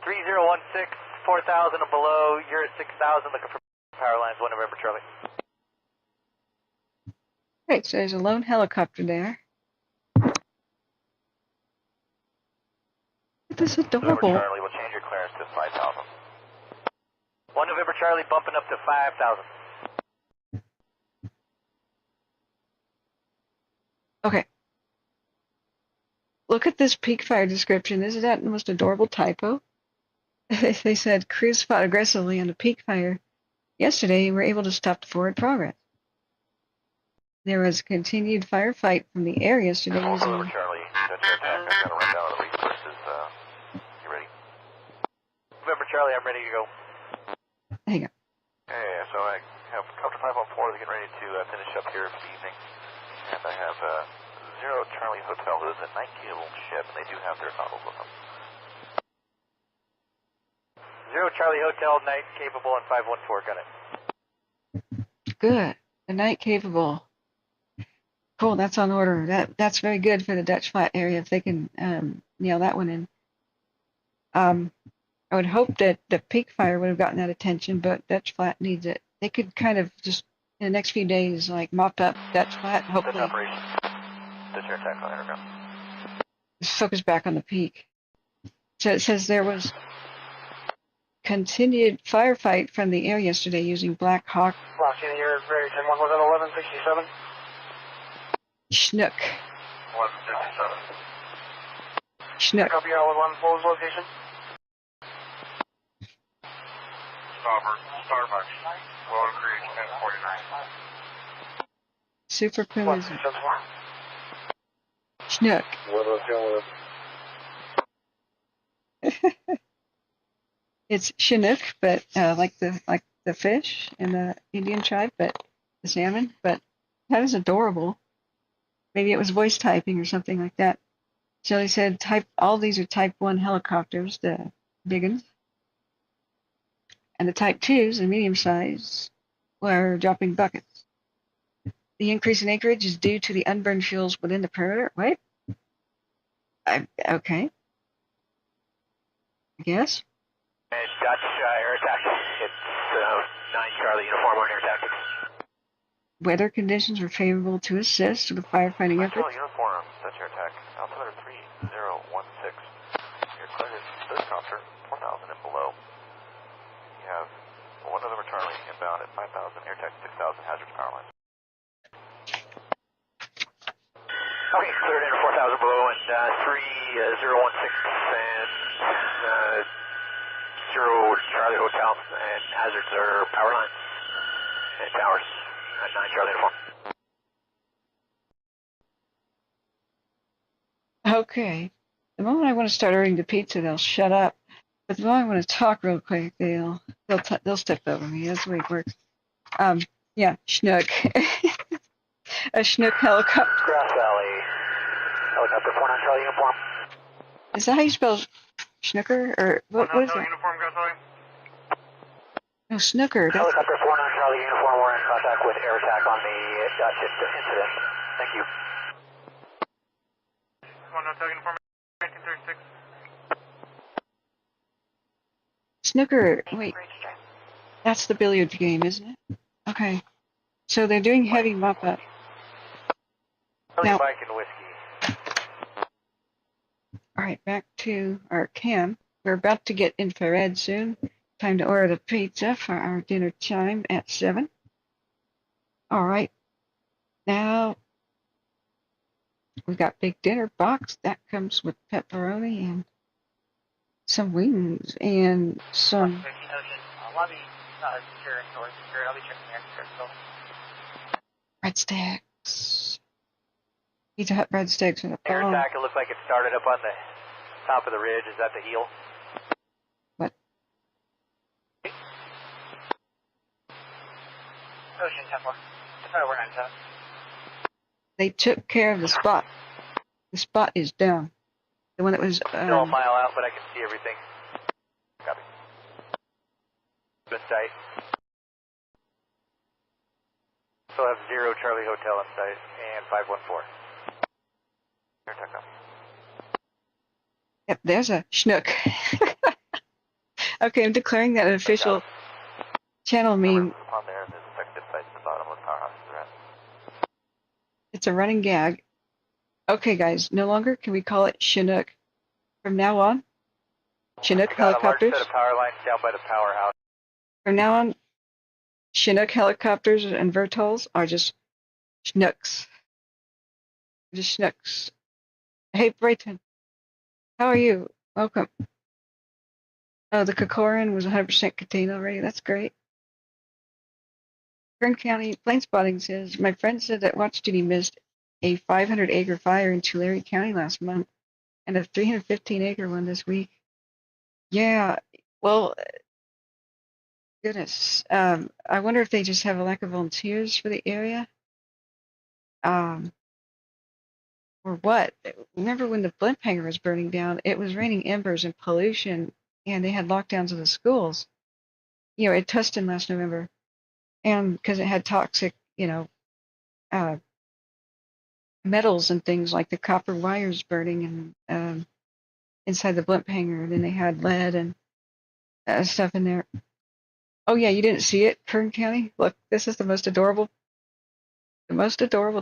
3016, 4,000 and below. You're at 6,000, looking for power lines. 1 November Charlie. Right, so there's a lone helicopter there. This is adorable. Charlie, we'll change your clearance to 5,000. 1 November Charlie, bumping up to 5,000. Okay. Look at this peak fire description. Isn't that the most adorable typo? They said crews fought aggressively on the peak fire. Yesterday, we were able to stop the forward progress. There was a continued firefight from the air yesterday using... Charlie, Dutch air attack, I've got to run down on the resources. You ready? November Charlie, I'm ready to go. Hang on. Hey, so I have Copter 514 they're getting ready to finish up here for the evening. And I have 0 Charlie Hotel, that is a 9-cable ship, and they do have their goggles with them. 0 Charlie Hotel, night capable on 514, got it. Good. The night capable. Cool, that's on order. That's very good for the Dutch Flat area if they can nail that one in. I would hope that the peak fire would have gotten that attention, but Dutch Flat needs it. They could kind of just in the next few days like mop up Dutch Flat and hopefully Dutch air attack on aircraft. focus back on the peak. So it says there was continued firefight from the air yesterday using Black Hawk. Rocky, you're very 10-1, was that 1167? Chinook. 1157. Chinook. Copy all 1, what was location? Starbucks. Lower Creek, 1049. Super Pumas. Chinook. It's Chinook, but like the fish in the Indian tribe, but the salmon. But that is adorable. Maybe it was voice typing or something like that. So they said all these are Type 1 helicopters, the big ones. And the Type 2s, the medium size, were dropping buckets. The increase in acreage is due to the unburned fuels within the perimeter. Wait. Okay. I guess. And Dutch air attack. It's 9 Charlie Uniform on air tactics. Weather conditions were favorable to assist with the firefighting efforts. Charlie Uniform, Dutch air attack, altimeter 3016. You're cleared at helicopter 4,000 and below. You have 1 November Charlie inbound at 5,000, air attack 6,000, hazards power lines. Okay, cleared in at 4,000 below and 3016 and 0 Charlie Hotel and hazards are power lines and towers at 9 Charlie Uniform. Okay. The moment I want to start ordering the pizza, they'll shut up. But the moment I want to talk real quick, they'll step over me. That's the way it works. Yeah, Chinook. A Chinook helicopter. Grass Valley, helicopter 49 Charlie Uniform. Is that how you spell snooker? Or what is that? Uniform, Grass Valley. No, snooker. That's, Helicopter 49 Charlie Uniform, we're in contact with air attack on the Dutch incident. Thank you. 1 Hotel Uniform, 1936. snooker. Wait. That's the billiards game, isn't it? Okay. So they're doing heavy mop up. Charlie Now- Mike and Whiskey. All right, back to our cam. We're about to get infrared soon. Time to order the pizza for our dinner time at 7. All right, now we've got big dinner box that comes with pepperoni and some wings and some Lobby, secure, north secure. I'll be checking there. breadsticks. Pizza Hut breadsticks with a Air bone. attack, it looks like it started up on the top of the ridge. Is that the heel? What? Ocean 10-4. We're 97. They took care of the spot. The spot is down. The one that was Still a mile out, but I can see everything. Copy. Good sight. Still have 0 Charlie Hotel in sight and 514. Air attack, copy. Yep, there's a schnook. Okay, I'm declaring that an official channel meme. On there, there's effective sites at the bottom of the powerhouse threat. It's a running gag. Okay, guys, no longer can we call it Chinook. From now on, Chinook helicopters. Got a large set of power lines down by the powerhouse. From now on, Chinook helicopters and Vertols are just Chinooks. Just Chinooks. Hey, Brayton, how are you? Welcome. Oh, the Kokorin was 100% contained already. That's great. Kern County Plane Spotting says, my friend said that Watch Duty missed a 500-acre fire in Tulare County last month and a 315-acre one this week. Yeah, well, goodness. I wonder if they just have a lack of volunteers for the area. Or what? Remember when the blimp hangar was burning down, it was raining embers and pollution, and they had lockdowns of the schools. You know, at Tustin last November. And because it had toxic, metals and things like the copper wires burning and inside the blimp hangar. And then they had lead and stuff in there. Oh yeah, you didn't see it, Kern County? Look, this is the most adorable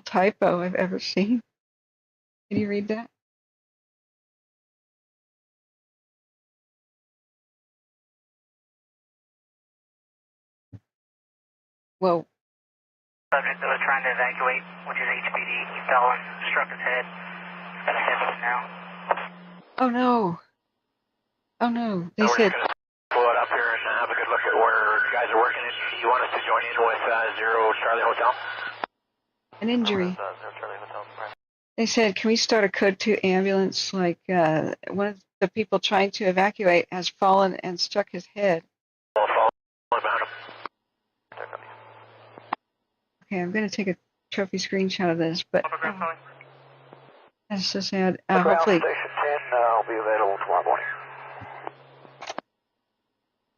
typo I've ever seen. Can you read that? Whoa. Subject that was trying to evacuate, which is HPD. He fell and struck his head. He's got a head now. Oh no. Oh no. They We're said just going to pull it up here and have a good look at where you guys are working. You want us to join in with 0 Charlie Hotel? an injury. 0 Charlie Hotel, right. They said, can we start a code 2 ambulance? Like one of the people trying to evacuate has fallen and struck his head. Okay, I'm going to take a trophy screenshot of this, but that's so sad. Hopefully. Station 10, I'll be available tomorrow morning.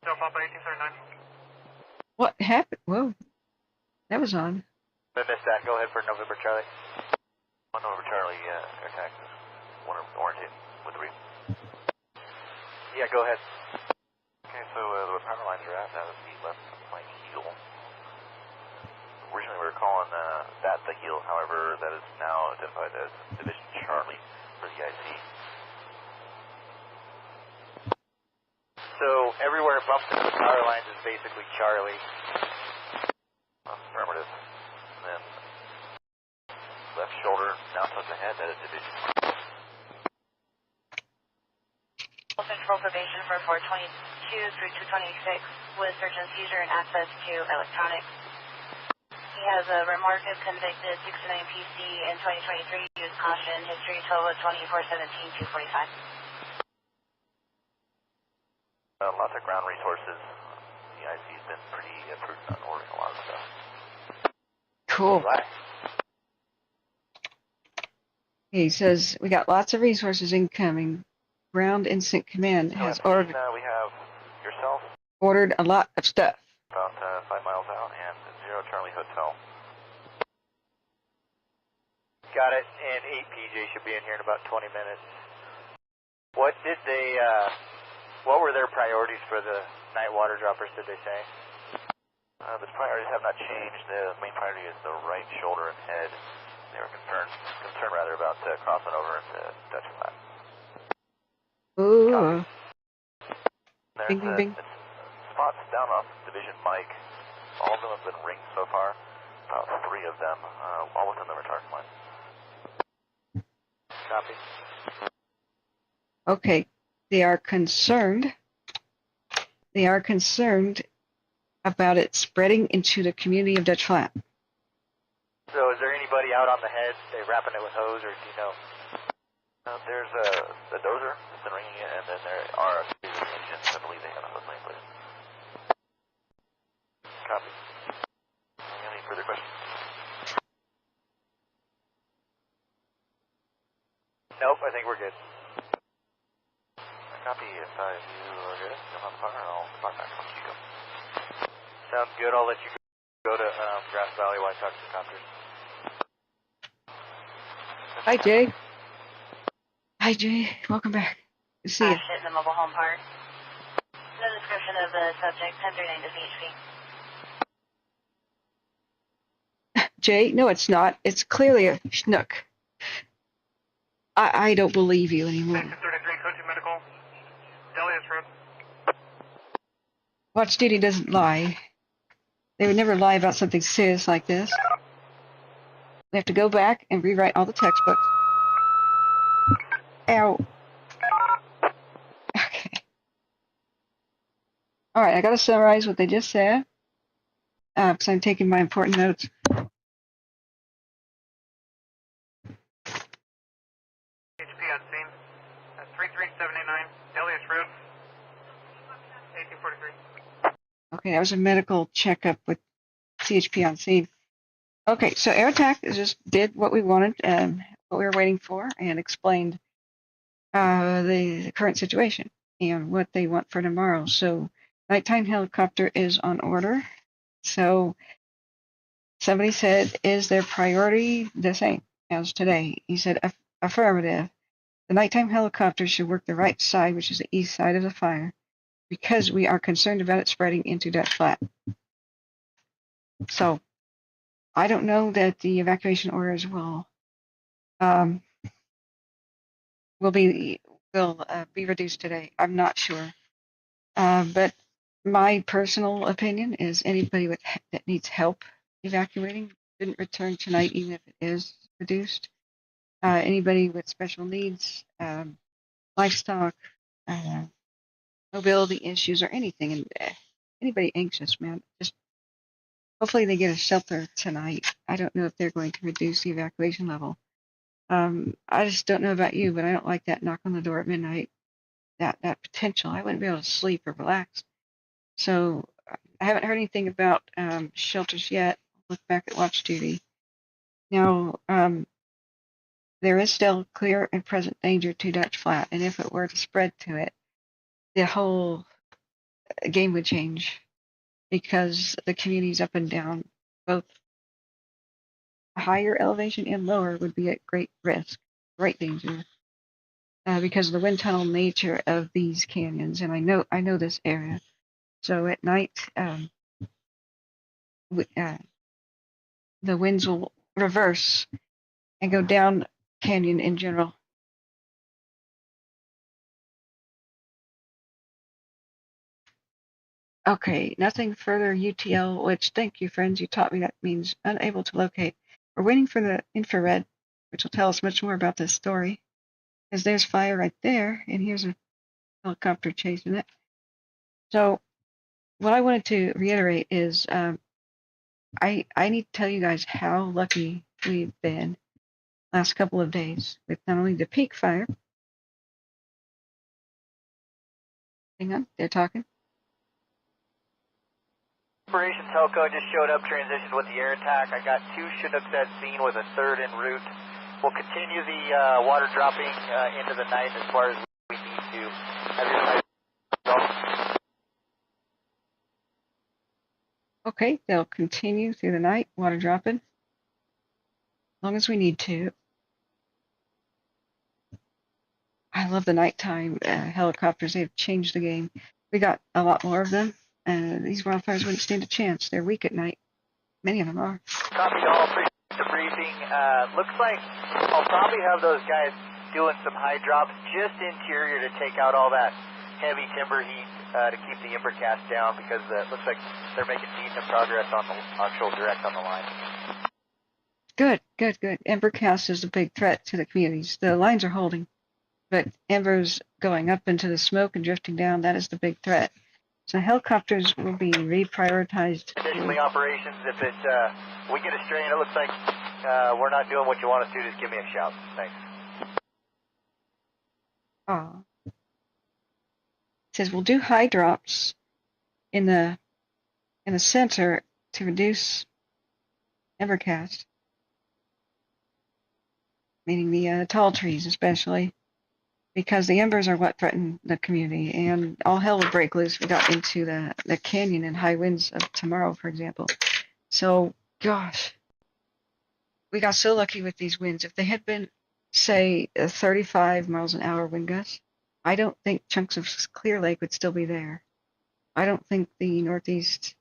So, Papa 1839. What happened? Whoa, that was on. I missed that. Go ahead for November Charlie. 1 November Charlie, air attack. 1 orange hit with the reef. Yeah, go ahead. Okay, so the power lines are at, that was the left flank heel. Originally we were calling that the heel, however, that is now identified as Division Charlie for the IC. So everywhere it bumps into the power lines is basically Charlie. Affirmative. And then left shoulder, now towards the head, that is Division. Control probation for 422 through 226 with search and seizure and access to electronics. He has a remark of convicted 69 PC in 2023. Use caution. History total 2417 245. Lots of ground resources. The IC's been pretty prudent on ordering a lot of stuff. Cool. Right. He says, we got lots of resources incoming. Ground Instant Command has ordered we have yourself a lot of stuff. about 5 miles out and 0 Charlie Hotel. Got it. And 8 PJ should be in here in about 20 minutes. What did they, what were their priorities for the night water droppers, did they say? The priorities have not changed. The main priority is the right shoulder and head. they were concerned rather about crossing over into Dutch Flat. Ooh. There's Bing, bing, bing. spots down off Division Mike. All of them have been ringed so far. About 3 of them, all within the retard line. Copy. Okay. They are concerned about it spreading into the community of Dutch Flat. So is there anybody out on the head? They wrapping it with hose, or do you know? There's the dozer that's been ringing it, and then there are a series of engines. I believe they have a hose line, please. Copy. Any further questions? Nope, I think we're good. Copy. If you are good, you'll have fire, and I'll start back once you go. Sounds good. I'll let you go to Grass Valley while I talk to the copters. Hi, Jay. Hi, Jay. Welcome back. Good to see you. Crash hit in the mobile home park. No description of the subject, 1039 to VHP. Jay, no, it's not. It's clearly a schnook. I don't believe you anymore. 33, code 2 medical. Delius Road. Watch duty doesn't lie. They would never lie about something serious like this. We have to go back and rewrite all the textbooks. Ow. Okay. All right, I got to summarize what they just said because I'm taking my important notes. HP on scene. 33789, Delius Road. 1843. Okay, that was a medical checkup with CHP on scene. Okay, so Air Attack just did what we wanted, what we were waiting for, and explained the current situation and what they want for tomorrow. So nighttime helicopter is on order. So somebody said, is their priority the same as today? He said, affirmative. The nighttime helicopter should work the right side, which is the east side of the fire, because we are concerned about it spreading into Dutch Flat. So I don't know that the evacuation orders will be reduced today. I'm not sure. But my personal opinion is anybody that needs help evacuating shouldn't return tonight, even if it is reduced. Anybody with special needs, livestock, mobility issues, or anything, and anybody anxious, man, just hopefully they get a shelter tonight. I don't know if they're going to reduce the evacuation level. I just don't know about you, but I don't like that knock on the door at midnight. That potential. I wouldn't be able to sleep or relax. So I haven't heard anything about shelters yet. Look back at watch duty. Now, there is still clear and present danger to Dutch Flat, and if it were to spread to it, the whole game would change because the communities up and down, both higher elevation and lower, would be at great risk, great danger, because of the wind tunnel nature of these canyons. And I know this area. So at night, the winds will reverse and go down canyon in general. Okay, nothing further UTL, which, thank you, friends, you taught me that means unable to locate. We're waiting for the infrared, which will tell us much more about this story. Because there's fire right there, and here's a helicopter chasing it. So what I wanted to reiterate is I need to tell you guys how lucky we've been last couple of days with not only the peak fire. Hang on, they're talking. Operations Helco just showed up, transitioned with the air attack. I got 2 Chinooks at scene with a 3rd en route. We'll continue the water dropping into the night as far as we need to. Okay, they'll continue through the night, water dropping, as long as we need to. I love the nighttime helicopters. They've changed the game. We got a lot more of them. These wildfires wouldn't stand a chance. They're weak at night. Many of them are. Copy all. the briefing. Looks like I'll probably have those guys doing some high drops just interior to take out all that heavy timber heat to keep the imbercast down, because it looks like they're making decent progress on the actual direct on the line. Good, good, good. Embercast is a big threat to the communities. The lines are holding, but embers going up into the smoke and drifting down, that is the big threat. So helicopters will be reprioritized. Additionally, operations, if we get a strain, it looks like we're not doing what you want us to, just give me a shout. Thanks. It says we'll do high drops in the center to reduce embercast, meaning the tall trees especially, because the embers are what threaten the community, and all hell would break loose if we got into the canyon and high winds of tomorrow, for example. So, gosh, we got so lucky with these winds. If they had been, say, 35 miles an hour wind gusts, I don't think chunks of Clear Lake would still be there. I don't think the northeast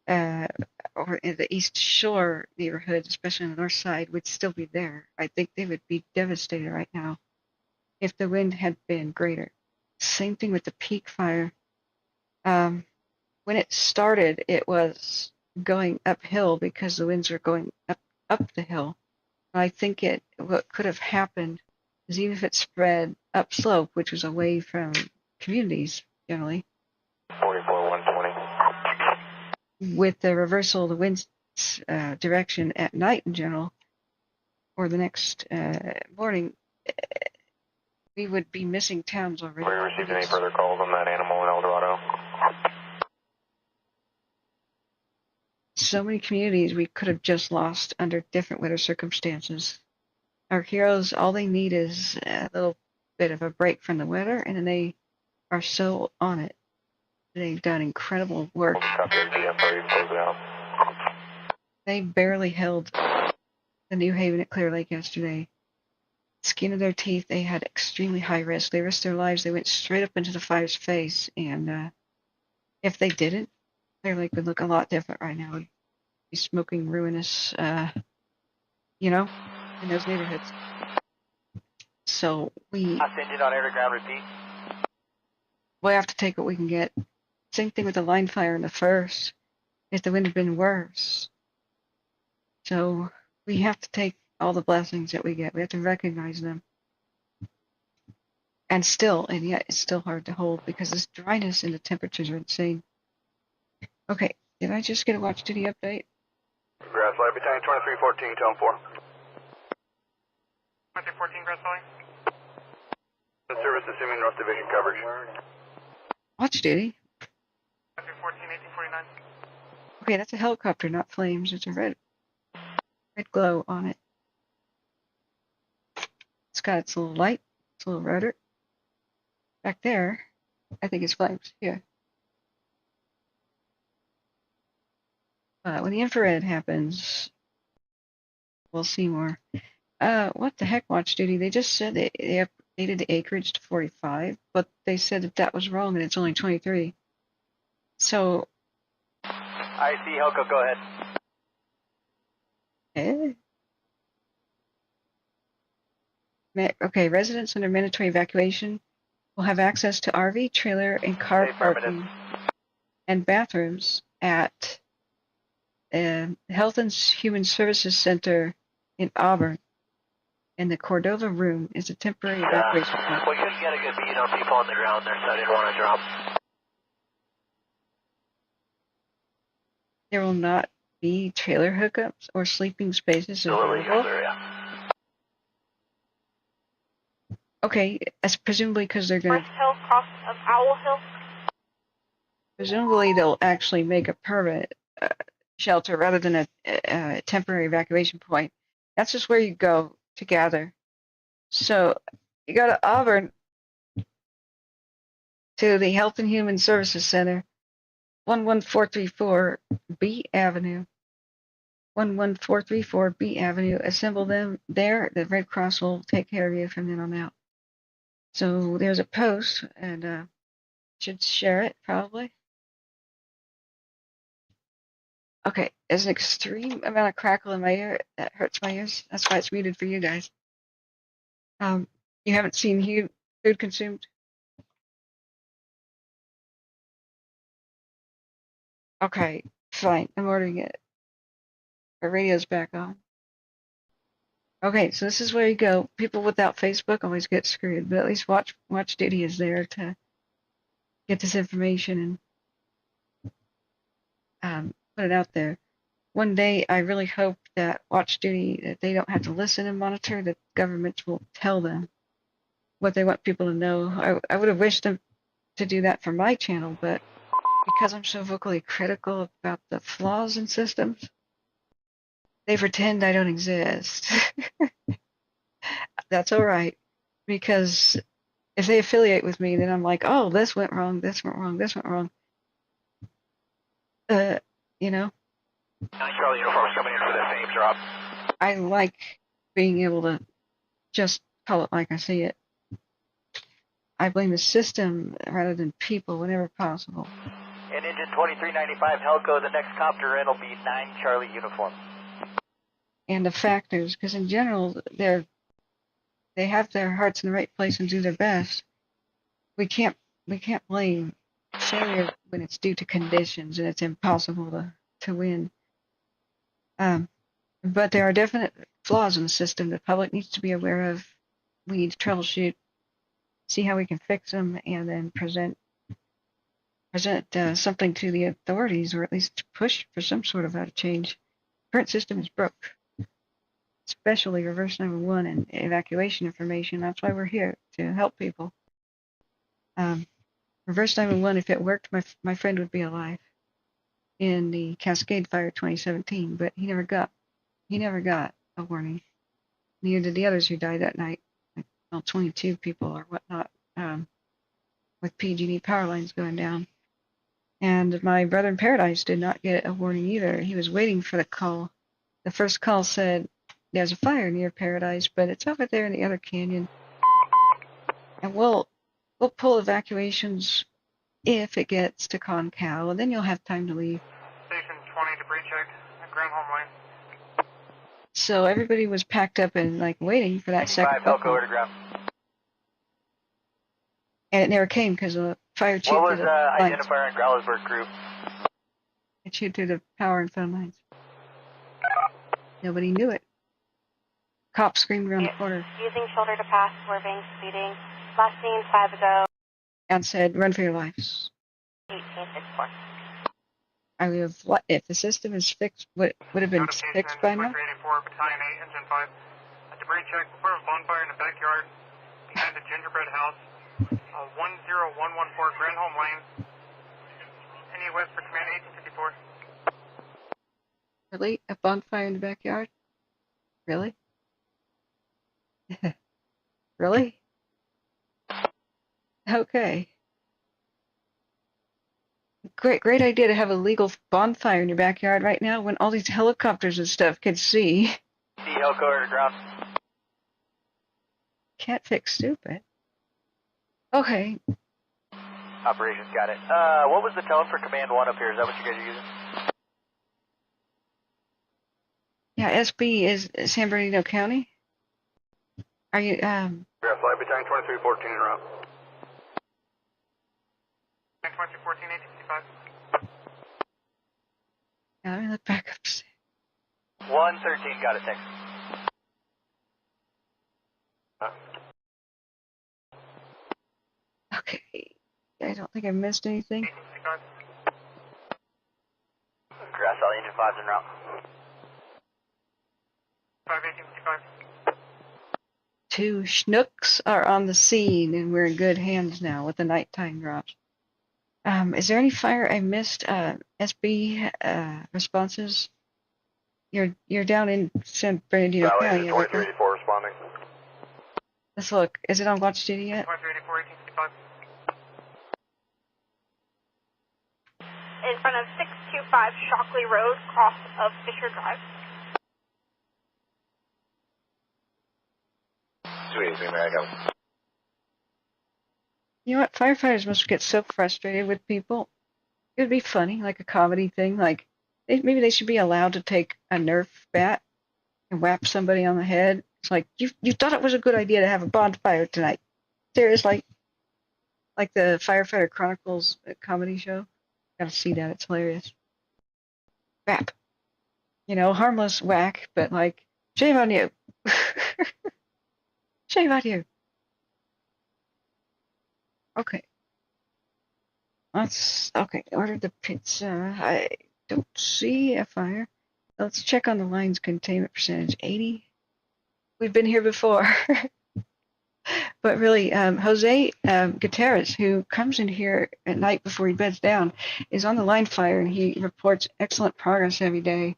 or the east shore neighborhoods, especially on the north side, would still be there. I think they would be devastated right now if the wind had been greater. Same thing with the peak fire. When it started, it was going uphill because the winds were going up the hill. I think what could have happened is, even if it spread upslope, which was away from communities generally, 44-120. with the reversal of the wind's direction at night in general, or the next morning, we would be missing towns already. Have we received any further calls on that animal in El Dorado? So many communities we could have just lost under different weather circumstances. Our heroes, all they need is a little bit of a break from the weather, and then they are so on it. They've done incredible work. They barely held the New Haven at Clear Lake yesterday. Skin of their teeth, they had extremely high risk. They risked their lives. They went straight up into the fire's face, and if they didn't, Clear Lake would look a lot different right now. It would be smoking ruinous, in those neighborhoods. So Last engine on air to ground, repeat. we'll have to take what we can get. Same thing with the line fire in the first, if the wind had been worse. So we have to take all the blessings that we get. We have to recognize them. And yet it's still hard to hold because this dryness and the temperatures are insane. Okay, did I just get a watch duty update? Grass Light Battalion 2314, tone 4. 2314, Grass Valley. Service assuming North Division coverage. Watch duty? 2314, 1849. Okay, that's a helicopter, not flames. It's a red glow on it. It's got its little light, its little rotor. Back there, I think it's flames. Here. When the infrared happens, we'll see more. What the heck, watch duty? They just said they updated the acreage to 45, but they said that was wrong and it's only 23. So. I see, Helco, go ahead. Okay, residents under mandatory evacuation will have access to RV, trailer, and car parking and bathrooms at Health and Human Services Center in Auburn. And the Cordova room is a temporary evacuation point. We couldn't get a good beat on people on the ground there, so I didn't want to drop. There will not be trailer hookups or sleeping spaces available. Okay, as presumably because they're going to. North Hill, cross of Owl Hill. Presumably they'll actually make a permanent shelter rather than a temporary evacuation point. That's just where you go to gather. So you go to Auburn to the Health and Human Services Center, 11434 B Avenue. 11434 B Avenue. Assemble them there. The Red Cross will take care of you from then on out. So there's a post, and should share it probably. Okay, there's an extreme amount of crackle in my ear that hurts my ears. That's why it's muted for you guys. You haven't seen food consumed? Okay, fine. I'm ordering it. Our radio's back on. Okay, so this is where you go. People without Facebook always get screwed, but at least Watch Duty is there to get this information and put it out there. One day, I really hope that Watch Duty, that they don't have to listen and monitor, that governments will tell them what they want people to know. I would have wished them to do that for my channel, but because I'm so vocally critical about the flaws in systems, they pretend I don't exist. That's all right, because if they affiliate with me, then I'm like, oh, this went wrong, this went wrong, this went wrong. You know? Charlie uniforms coming in for the same drop. I like being able to just call it like I see it. I blame the system rather than people whenever possible. And engine 2395 Helco, the next copter in will be 9 Charlie uniform. And the factors, because in general, they have their hearts in the right place and do their best. We can't blame failure when it's due to conditions and it's impossible to win. But there are definite flaws in the system the public needs to be aware of. We need to troubleshoot, see how we can fix them, and then present something to the authorities, or at least push for some sort of a change. Current system is broke, especially reverse 911 and evacuation information. That's why we're here, to help people. Reverse 911, if it worked, my friend would be alive in the Cascade Fire 2017, but he never got a warning. Neither did the others who died that night, like 22 people or whatnot, with PG&E power lines going down. And my brother in Paradise did not get a warning either. He was waiting for the call. The first call said, there's a fire near Paradise, but it's over there in the other canyon. And we'll pull evacuations if it gets to Concal, and then you'll have time to leave. Station 20, debris check at Grand Home Lane. So everybody was packed up and like waiting for that second phone call. And it never came because the fire chewed What was through the lines. identifier in Growlersburg group? It chewed through the power and phone lines. Nobody knew it. Cops screamed around the corner. Using shoulder to pass, swerving, speeding. Last seen 5 ago. And said, run for your lives. 1864. I mean, if the system is fixed, would have been fixed by now? 84, Battalion 8, Engine 5. A debris check before a bonfire in the backyard behind the gingerbread house. 10114 Grand Home Lane. Any west for command 1854. Really? A bonfire in the backyard? Really? Really? Okay. Great idea to have a legal bonfire in your backyard right now when all these helicopters and stuff could see. Helco to ground. Can't fix stupid. Okay. Operations got it. What was the tone for command 1 up here? Is that what you guys are using? Yeah, SB is San Bernardino County. Are you, Yeah, flight battalion 2314 en route. 2014, 1855. Let me look back up. 113, got it, thanks. Okay. I don't think I missed anything. 1855. Grass Valley engine 5's en route. 1855. 2 schnooks are on the scene, and we're in good hands now with the nighttime drops. Is there any fire I missed? SB responses? You're down in San Bernardino County. 2384 responding. Let's look. Is it on Watch Duty yet? 2384, 1855. In front of 625 Shockley Road, cross of Fisher Drive. Sweet, I got You know what? Firefighters must get so frustrated with people. It would be funny, like a comedy thing, like maybe they should be allowed to take a Nerf bat and whap somebody on the head. It's like you thought it was a good idea to have a bonfire tonight. Seriously, like the Firefighter Chronicles comedy show. Gotta see that; it's hilarious. Whap, harmless whack, but like shame on you, shame on you. Okay, let's order the pizza. I don't see a fire. Let's check on the line's containment percentage. 80. We've been here before. But really, Jose Gutierrez, who comes in here at night before he beds down, is on the line fire, and he reports excellent progress every day.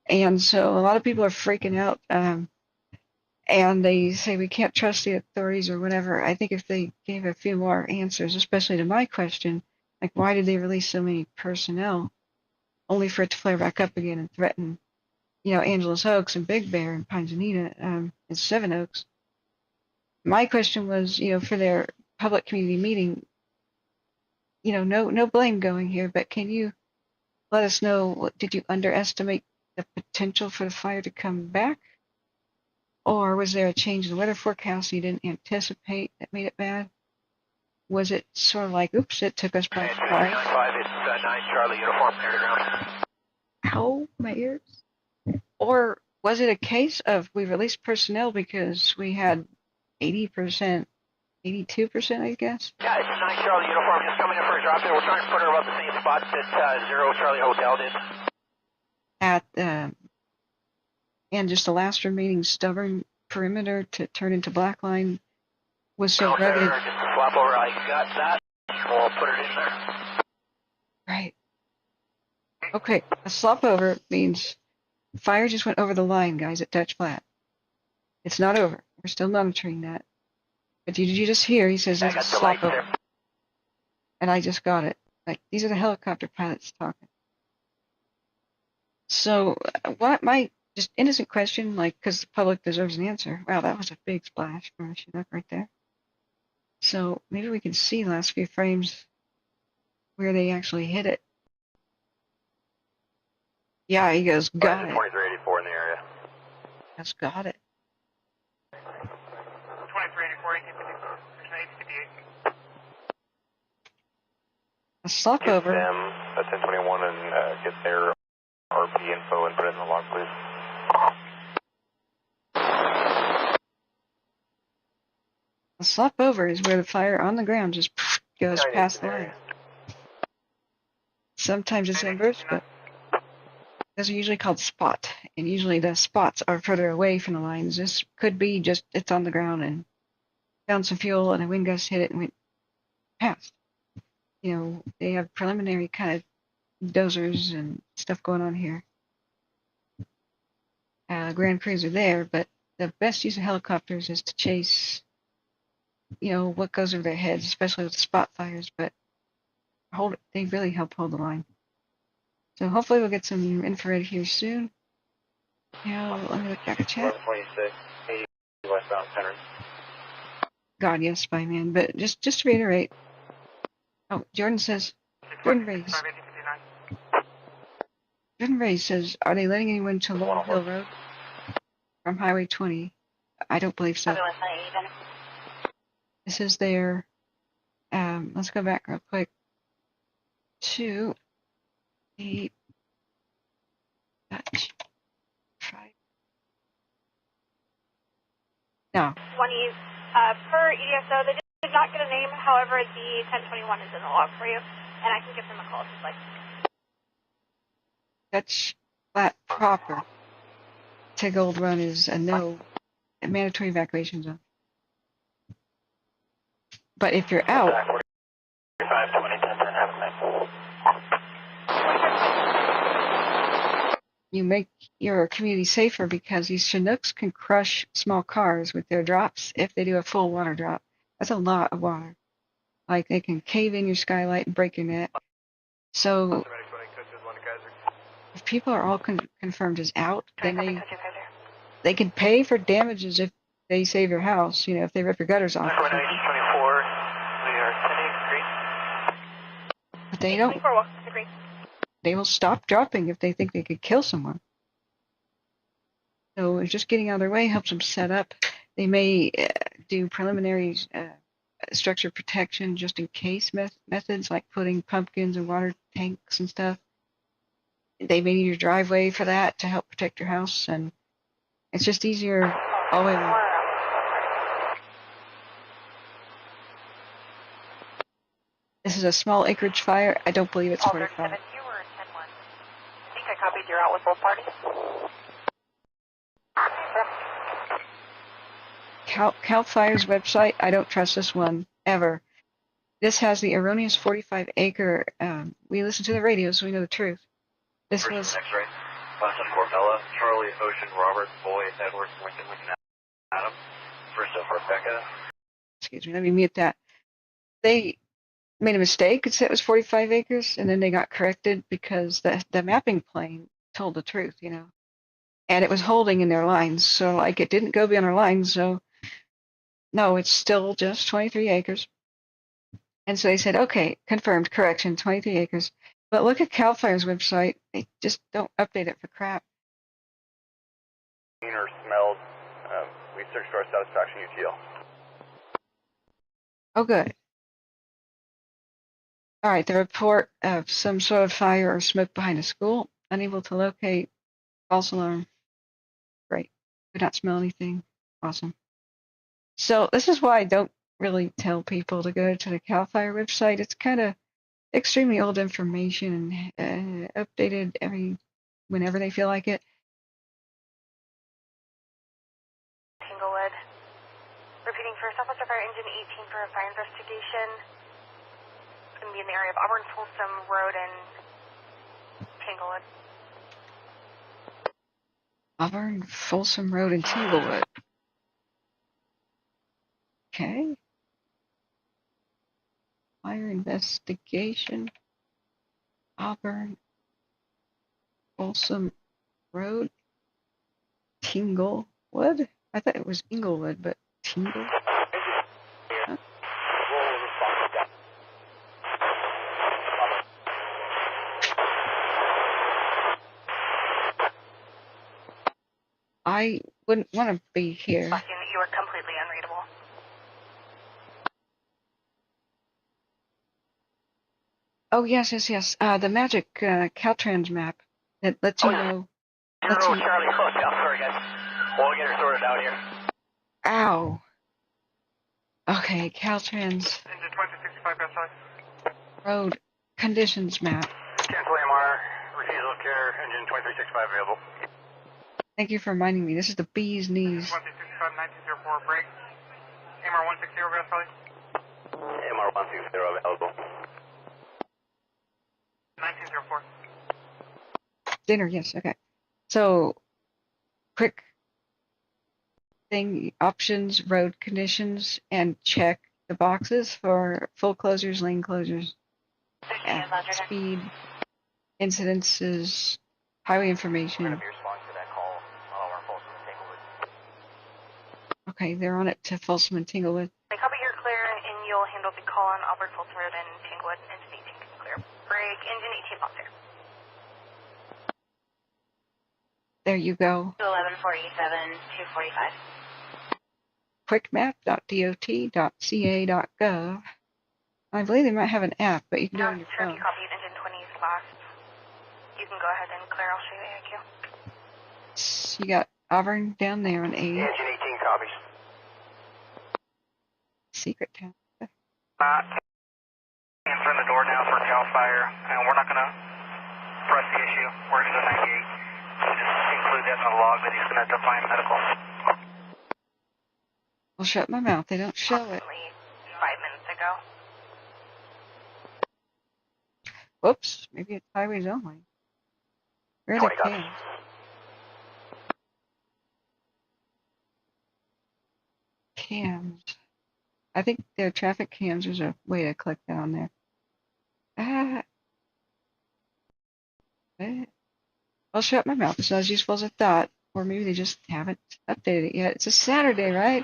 And so a lot of people are freaking out, and they say we can't trust the authorities or whatever. I think if they gave a few more answers, especially to my question, like why did they release so many personnel, only for it to flare back up again and threaten, Angeles Oaks and Big Bear and Pinedina and Seven Oaks. My question was, for their public community meeting, no blame going here, but can you let us know, did you underestimate the potential for the fire to come back? Or was there a change in the weather forecast you didn't anticipate that made it bad? Was it sort of like, oops, it took us by surprise? 5, it's 9 Charlie, uniform, clear ground. Ow, my ears. Or was it a case of we released personnel because we had 80%, 82%, I guess? Yeah, it's 9 Charlie, uniform, just coming in for a drop in. We're trying to put her about the same spot that 0 Charlie Hotel did. And just the last remaining stubborn perimeter to turn into black line was so rugged. Just a flop over, I got that. We'll put it in there. Right. Okay, a slop over means fire just went over the line, guys, at Dutch Flat. It's not over. We're still monitoring that. But did you just hear? He says there's a slop over. And I just got it. Like, these are the helicopter pilots talking. So, what my just innocent question, like, because the public deserves an answer. Wow, that was a big splash from a Chinook right there. So, maybe we can see the last few frames where they actually hit it. Yeah, he goes, got it. 2384 in the area. That's got it. 2384, 1858. A slop over. Them at 1021 and get their RP info and put it in the log, please. A slop over is where the fire on the ground just goes past the line. Sometimes it's inverse, but those are usually called spot, and usually the spots are further away from the lines. This could be just it's on the ground and found some fuel and a wind gust hit it and went past. They have preliminary kind of dozers and stuff going on here. Grand crews are there, but the best use of helicopters is to chase, what goes over their heads, especially with the spot fires, but they really help hold the line. So hopefully we'll get some infrared here soon. Let me look back at chat. 1126, 80 westbound center. God, yes, Spyman. But just to reiterate. Oh, Jordan says, Jordan Ray says, are they letting anyone to Laurel Hill Road from Highway 20? I don't believe so. This is their, let's go back real quick to the Dutch. No. 20, per ESO, they did not get a name. However, the 1021 is in the log for you, and I can give them a call if you'd like. Dutch Flat proper to Gold Run is a mandatory evacuation zone. But if you're out, you make your community safer because these Chinooks can crush small cars with their drops if they do a full water drop. That's a lot of water. Like they can cave in your skylight and break your neck. So if people are all confirmed as out, then they can pay for damages if they save your house, if they rip your gutters off. But they they will stop dropping if they think they could kill someone. So just getting out of their way helps them set up. They may do preliminary structure protection just in case methods like putting pumpkins and water tanks and stuff. They may need your driveway for that to help protect your house, and it's just easier all the way around. This is a small acreage fire. I don't believe it's 45. 7, you were 10-1. I think I copied you're out with both parties. Calfire's website, I don't trust this one ever. This has the erroneous 45 acre. We listen to the radio, so we know the truth. This First was. X-ray, Boston Corbella, Charlie, Ocean, Robert, Boy, Edward, Lincoln, Adam. First of Rebecca. Excuse me, let me mute that. They made a mistake and said it was 45 acres, and then they got corrected because the mapping plane told the truth, you know. And it was holding in their lines, so like it didn't go beyond our lines, so no, it's still just 23 acres. And so they said, okay, confirmed, correction, 23 acres. But look at Calfire's website. They just don't update it for crap. Seen or smelled, we searched to our satisfaction UTL. Oh, good. All right, the report of some sort of fire or smoke behind a school. Unable to locate. False alarm. Great. Could not smell anything. Awesome. So this is why I don't really tell people to go to the Calfire website. It's kind of extremely old information and updated whenever they feel like it. Tanglewood. Repeating for Southwest Fire Engine 18 for a fire investigation. It's going to be in the area of Auburn Folsom Road and Tanglewood. Auburn Folsom Road in Tanglewood. Okay. Fire investigation. Auburn Folsom Road. Tanglewood? I thought it was Inglewood, but Tingle? Huh? I wouldn't want to be here. You were completely unreadable. Oh, yes. The magic Caltrans map that lets you know. Charlie, close down. Sorry, guys. We'll get her sorted out here. Ow. Okay, Caltrans Engine 2065, got size. road conditions map. Cancel AMR, refusal of care, engine 2365 available. Thank you for reminding me. This is the bee's knees. 1265, 1904, break. AMR 160, got size. AMR 160 available. 1904. Dinner, yes, okay. So, quick thing, options, road conditions, and check the boxes for full closures, lane closures, speed, incidences, highway information. We're going to be responding to that call on our Folsom and Tanglewood. Okay, they're on it to Folsom and Tanglewood. They copy you're clear, and you'll handle the call on Auburn Folsom Road and Tanglewood. Engine 18 can clear. Break, engine 18 box here. There you go. 1147, 245. quickmap.dot.ca.gov. I believe they might have an app, but you can do it on your phone. You copied engine 20's last. You can go ahead and clear. I'll show you AIQ. You got Auburn down there on A. Engine 18 copies. Secret town. Answering the door now for Calfire, and we're not going to press the issue. We're going to go 98. So just include that in the log that he's going to define medical. Well, shut my mouth. They don't show it. 5 minutes ago. Whoops. Maybe it's highways only. Where are the cams? Cams. I think their traffic cams. There's a way to click that on there. I'll shut my mouth. It's not as useful as I thought. Or maybe they just haven't updated it yet. It's a Saturday, right?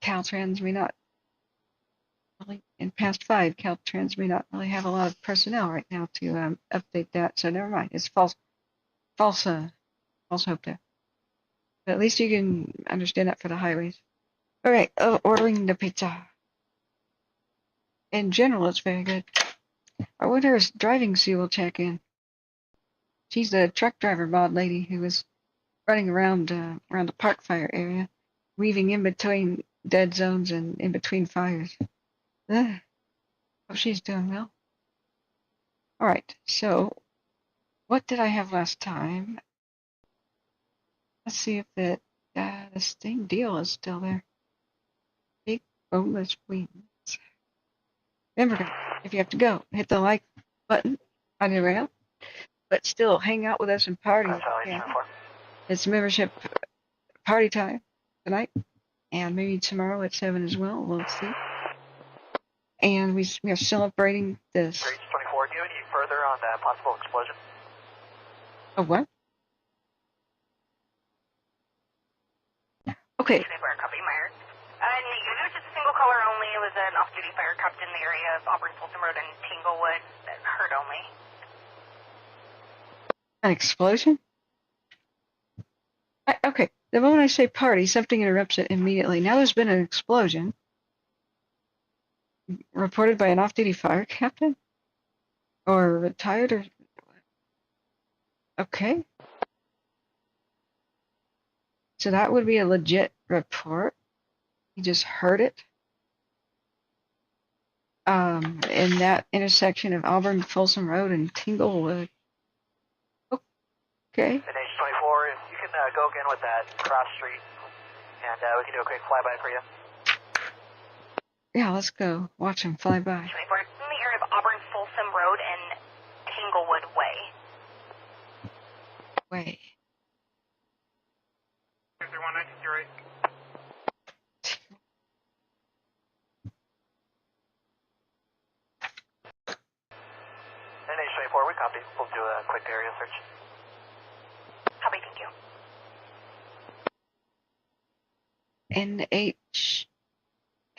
Caltrans may not really in past 5. Caltrans may not really have a lot of personnel right now to update that, so never mind. It's false hope there. But at least you can understand that for the highways. All right, ordering the pizza. In general, it's very good. I wonder if driving Sue will check in. She's the truck driver mod lady who was running around the park fire area, weaving in between dead zones and in between fires. Hope she's doing well. All right, so what did I have last time? Let's see if the same deal is still there. Big boneless wings. Remember, if you have to go, hit the like button on your way out. But still, hang out with us and party. Yeah. It's membership party time tonight, and maybe tomorrow at 7 as well. We'll see. And we are celebrating this. Breach 24, do you have any further on that possible explosion? A what? Okay. Copy, Meyer. It was just a single caller only. It was an off-duty fire captain in the area of Auburn Folsom Road and Tanglewood. Heard only. An explosion? Okay. The moment I say party, something interrupts it immediately. Now there's been an explosion reported by an off-duty fire captain? Or retired or... Okay. So that would be a legit report. You just heard it. In that intersection of Auburn, Folsom Road, and Tanglewood. Okay. And H24, if you can go again with that cross street, and we can do a quick flyby for you. Yeah, let's go. Watch him fly by. 24, in the area of Auburn Folsom Road and Tanglewood Way. Way. 231 And H24, we copy. We'll do a quick area search. Copy, thank you.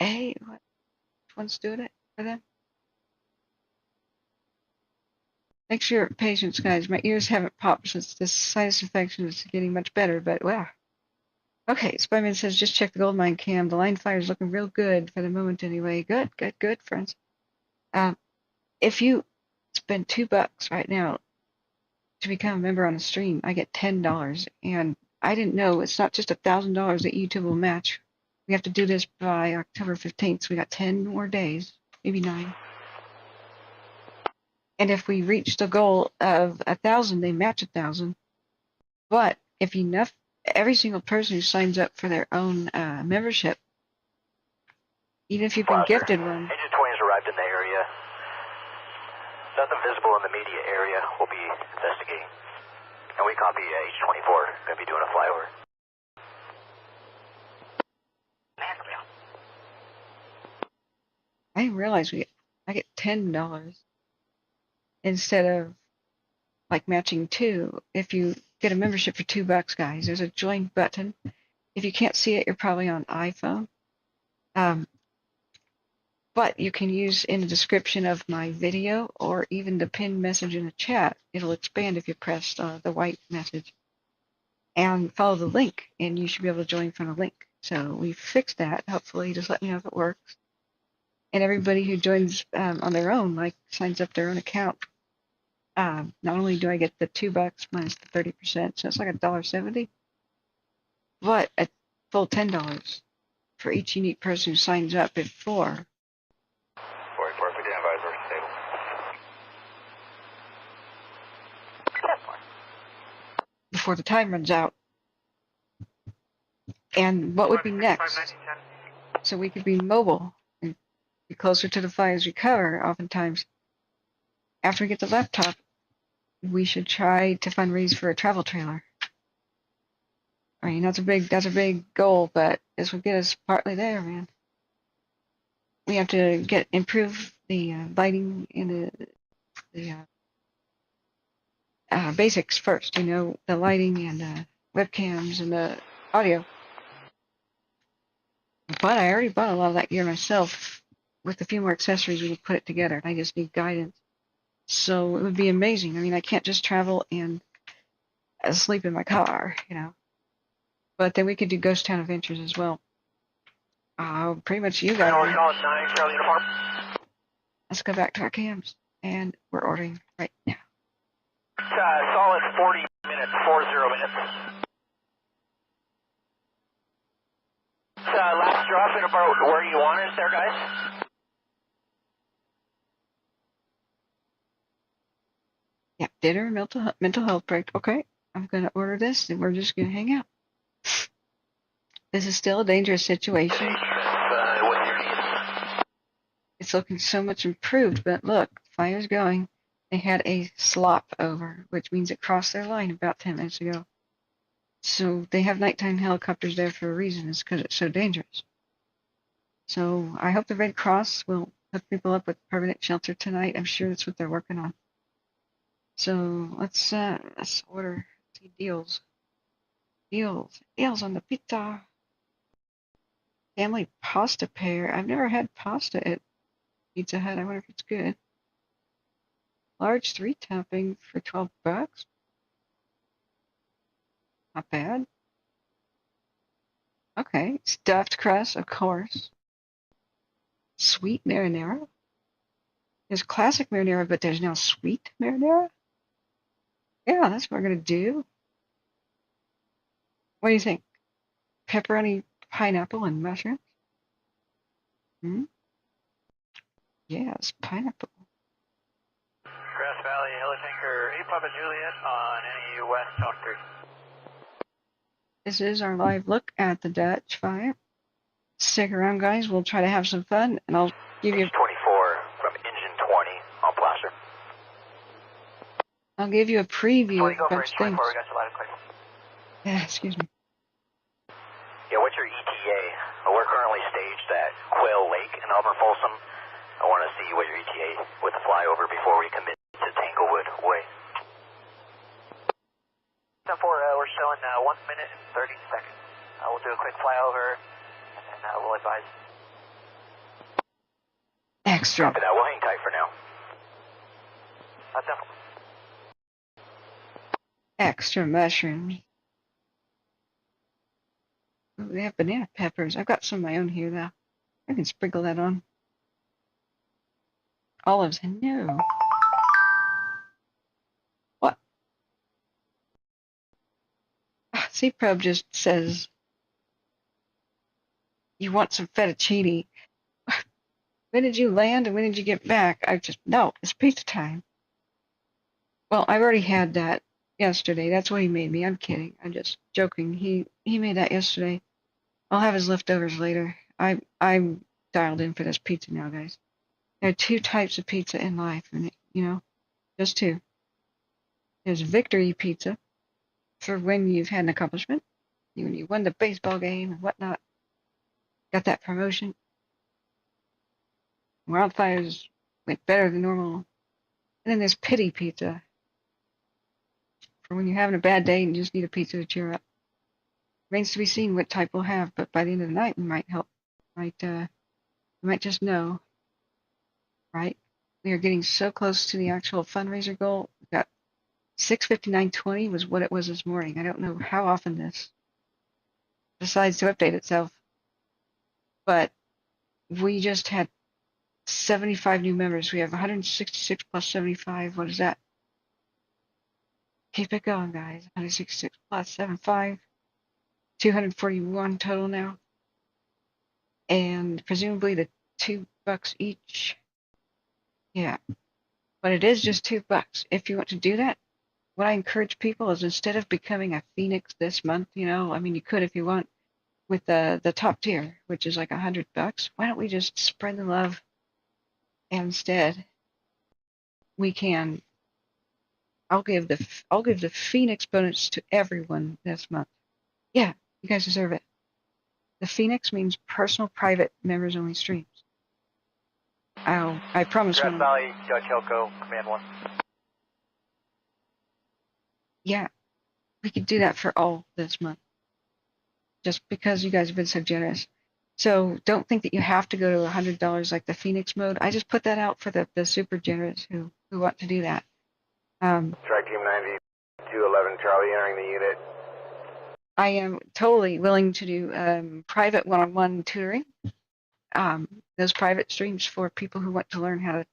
NHA? What? Which one's doing it for them? Thanks for your patience, guys. My ears haven't popped since this sinus infection is getting much better, but wow. Okay, Spyman says just check the gold mine cam. The line fire is looking real good for the moment anyway. Good, friends. If you spend $2 right now to become a member on a stream, I get $10. And I didn't know it's not just $1,000 that YouTube will match. We have to do this by October 15th, so we got 10 more days, maybe 9. And if we reach the goal of 1,000, they match 1,000. But if every single person who signs up for their own membership, even if you've been gifted one. Agent 20 has arrived in the area. Nothing visible in the media area. We'll be investigating. And we copy Agent 24. Going to be doing a flyover. I didn't realize I get $10 instead of like matching 2. If you get a membership for $2, guys, there's a join button. If you can't see it, you're probably on iPhone. But you can use in the description of my video or even the pinned message in the chat. It'll expand if you press the white message. And follow the link, and you should be able to join from the link. So we fixed that. Hopefully, just let me know if it works. And everybody who joins on their own, like signs up their own account, not only do I get the $2 minus the 30%, so it's like $1.70, but a full $10 for each unique person who signs up before. 44, 50 advisor, stable. Before the time runs out. And what would be next? So we could be mobile and be closer to the fires we cover. Oftentimes, after we get the laptop, we should try to fundraise for a travel trailer. I mean, that's a big goal, but this would get us partly there, man. We have to improve the lighting and the basics first. The lighting and webcams and the audio. But I already bought a lot of that gear myself with a few more accessories, we can put it together. I just need guidance. So it would be amazing. I mean, I can't just travel and sleep in my car, you know. But then we could do ghost town adventures as well. Pretty much you guys. Let's go back to our cams, and we're ordering right now. Solid 40 minutes, 40 minutes. Last drop at about where you want us there, guys. Yeah, dinner, mental health break. Okay, I'm gonna order this, and we're just gonna hang out. This is still a dangerous situation. It's looking so much improved, but look, the fire's going. They had a slop over, which means it crossed their line about 10 minutes ago. So they have nighttime helicopters there for a reason. It's because it's so dangerous. So I hope the Red Cross will hook people up with permanent shelter tonight. I'm sure that's what they're working on. So let's order deals. Deals on the pizza. Family pasta pair. I've never had pasta at Pizza Hut. I wonder if it's good. Large 3 topping for $12. Not bad. Okay, stuffed crust, of course. Sweet marinara. There's classic marinara, but there's now sweet marinara. Yeah, that's what we're gonna do. What do you think? Pepperoni, pineapple, and mushrooms? Yes, pineapple. Grass Valley, Helitanker, 8 Papa Juliet on NEU West, Talk 3. This is our live look at the Dutch fire. Stick around, guys. We'll try to have some fun, and I'll give you. 24 from engine 20 on Placer. I'll give you a preview of Go for those engine 24, things. we got you loud and clear. Yeah, excuse me. Yeah, what's your ETA? We're currently staged at Quail Lake in Albert Folsom. I want to see what your ETA with the flyover before we commit to Tanglewood Way. 10-4, we're showing 1 minute and 30 seconds. We'll do a quick flyover, and then we'll advise. Extra. Copy that. We'll hang tight for now. Definitely. Extra mushrooms. Ooh, they have banana peppers. I've got some of my own here, though. I can sprinkle that on. Olives, no. What? C-Probe just says, you want some fettuccine. When did you land and when did you get back? No, it's pizza time. Well, I already had that yesterday. That's what he made me. I'm kidding. I'm just joking. He made that yesterday. I'll have his leftovers later. I'm dialed in for this pizza now, guys. There are 2 types of pizza in life, and just 2. There's victory pizza for when you've had an accomplishment, when you won the baseball game and whatnot, got that promotion. Wildfires went better than normal. And then there's pity pizza for when you're having a bad day and you just need a pizza to cheer up. Remains to be seen what type we'll have, but by the end of the night we might just know, right? We are getting so close to the actual fundraiser goal. We've got 6:59:20 was what it was this morning. I don't know how often this decides to update itself, but we just had 75 new members. We have 166 plus 75. What is that? Keep it going, guys. 166 plus 75. 241 total now. And presumably the $2 each. Yeah. But it is just $2. If you want to do that, what I encourage people is instead of becoming a Phoenix this month, you could if you want, with the top tier, which is like $100, why don't we just spread the love? And instead, I'll give the Phoenix bonus to everyone this month. Yeah, you guys deserve it. The Phoenix means personal, private, members only streams. I promise. Grass Valley, Dutch Elko, Command 1. Yeah, we could do that for all this month. Just because you guys have been so generous. So don't think that you have to go to $100 like the Phoenix mode. I just put that out for the super generous who want to do that. Strike Team 9211 Charlie entering the unit. I am totally willing to do private one-on-one tutoring. Those private streams for people who want to learn how to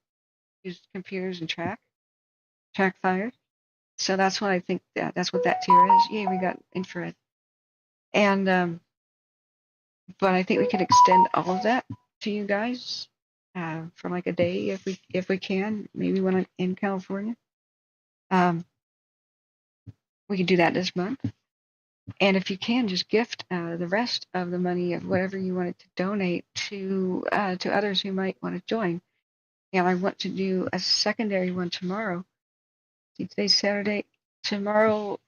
use computers and track fire. So that's what I think that's what that tier is. Yeah, we got infrared. And but I think we could extend all of that to you guys for like a day if we can, maybe when I'm in California. We could do that this month. And if you can, just gift the rest of the money of whatever you wanted to donate to others who might want to join. And I want to do a secondary one tomorrow. See, today's Saturday. Tomorrow,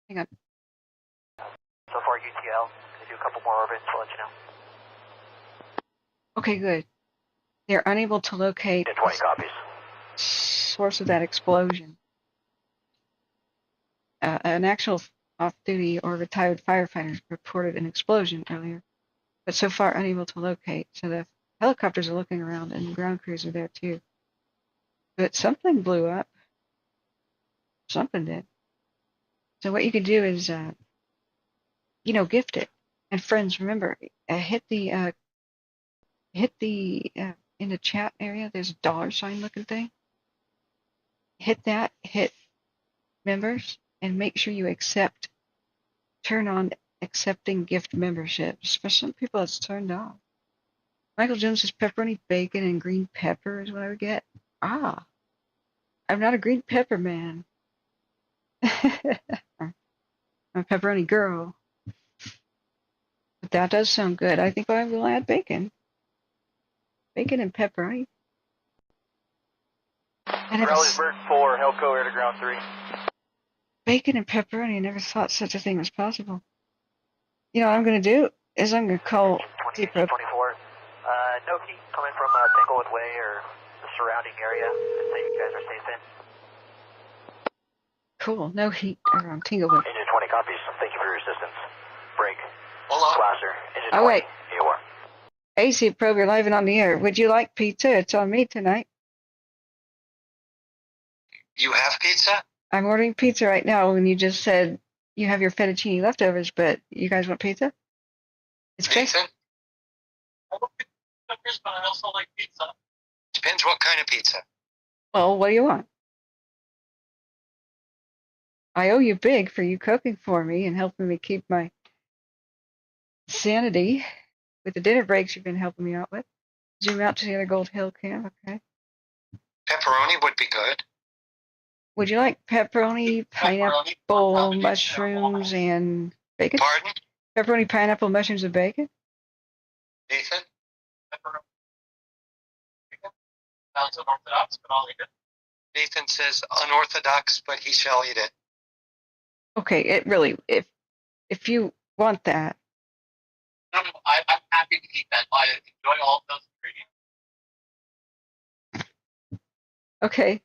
hang on. So far, UTL. Gonna do a couple more orbits. I'll let you know. Okay, good. They're unable to locate 20 copies. source of that explosion. An actual off-duty or retired firefighter reported an explosion earlier, but so far unable to locate. So the helicopters are looking around and the ground crews are there too. But something blew up. Something did. So what you could do is, gift it. And friends, remember, hit the in the chat area. There's a $sign looking thing. Hit that. Hit members, and make sure you turn on accepting gift memberships. For some people, it's turned off. Michael Jones says pepperoni, bacon, and green pepper is what I would get. I'm not a green pepper man. I'm a pepperoni girl. But that does sound good. I think I will add bacon. Bacon and pepperoni. Ralliesburg 4, Helco air to ground 3. Bacon and pepperoni. I never thought such a thing was possible. You know what I'm going to do is I'm going to call 24. No heat coming from Tanglewood Way or the surrounding area that you guys are safe in. Cool. No heat around Tanglewood. Engine 20 copies. Thank you for your assistance. Break. Hold on. Blaster. Engine 20. Oh, wait. AOR. AC Probe, you're live and on the air. Would you like pizza? It's on me tonight. You have pizza? I'm ordering pizza right now when you just said you have your fettuccine leftovers, but you guys want pizza? It's Nathan? I don't think it's but I also like pizza. Depends what kind of pizza. Well, what do you want? I owe you big for you cooking for me and helping me keep my sanity with the dinner breaks you've been helping me out with. Zoom out to the other Gold Hill cam, okay? Pepperoni would be good. Would you like pepperoni, pineapple, mushrooms, and bacon? Pardon? Pepperoni, pineapple, mushrooms, and bacon? Nathan? Pepperoni. Bacon? Sounds unorthodox, but I'll eat it. Nathan says unorthodox, but he shall eat it. Okay, it really, if you want that. No, I'm happy to eat that. I enjoy all of those ingredients. Okay.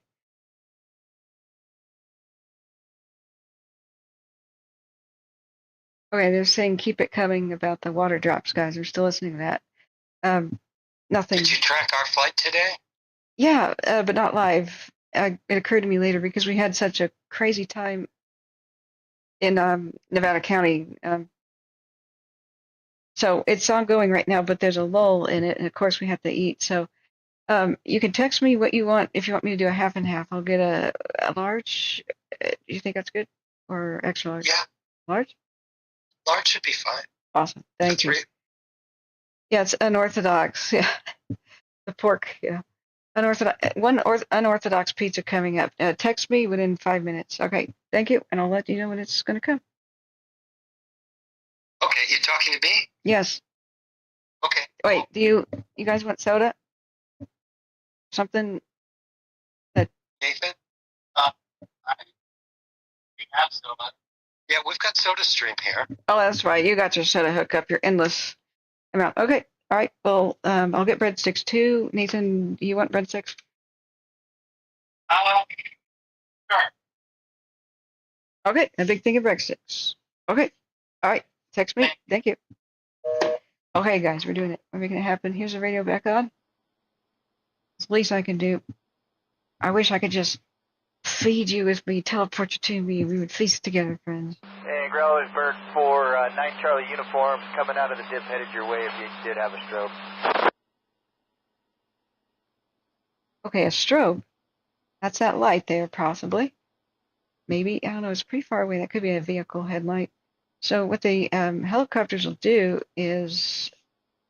Okay, they're saying keep it coming about the water drops, guys. We're still listening to that. Nothing. Did you track our flight today? Yeah, but not live. It occurred to me later because we had such a crazy time in Nevada County. So it's ongoing right now, but there's a lull in it, and of course we have to eat. So you can text me what you want. If you want me to do a half and half, I'll get a large. Do you think that's good? Or extra large? Yeah. Large? Large should be fine. Awesome. Thank you. Yeah, it's unorthodox. Yeah. The pork, yeah. Unorthodox pizza coming up. Text me within 5 minutes. Okay, thank you, and I'll let you know when it's going to come. Okay, you talking to me? Yes. Okay. Wait, do you guys want soda? Something that... Nathan? We have soda. Yeah, we've got Soda Stream here. Oh, that's right. You got your soda hookup. Your endless amount. Okay. All right. Well, I'll get breadsticks too. Nathan, do you want breadsticks? Sure. Okay. A big thing of breadsticks. Okay. All right. Text me. Thank you. Okay, guys, we're doing it. We're making it happen. Here's the radio back on. It's the least I can do. I wish I could just feed you with me, teleport you to me, and we would feast together, friends. And Growlersburg for 9 Charlie uniforms coming out of the dip headed your way if you did have a strobe. Okay, a strobe. That's that light there, possibly. Maybe, I don't know, it's pretty far away. That could be a vehicle headlight. So what the helicopters will do is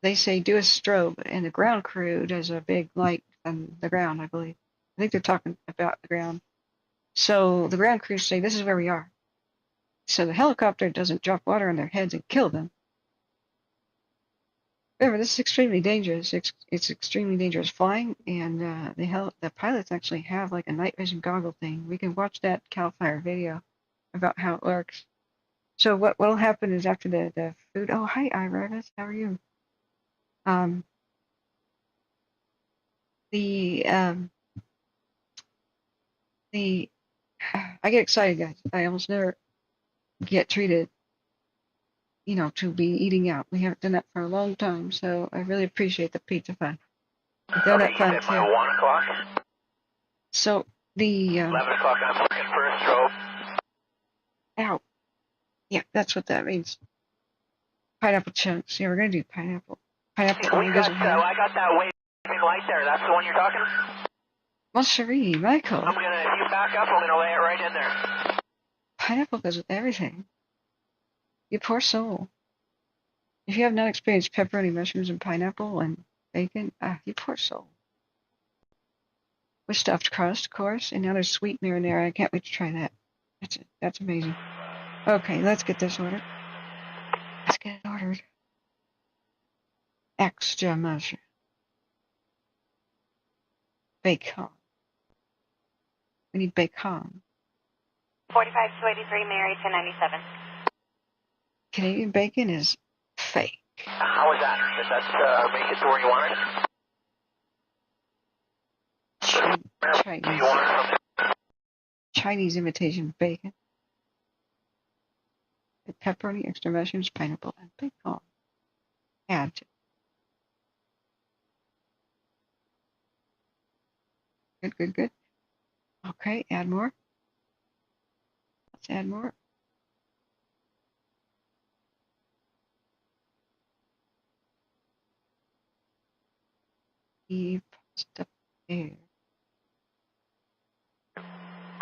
they say do a strobe, and the ground crew does a big light on the ground, I believe. I think they're talking about the ground. So the ground crew say this is where we are. So the helicopter doesn't drop water on their heads and kill them. Remember, this is extremely dangerous. It's extremely dangerous flying, and the pilots actually have like a night vision goggle thing. We can watch that Calfire video about how it works. So what'll happen is after the food. Oh, hi, Iris. How are you? I get excited, guys. I almost never get treated, to be eating out. We haven't done that for a long time, so I really appreciate the pizza fun. The donut fun too. 1 o'clock. So the 11 o'clock, I'm looking for a strobe. ow. Yeah, that's what that means. Pineapple chunks. Yeah, we're gonna do pineapple. Pineapple only goes with ham. I got that waving light there. That's the one you're talking? Well, Cherie, Michael. If you back up, I'm gonna lay it right in there. Pineapple goes with everything. You poor soul. If you have not experienced pepperoni, mushrooms, and pineapple and bacon, you poor soul. With stuffed crust, of course, and now there's sweet marinara. I can't wait to try that. That's amazing. Okay, let's get this ordered. Let's get it ordered. Extra mushroom. Bacon. We need bacon. 45 to 83, Mary, 1097. Canadian bacon is fake. How is that? Does that make it to where you want it? Chinese. Do you want something? Chinese imitation bacon. With pepperoni, extra mushrooms, pineapple, and bacon. Add to. Good. Okay, add more. Let's add more. Pasta there.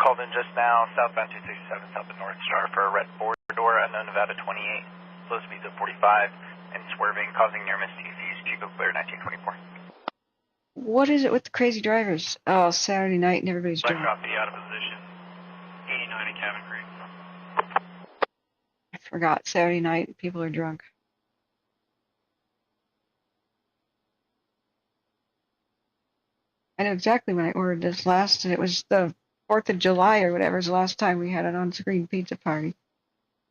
Called in just now, southbound 267, south of North Star for a red four-door, unknown Nevada 28, slow speeds of 45, and swerving, causing near miss TCs, Chico Clear 1924. What is it with the crazy drivers? Oh, Saturday night and everybody's drunk. Copy, out of position, 89 at Cabin Creek. I forgot, Saturday night, people are drunk. I know exactly when I ordered this last, and it was the 4th of July or whatever is the last time we had an on-screen pizza party.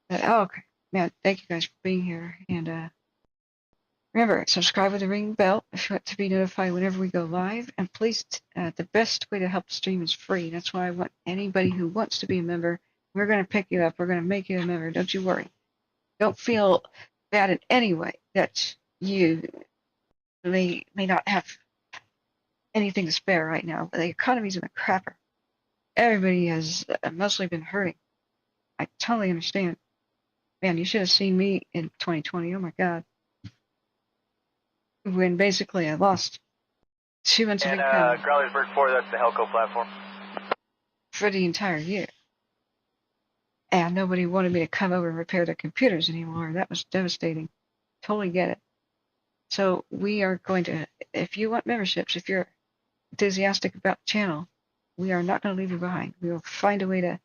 But, okay. Man, thank you guys for being here. And remember, subscribe with the ring bell if you want to be notified whenever we go live. And please, the best way to help the stream is free. That's why I want anybody who wants to be a member, we're going to pick you up. We're going to make you a member. Don't you worry. Don't feel bad in any way that you may not have anything to spare right now. The economy's in a crapper. Everybody has mostly been hurting. I totally understand. Man, you should have seen me in 2020. Oh my God. When basically I lost 2 months of income. And Growlersburg 4, that's the Helco platform. For the entire year. And nobody wanted me to come over and repair their computers anymore. That was devastating. Totally get it. So we are going to, if you want memberships, if you're enthusiastic about the channel, we are not going to leave you behind. We will find a way to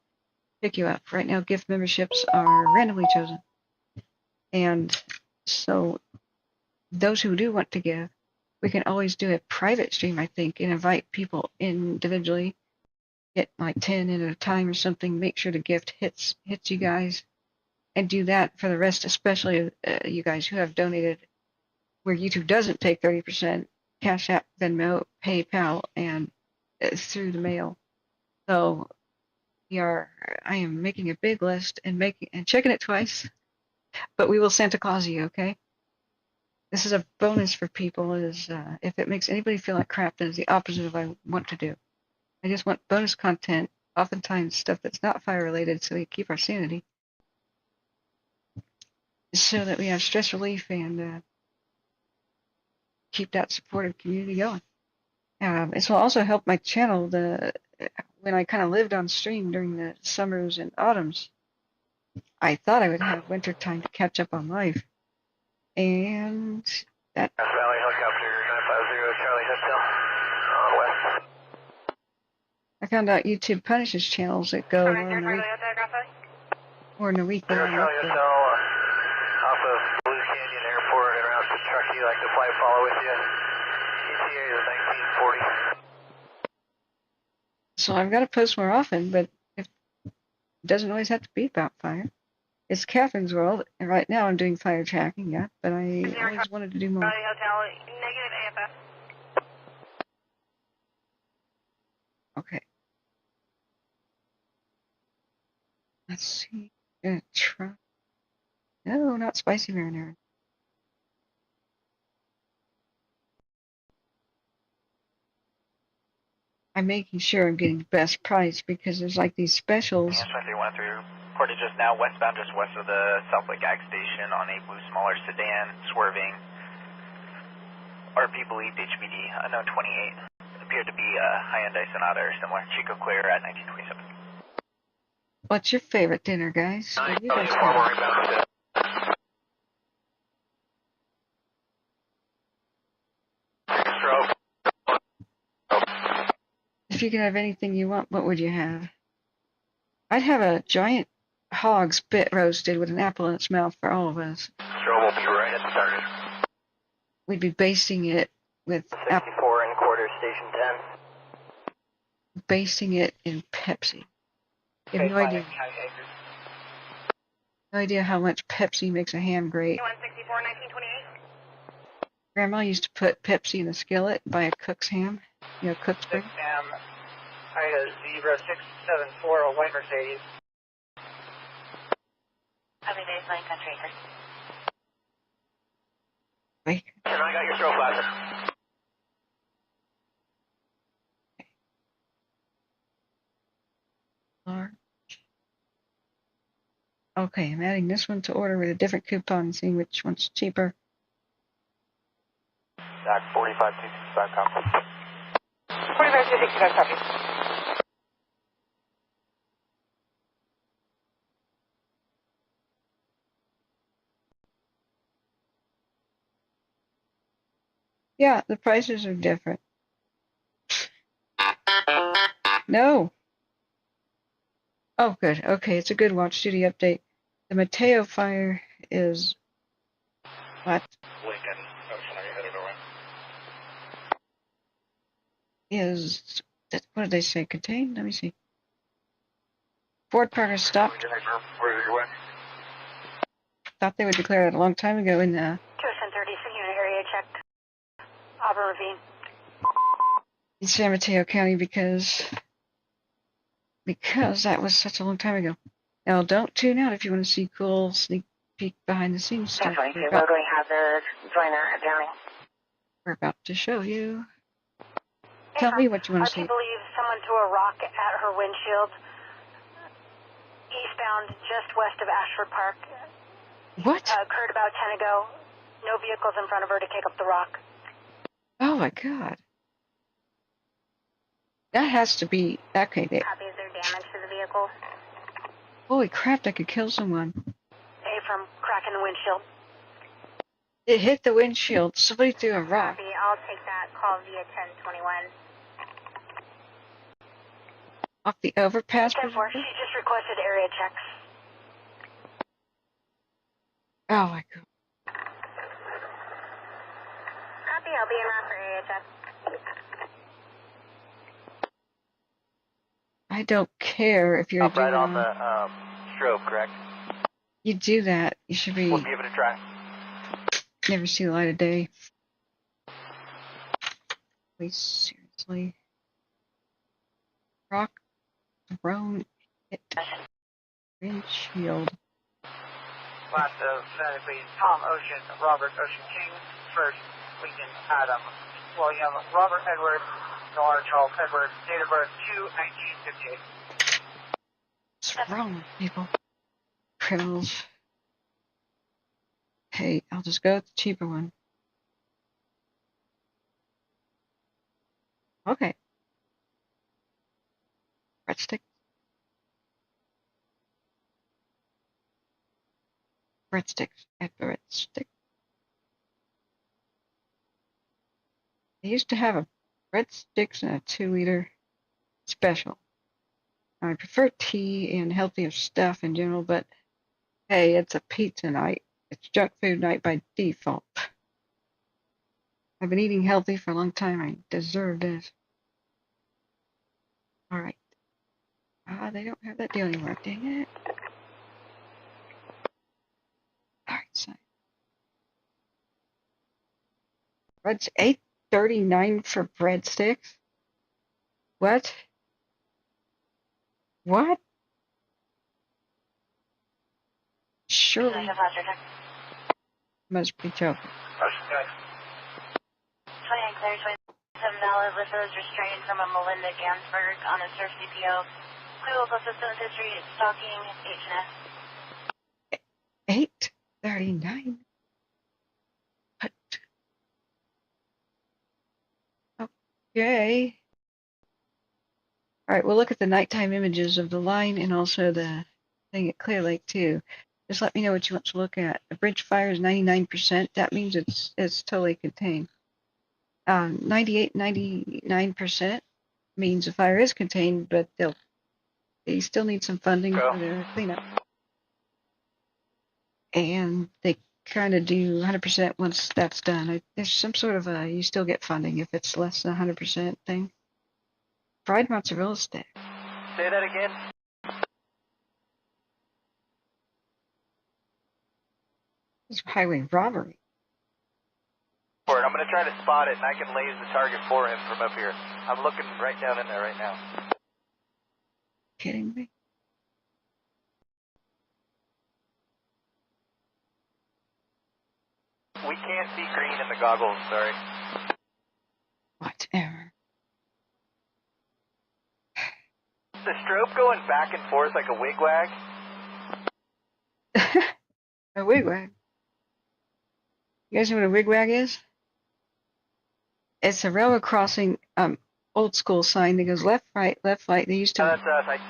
pick you up. Right now, gift memberships are randomly chosen. And so those who do want to give, we can always do a private stream, I think, and invite people individually. Get like 10 in at a time or something. Make sure the gift hits you guys. And do that for the rest, especially you guys who have donated where YouTube doesn't take 30%, Cash App, Venmo, PayPal, and through the mail. So I am making a big list and checking it twice But we will Santa Claus you, okay? This is a bonus for people. Is if it makes anybody feel like crap, then it's the opposite of what I want to do. I just want bonus content, oftentimes stuff that's not fire related, so we keep our sanity, so that we have stress relief and keep that supportive community going. This will also help my channel. When I kind of lived on stream during the summers and autumns, I thought I would have winter time to catch up on life, and that. Valley helicopter 950 Charlie Hotel, west. I found out YouTube punishes channels that go more than a week. More than a week without an Charlie update. Hotel, off of Blue Canyon Airport and around Kentucky, like to fly follow with you. ETA is 1940. So I've got to post more often, but it doesn't always have to be about fire. It's Catherine's world, and right now I'm doing fire tracking, yeah, but I always wanted to do more. Charlie Hotel, negative AFS. Okay. Let's see. Gonna try. No, not spicy marinara. I'm making sure I'm getting the best price because there's like these specials. Yes, 313 reported just now westbound, just west of the South Lake Ag Station on a blue smaller sedan, swerving. RP believed HBD, unknown 28. Appeared to be a Hyundai Sonata or similar. Chico Clear at 1927. What's your favorite dinner, guys? What do you guys have? If you could have anything you want, what would you have? I'd have a giant hog spit roasted with an apple in its mouth for all of us. Strobe will be right at the target. We'd be basting it with 64 and quarter, station 10. basting it in Pepsi. You have no idea. No idea how much Pepsi makes a ham great. 164, 1928. Grandma used to put Pepsi in a skillet, buy a cook's ham, cooked spring. Ham, Ida Zebra 674, a white Mercedes. Copy baseline country. Wait. And I got your strobe flasher. Okay, I'm adding this one to order with a different coupon and seeing which one's cheaper. Doc 4565 copy. 4565 copy. Yeah, the prices are different. No. Oh, good. Okay, it's a good watch duty update. The Mateo fire is what? Lincoln. That's when I headed away. Is that, what did they say? Contained? Let me see. Ford progress stopped. Where you went? Thought they would declare it a long time ago in 21030, unit area checked. Auburn Ravine. in San Mateo County because that was such a long time ago. Now, don't tune out if you want to see cool sneak peek behind the scenes stuff. Definitely. Locally hazard, joiner at Downey. We're about to show you. Tell me what you want to see. RP believes someone threw a rock at her windshield eastbound just west of Ashford Park. What? Occurred about 10 ago. No vehicles in front of her to kick up the rock. Oh my God. That has to be okay. Copy, is there damage to the vehicle? Holy crap! That could kill someone. A from cracking the windshield. It hit the windshield. Somebody threw a rock. Copy, I'll take that call via 1021. Off the overpass. 10-4, she just requested area checks. Oh my God. Copy, I'll be in line for area checks. I don't care if you're Up right doing on the strobe, correct? You do that. You should be. We'll give it a try. Never see the light of day. Wait, seriously. Rock thrown hit windshield. class of phonetically Tom Ocean, Robert Ocean King, first Lincoln Adam, William Robert Edward, Nora Charles Edward, date of birth 2/1958. What's wrong with people? Criminals. Hey, I'll just go with the cheaper one. Okay. Breadstick. Breadsticks. At breadstick. I used to have a breadsticks and a 2-liter special. I prefer tea and healthier stuff in general, but hey, it's a pizza night. It's junk food night by default. I've been eating healthy for a long time. I deserve this. All right. They don't have that deal anymore. Dang it. All right, so bread's $8.39 for breadsticks. What? What? Surely. Must be joking. 29 clear, $27 lift was restrained from a Melinda Gansberg on a surf CPO. Clear local systems history, stalking, H&S. $8.39. What? Okay. All right, we'll look at the nighttime images of the line and also the thing at Clear Lake too. Just let me know what you want to look at. The bridge fire is 99%. That means it's totally contained. 99% means the fire is contained, but they still need some funding for their cleanup. And they kind of do 100% once that's done. There's some sort of you still get funding if it's less than 100% thing. Pride mozzarella stick. Say that again. It's highway robbery. I'm going to try to spot it, and I can laze the target for him from up here. I'm looking right down in there right now. Kidding me? We can't see green in the goggles, sorry. Whatever. The strobe going back and forth like a wigwag? A wigwag. You guys know what a wigwag is? It's a railroad crossing, old school sign that goes left, right, left, right. They used to That's us.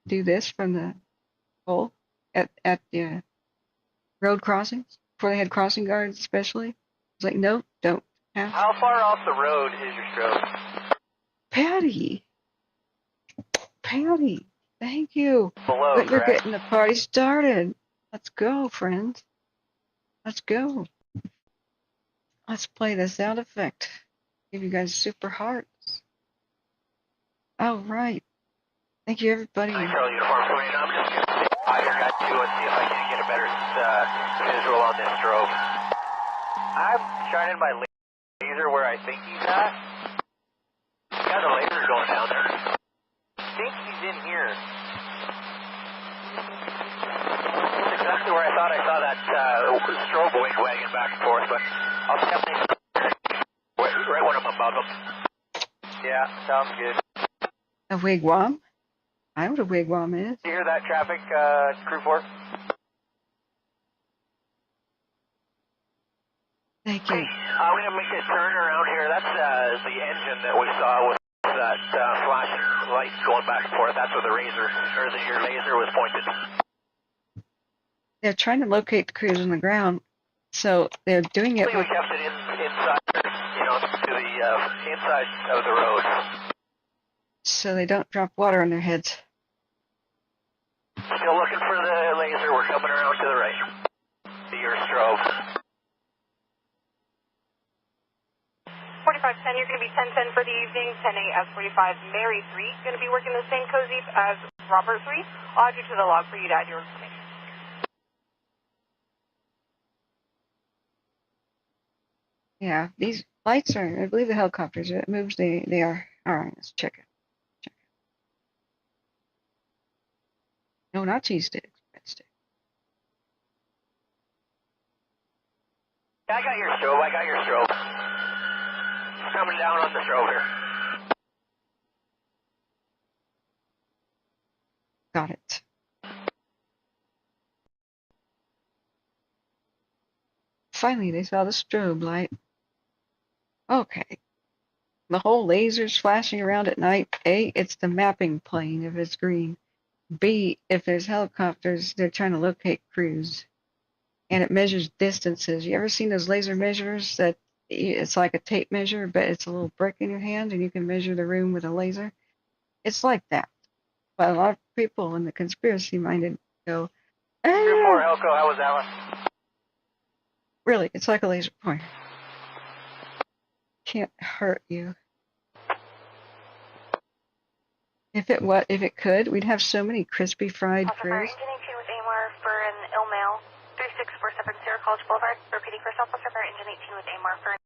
do this from the pole at the road crossings before they had crossing guards, especially. It's like, no, don't have. How far off the road is your strobe? Patty, thank you. Below, But you're correct? getting the party started. Let's go, friends. Let's go. Let's play the sound effect. Give you guys super hearts. All right. Thank you, everybody. Control uniform coming in. I'm just going to stay by here, guys, too, and see if I can get a better visual on this strobe. I'm shining my laser where I think he's at. He's got a laser going down there. I think he's in here. That's exactly where I thought I saw that strobe wagging back and forth, but I'll definitely right when I'm above him. Yeah, sounds good. A wigwam? I know what a wigwam is. You hear that traffic, crew 4? Thank you. I'm going to make a turn around here. That's the engine that we saw with that flashing light going back and forth. That's where the razor, or your laser was pointed. They're trying to locate the crews on the ground, so they're doing it. We kept it inside, to the inside of the road. So they don't drop water on their heads. Still looking for the laser. We're coming around to the right. To your strobe. 4510, you're going to be 1010 for the evening, 10A S45, Mary 3, going to be working the same cozy as Robert 3. I'll add you to the log for you to add your information. Yeah, these lights are, I believe the helicopters, it moves, they are. All right, let's check it. No, not cheese sticks, breadstick. I got your strobe. It's coming down on the strobe here. Got it. Finally, they saw the strobe light. Okay. The whole laser's flashing around at night. A, it's the mapping plane if it's green. B, if there's helicopters, they're trying to locate crews. And it measures distances. You ever seen those laser measurers that it's like a tape measure, but it's a little brick in your hand and you can measure the room with a laser? It's like that. But a lot of people in the conspiracy minded go, 2-4 Helco, how was that one? really, it's like a laser pointer. Can't hurt you. If it could, we'd have so many crispy fried crews. Engine 18 with AMAR for an ill male, 3647 Sierra College Boulevard. Repeating for Officer Fire Engine 18 with AMAR for an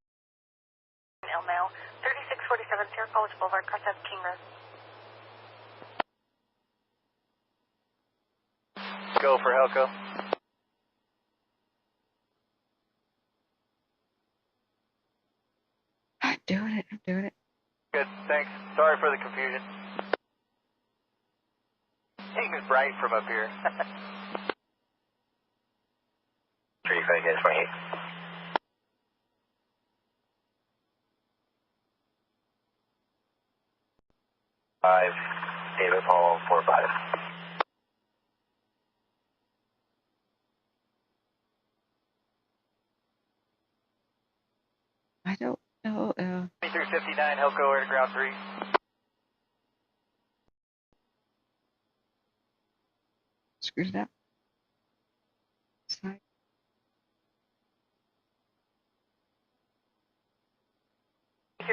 ill male, 3647 Sierra College Boulevard, Crosshead King Road. Go for Helco. I'm doing it. Good, thanks. Sorry for the confusion. Things bright from up here. 35-28. Five, David Paul 45. I don't know. 2359 Helco, air to ground 3. Screwed it up. Sorry.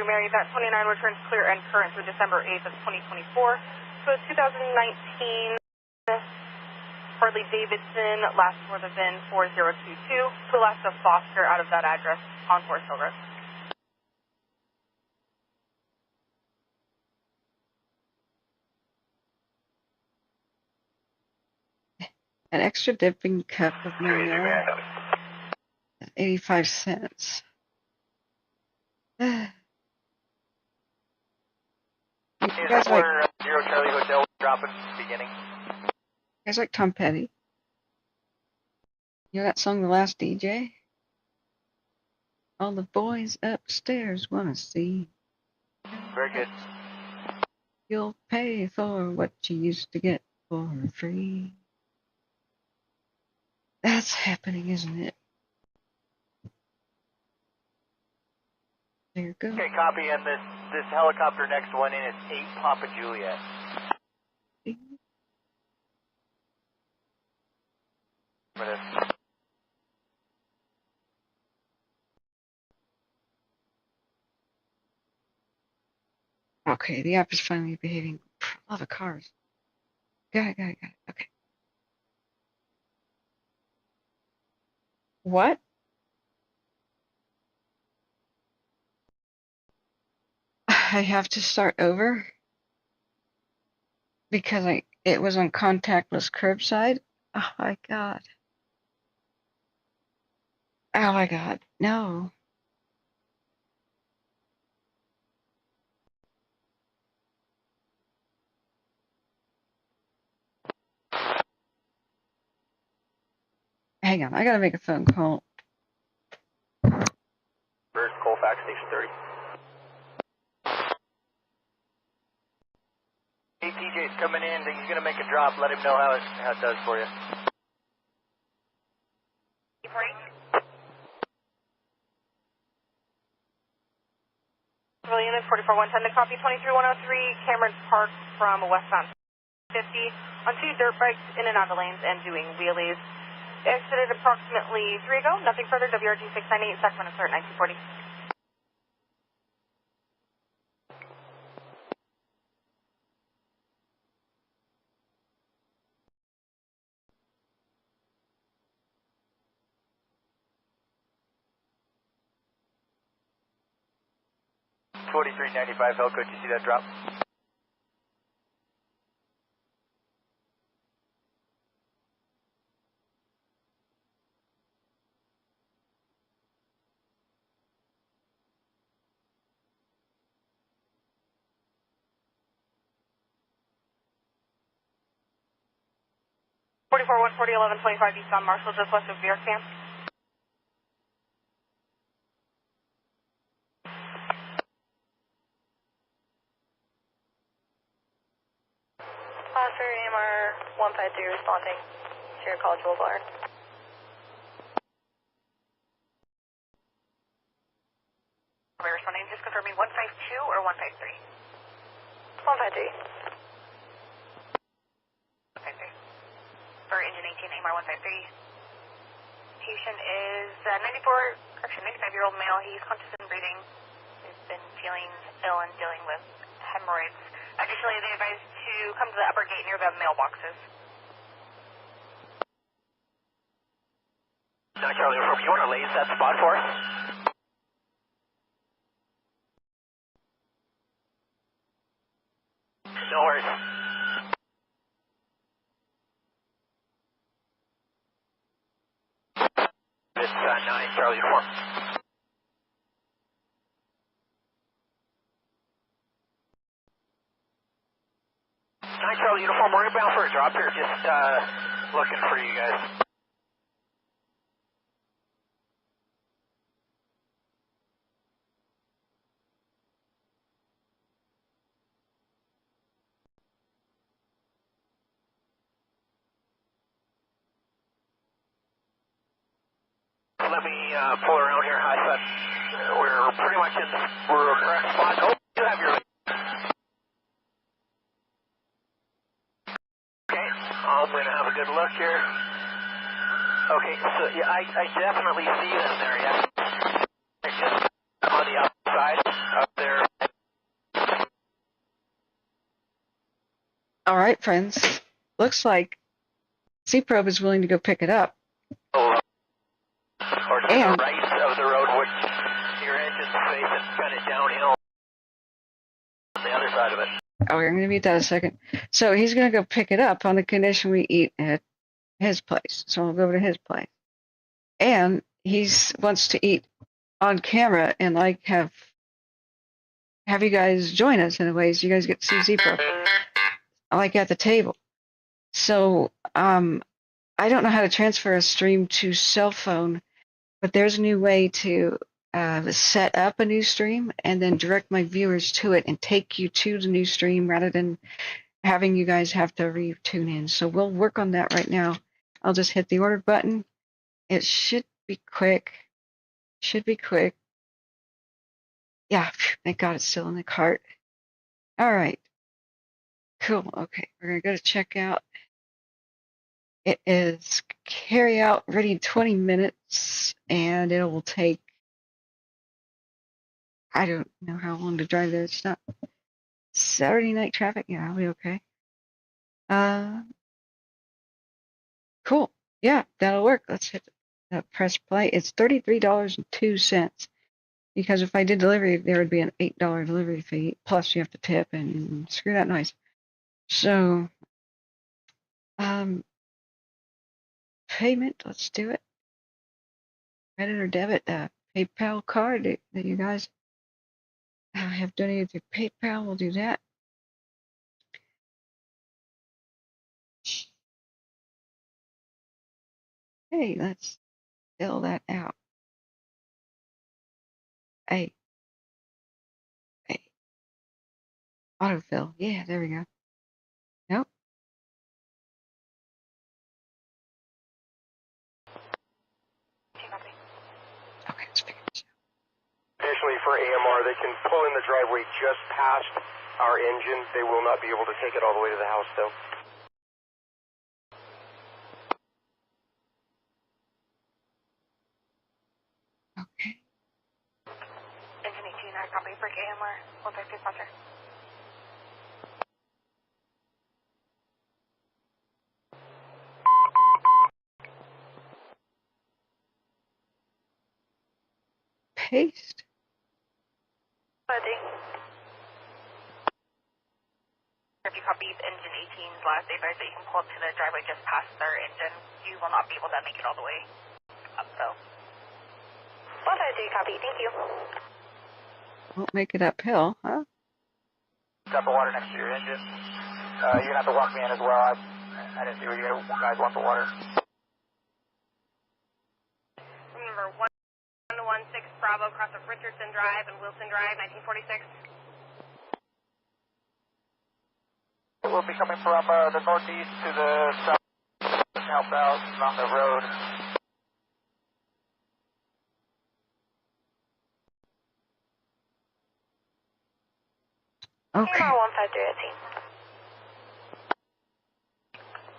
Mary, that 29 returns clear and current through December 8th of 2024. So it's 2019 Harley Davidson, last for the VIN 4022, to Alaska Foster out of that address on Forest Hill Road. An extra dipping cup of Mariella. 85 cents. You guys like Zero Charlie Hotel dropping beginning. you guys like Tom Petty? You know that song, The Last DJ? All the boys upstairs wanna see. Very good. You'll pay for what you used to get for free. That's happening, isn't it? There you go. Okay, copy, and this helicopter next one in is 8 Papa Juliet. For this. Okay, the app is finally behaving. A lot of cars. Got it. Okay. What? I have to start over because it was on contactless curbside. Oh my god. No. Hang on, I gotta make a phone call. First, Colfax Station 30. Hey, TJ's coming in. He's going to make a drop. Let him know how it does for you. Civilian 44110 to copy 23103, Cameron Park from westbound 50 on 2 dirt bikes in and out of lanes and doing wheelies. Exited approximately 3 ago. Nothing further. WRG 698, Sacramento start 1940. 4395 Helco, did you see that drop? 44 140 1125 east on Marshall, just west of Beer Camp. Officer AMR 153 responding to your call to Wildfire. We're responding, just confirming 152 or 153? 153. 153. For engine 18, AMR 153. Patient is 95-year-old male. He's conscious and breathing. He's been feeling ill and dealing with hemorrhoids. Additionally, they advised to come to the upper gate near the mailboxes. Now, Charlie, you want to lace that spot for us? No worries. It's 9 Charlie Uniform. 9 Charlie Uniform, we're inbound for a drop here, just looking for you guys. Let me pull around here. Hi, son. We're pretty much in the correct spot. Oh, you have your... Okay, I'm going to have a good look here. Okay, so yeah, I definitely see them there, yeah. They're just on the outside up there. All right, friends. Looks like C-Probe is willing to go pick it up. Oh, or to the right of the road, which your engine's facing kind of downhill on the other side of it. Oh, we're going to mute that a second. So he's going to go pick it up on the condition we eat at his place. So we'll go over to his place. And he wants to eat on camera and like have you guys join us in a way so you guys get to see Z-Pro. Like at the table. So I don't know how to transfer a stream to cell phone, but there's a new way to set up a new stream and then direct my viewers to it and take you to the new stream rather than having you guys have to re-tune in. So we'll work on that right now. I'll just hit the order button. It should be quick. Yeah, thank God it's still in the cart. All right. Cool. Okay, we're going to go to checkout. It is carry out ready in 20 minutes, and it will take, I don't know how long to drive there. It's not Saturday night traffic. Yeah, I'll be okay. Cool. Yeah, that'll work. Let's hit press play. It's $33.02 because if I did delivery, there would be an $8 delivery fee. Plus, you have to tip and screw that noise. So, payment. Let's do it. Credit or debit. PayPal card that you guys have donated through PayPal. We'll do that. Hey, let's fill that out. Hey. Autofill. Yeah, there we go. Nope. Okay, let's figure this out. Additionally, for AMR, they can pull in the driveway just past our engine. They will not be able to take it all the way to the house, though. Okay. Engine 18, I copy for AMR 153 sponsor. Paste. Ready. If you copy engine 18's last advice that you can pull up to the driveway just past their engine, you will not be able to make it all the way up, though. 153, copy. Thank you. Won't make it uphill, huh? Drop of water next to your engine. You're going to have to walk me in as well. I didn't see what you guys want for water. Remember, 116 Bravo, cross of Richardson Drive and Wilson Drive, 1946. We'll be coming from the northeast to the south, southbound on the road. Okay. AMR 153 at scene.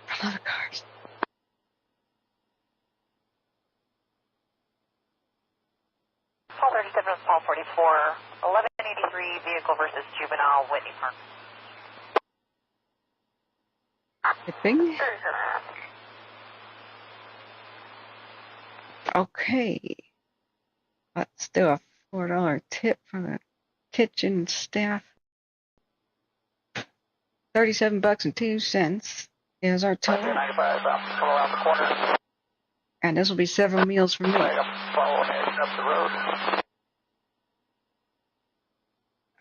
A lot of cars. Paul 37, Paul 44, 1183, vehicle versus juvenile, Whitney Park. Tipping. Okay. Let's do a $4 tip for the kitchen staff. $37.02 is our total. 95, come around the corner. And this will be several meals for me. Right, I'm following it up the road.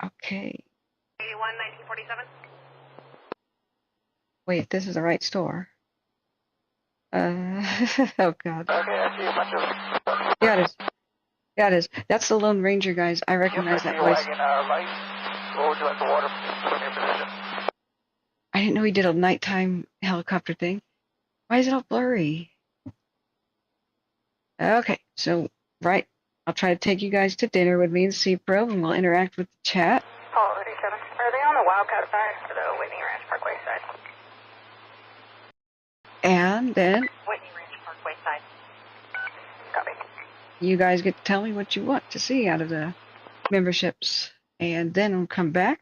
Okay. 81, 1947. Wait, this is the right store. Oh God. Okay, I see a bunch of... Yeah, it is. Yeah, it is. That's the Lone Ranger, guys. I recognize that voice. Wagon, light. What would you like for water? Put in position. I didn't know he did a nighttime helicopter thing. Why is it all blurry? Okay, so, right. I'll try to take you guys to dinner with me and C-Pro, and we'll interact with the chat. Paul 37. Are they on the Wildcat side or the Whitney Ranch Parkway side? And then Whitney Ranch Parkway side. Copy. you guys get to tell me what you want to see out of the memberships. And then I'll come back,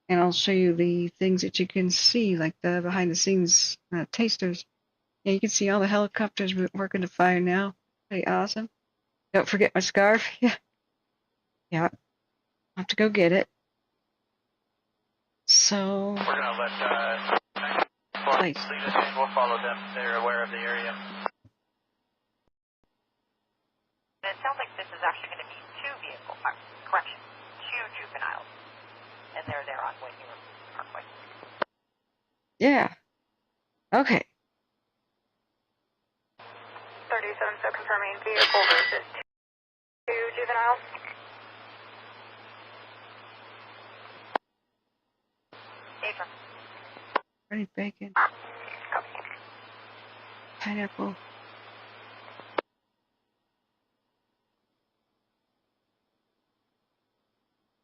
and I'll show you the things that you can see, like the behind-the-scenes tasters. Yeah, you can see all the helicopters working the fire now. Pretty awesome. Don't forget my scarf. Yeah. Yeah. I'll have to go get it. So. We're going to let Place. lead us in. We'll follow them. They're aware of the area. It sounds like this is actually going to be two vehicles, correction, two juveniles. And they're there on Whitney Parkway. Yeah. Okay. 37, so confirming vehicle versus two juveniles. Apron. Ready bacon. Pineapple.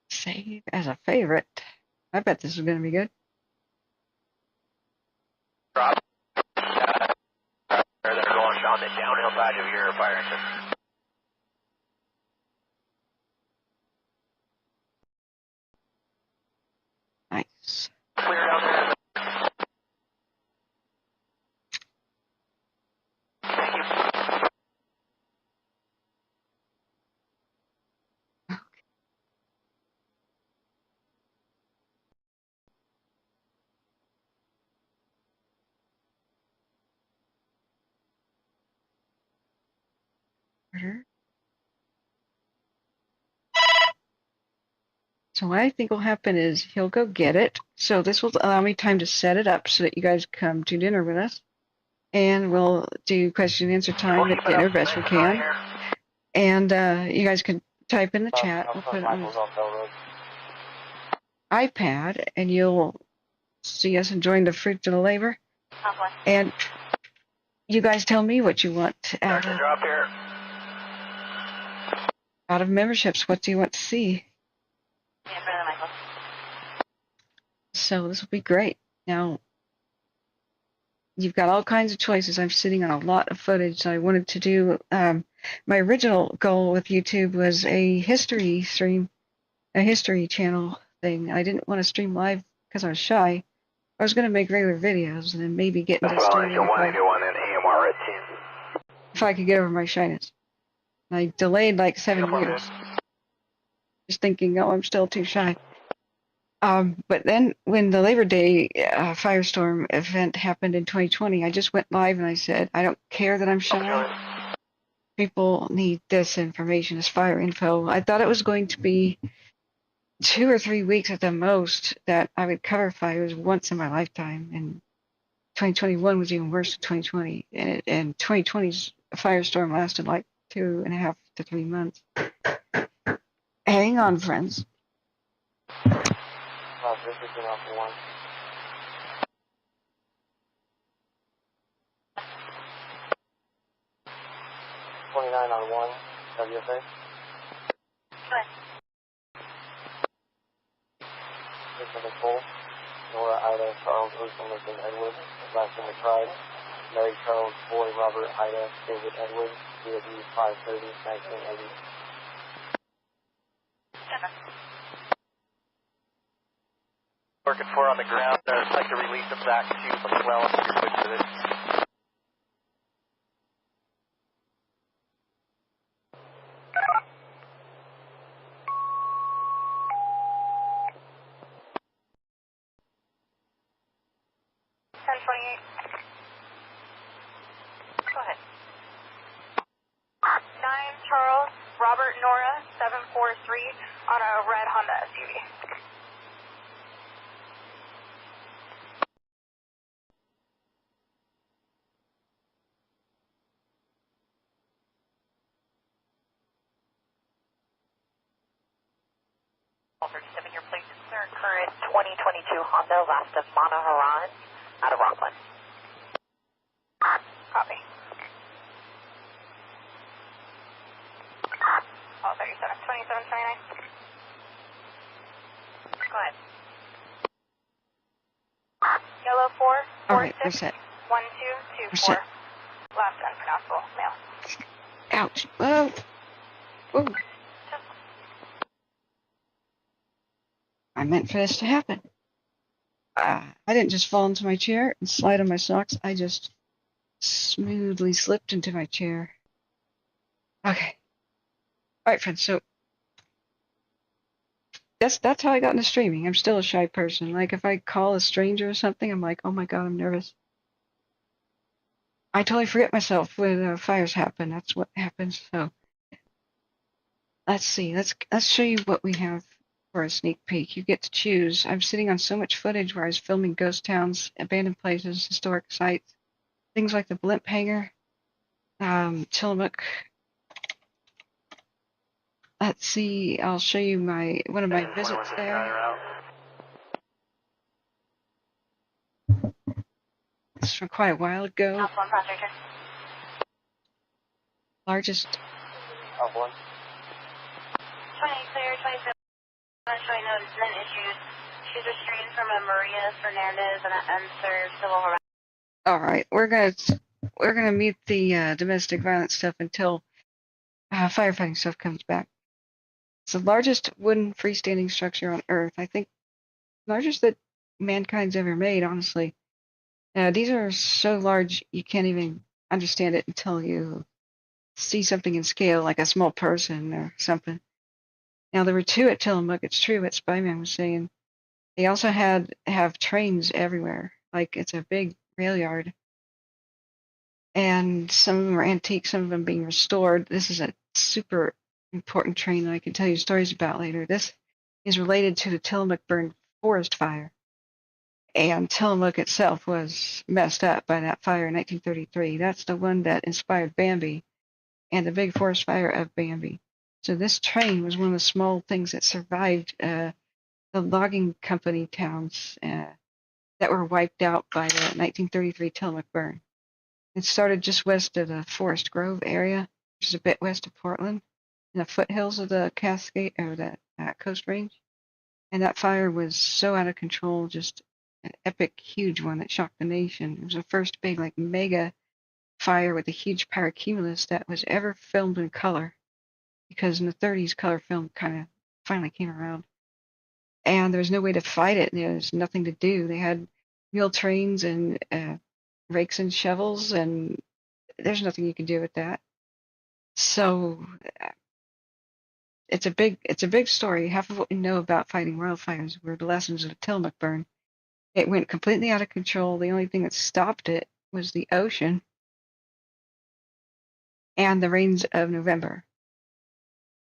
Save as a favorite. I bet this is going to be good. Rob, they're going on the downhill side of your fire engine. Nice. Clear down there. Thank you. So what I think will happen is he'll go get it. So this will allow me time to set it up so that you guys come to dinner with us. And we'll do question and answer time at dinner best we can. And you guys can type in the chat. We'll put it on the iPad, and you'll see us enjoying the fruits of the labor. And you guys tell me what you want out of memberships. What do you want to see? So this will be great. Now, you've got all kinds of choices. I'm sitting on a lot of footage. So I wanted to do, my original goal with YouTube was a history stream, a history channel thing. I didn't want to stream live because I was shy. I was going to make regular videos and then maybe get into streaming if I could get over my shyness. I delayed like 7 years. Just thinking, oh, I'm still too shy. But then when the Labor Day firestorm event happened in 2020, I just went live and I said, I don't care that I'm shy. People need this information, this fire info. I thought it was going to be 2 or 3 weeks at the most that I would cover fires once in my lifetime. And 2021 was even worse than 2020, and 2020's firestorm lasted like 2.5 to 3 months. Hang on, friends. This is an Alpha 1. 29 on 1, WFA. Good. This is Nicole, Nora, Ida, Charles, Ocean, Lincoln, Edward, last name McBride, Mary, Charles, Boy, Robert, Ida, David, Edward, DOD 530, 1980. Working 4 on the ground. I'd like to release them back to McClellan if you're quick with it. Go ahead. 9 Charles, Robert, Nora, 743 on a red Honda SUV. All 37, your place is clear. Current 2022 Honda, last of Monoharan, out of Rockland. Copy. All 37, 27, 29. Go ahead. Yellow 4, All 4, right, 6, we're set. 1, 2, 2, We're 4. set. Last unpronounceable, male. Ouch. Oh. Ooh. I meant for this to happen. I didn't just fall into my chair and slide on my socks. I just smoothly slipped into my chair. Okay. All right, friends. So that's how I got into streaming. I'm still a shy person. Like if I call a stranger or something, I'm like, oh my God, I'm nervous. I totally forget myself when fires happen. That's what happens. So let's see. Let's show you what we have for a sneak peek. You get to choose. I'm sitting on so much footage where I was filming ghost towns, abandoned places, historic sites, things like the blimp hangar, Tillamook. Let's see. I'll show you one of my visits there. This is from quite a while ago. Alpha 1, Prospector. Largest. Alpha 1. 20 clear, 27 showing no incident issues. She's restrained from a Maria Fernandez and an unserved civil harassment. All right, we're gonna mute the domestic violence stuff until firefighting stuff comes back. It's the largest wooden freestanding structure on Earth. I think largest that mankind's ever made. Honestly, these are so large you can't even understand it until you see something in scale, like a small person or something. Now there were 2 at Tillamook. It's true what Spyman was saying. They also have trains everywhere. Like it's a big rail yard. And some of them are antique, some of them being restored. This is a super important train that I can tell you stories about later. This is related to the Tillamook Burn forest fire. And Tillamook itself was messed up by that fire in 1933. That's the one that inspired Bambi and the big forest fire of Bambi. So this train was one of the small things that survived the logging company towns that were wiped out by the 1933 Tillamook burn. It started just west of the Forest Grove area, which is a bit west of Portland, in the foothills of the Cascade or the Coast Range. And that fire was so out of control, just an epic, huge one that shocked the nation. It was the first big, like, mega fire with a huge pyrocumulus that was ever filmed in color, because in the 30s, color film kind of finally came around. And there was no way to fight it. There was nothing to do. They had mule trains and rakes and shovels, and there's nothing you can do with that. So it's a big story. Half of what we know about fighting wildfires were the lessons of the Tillamook burn. It went completely out of control. The only thing that stopped it was the ocean and the rains of November.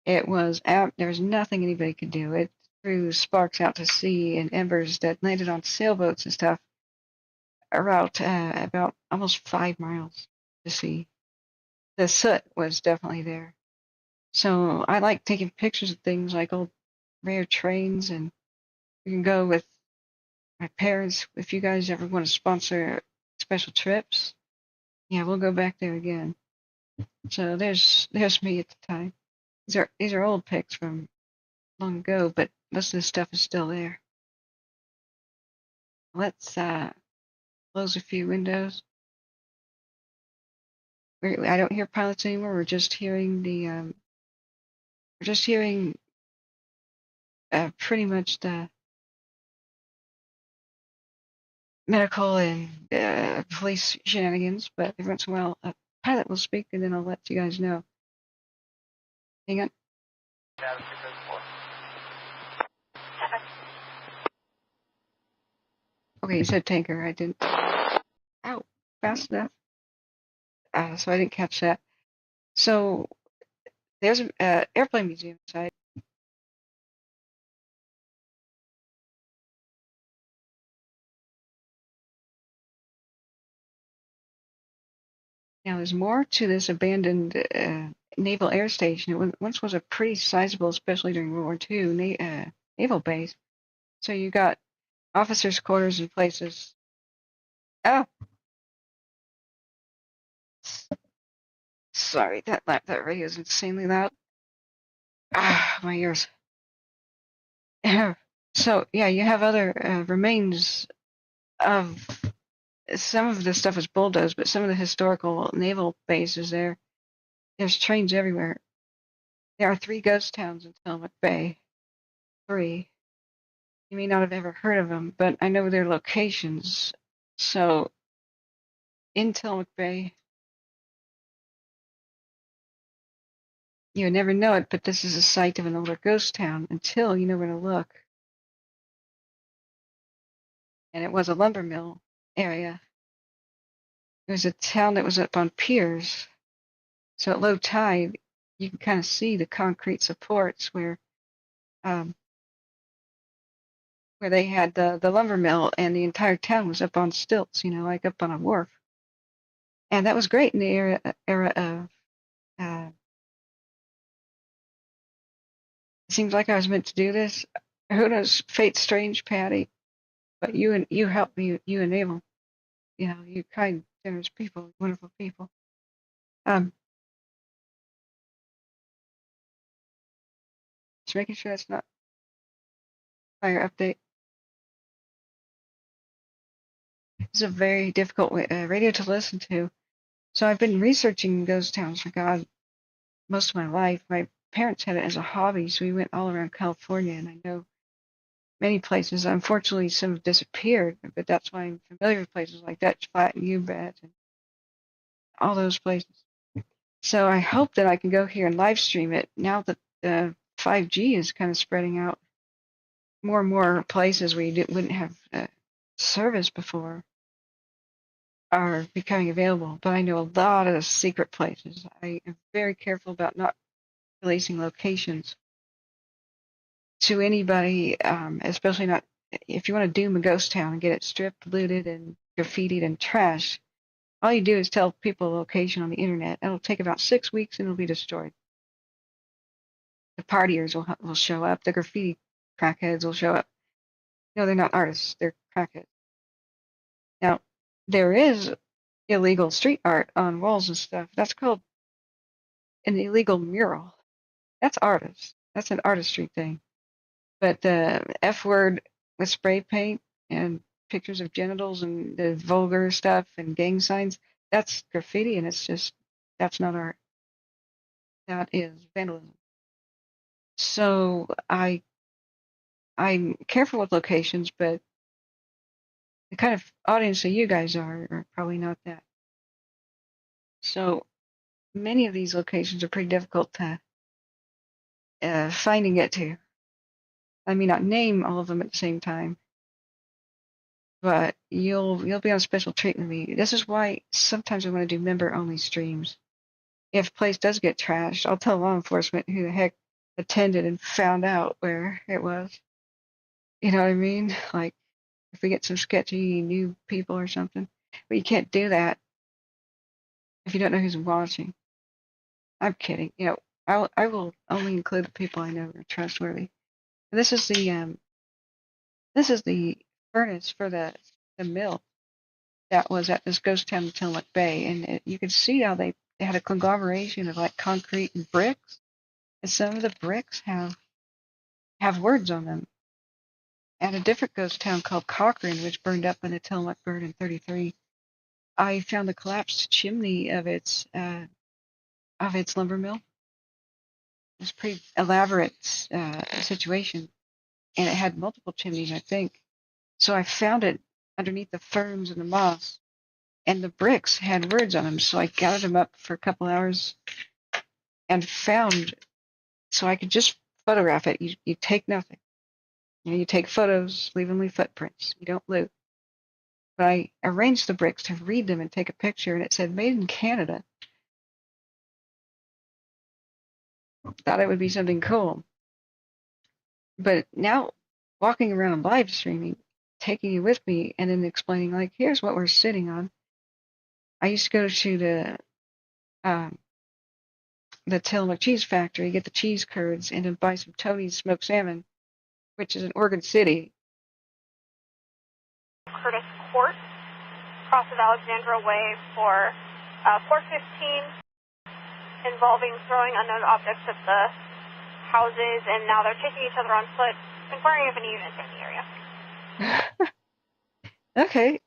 It was there was nothing anybody could do. It threw sparks out to sea and embers that landed on sailboats and stuff route about almost 5 miles to see. The soot was definitely there. So I like taking pictures of things like old rare trains, and we can go with my parents. If you guys ever want to sponsor special trips, yeah, we'll go back there again. So there's me at the time. These are old pics from long ago, but most of this stuff is still there. Let's close a few windows. I don't hear pilots anymore. We're just hearing pretty much the medical and police shenanigans. But every once in a while, a pilot will speak, and then I'll let you guys know. Hang on. Okay, you said tanker. I didn't. Ow, fast enough. So I didn't catch that. So there's an airplane museum inside. Now there's more to this abandoned naval air station. It once was a pretty sizable, especially during World War II, naval base. So you got officers' quarters and places. Oh, sorry, that radio is insanely loud. Ah, my ears. So yeah, you have other remains of some of the stuff is bulldozed, but some of the historical naval bases there. There's trains everywhere. There are 3 ghost towns in Tillamook Bay. 3. You may not have ever heard of them, but I know their locations. So in Tillamook Bay, you would never know it, but this is a site of an older ghost town until you know where to look. And it was a lumber mill area. It was a town that was up on piers. So at low tide, you can kind of see the concrete supports where they had the lumber mill, and the entire town was up on stilts, like up on a wharf. And that was great in the era of. It seems like I was meant to do this. Who knows? Fate's strange, Patty. But you helped me. You enable. You kind, generous people, wonderful people. Just making sure that's not fire update. It's a very difficult radio to listen to. So I've been researching ghost towns for God most of my life. My parents had it as a hobby, so we went all around California, and I know many places. Unfortunately, some have disappeared, but that's why I'm familiar with places like that, Flat and U-Bet, and all those places. So I hope that I can go here and live stream it now that 5G is kind of spreading out. More and more places where you wouldn't have service before are becoming available. But I know a lot of secret places. I am very careful about not releasing locations to anybody, especially not if you want to doom a ghost town and get it stripped, looted, and graffitied and trashed. All you do is tell people a location on the internet. It'll take about 6 weeks and it'll be destroyed. The partiers will show up. The graffiti crackheads will show up. No, they're not artists. They're crackheads. Now, there is illegal street art on walls and stuff. That's called an illegal mural. That's artists. That's an artistry thing. But the F word with spray paint and pictures of genitals and the vulgar stuff and gang signs, that's graffiti, and that's not art. That is vandalism. So I'm careful with locations, but the kind of audience that you guys are probably not that. So many of these locations are pretty difficult to find and get to. I may not name all of them at the same time, but you'll be on special treatment with me. This is why sometimes I want to do member-only streams. If a place does get trashed, I'll tell law enforcement who the heck attended and found out where it was. You know what I mean? Like, if we get some sketchy new people or something. But you can't do that if you don't know who's watching. I'm kidding. I will only include the people I know are trustworthy. This is the furnace for the mill that was at this ghost town in Tillamook Bay, and you can see how they had a conglomeration of like concrete and bricks, and some of the bricks have words on them. At a different ghost town called Cochrane, which burned up in a Tillamook burn in '33, I found the collapsed chimney of its lumber mill. It was a pretty elaborate situation, and it had multiple chimneys, I think. So I found it underneath the ferns and the moss, and the bricks had words on them. So I gathered them up for a couple hours and found, so I could just photograph it. You take nothing. You take photos, leave only footprints. You don't loot. But I arranged the bricks to read them and take a picture, and it said "Made in Canada." Thought it would be something cool. But now, walking around live streaming, taking you with me, and then explaining, like, here's what we're sitting on. I used to go to the Tillamook Cheese Factory, get the cheese curds, and then buy some Tony's smoked salmon, which is in Oregon City. Curtis Court, cross of Alexandra Way for 415, involving throwing unknown objects at the houses, and now they're chasing each other on foot, inquiring if any units are in the area. Okay.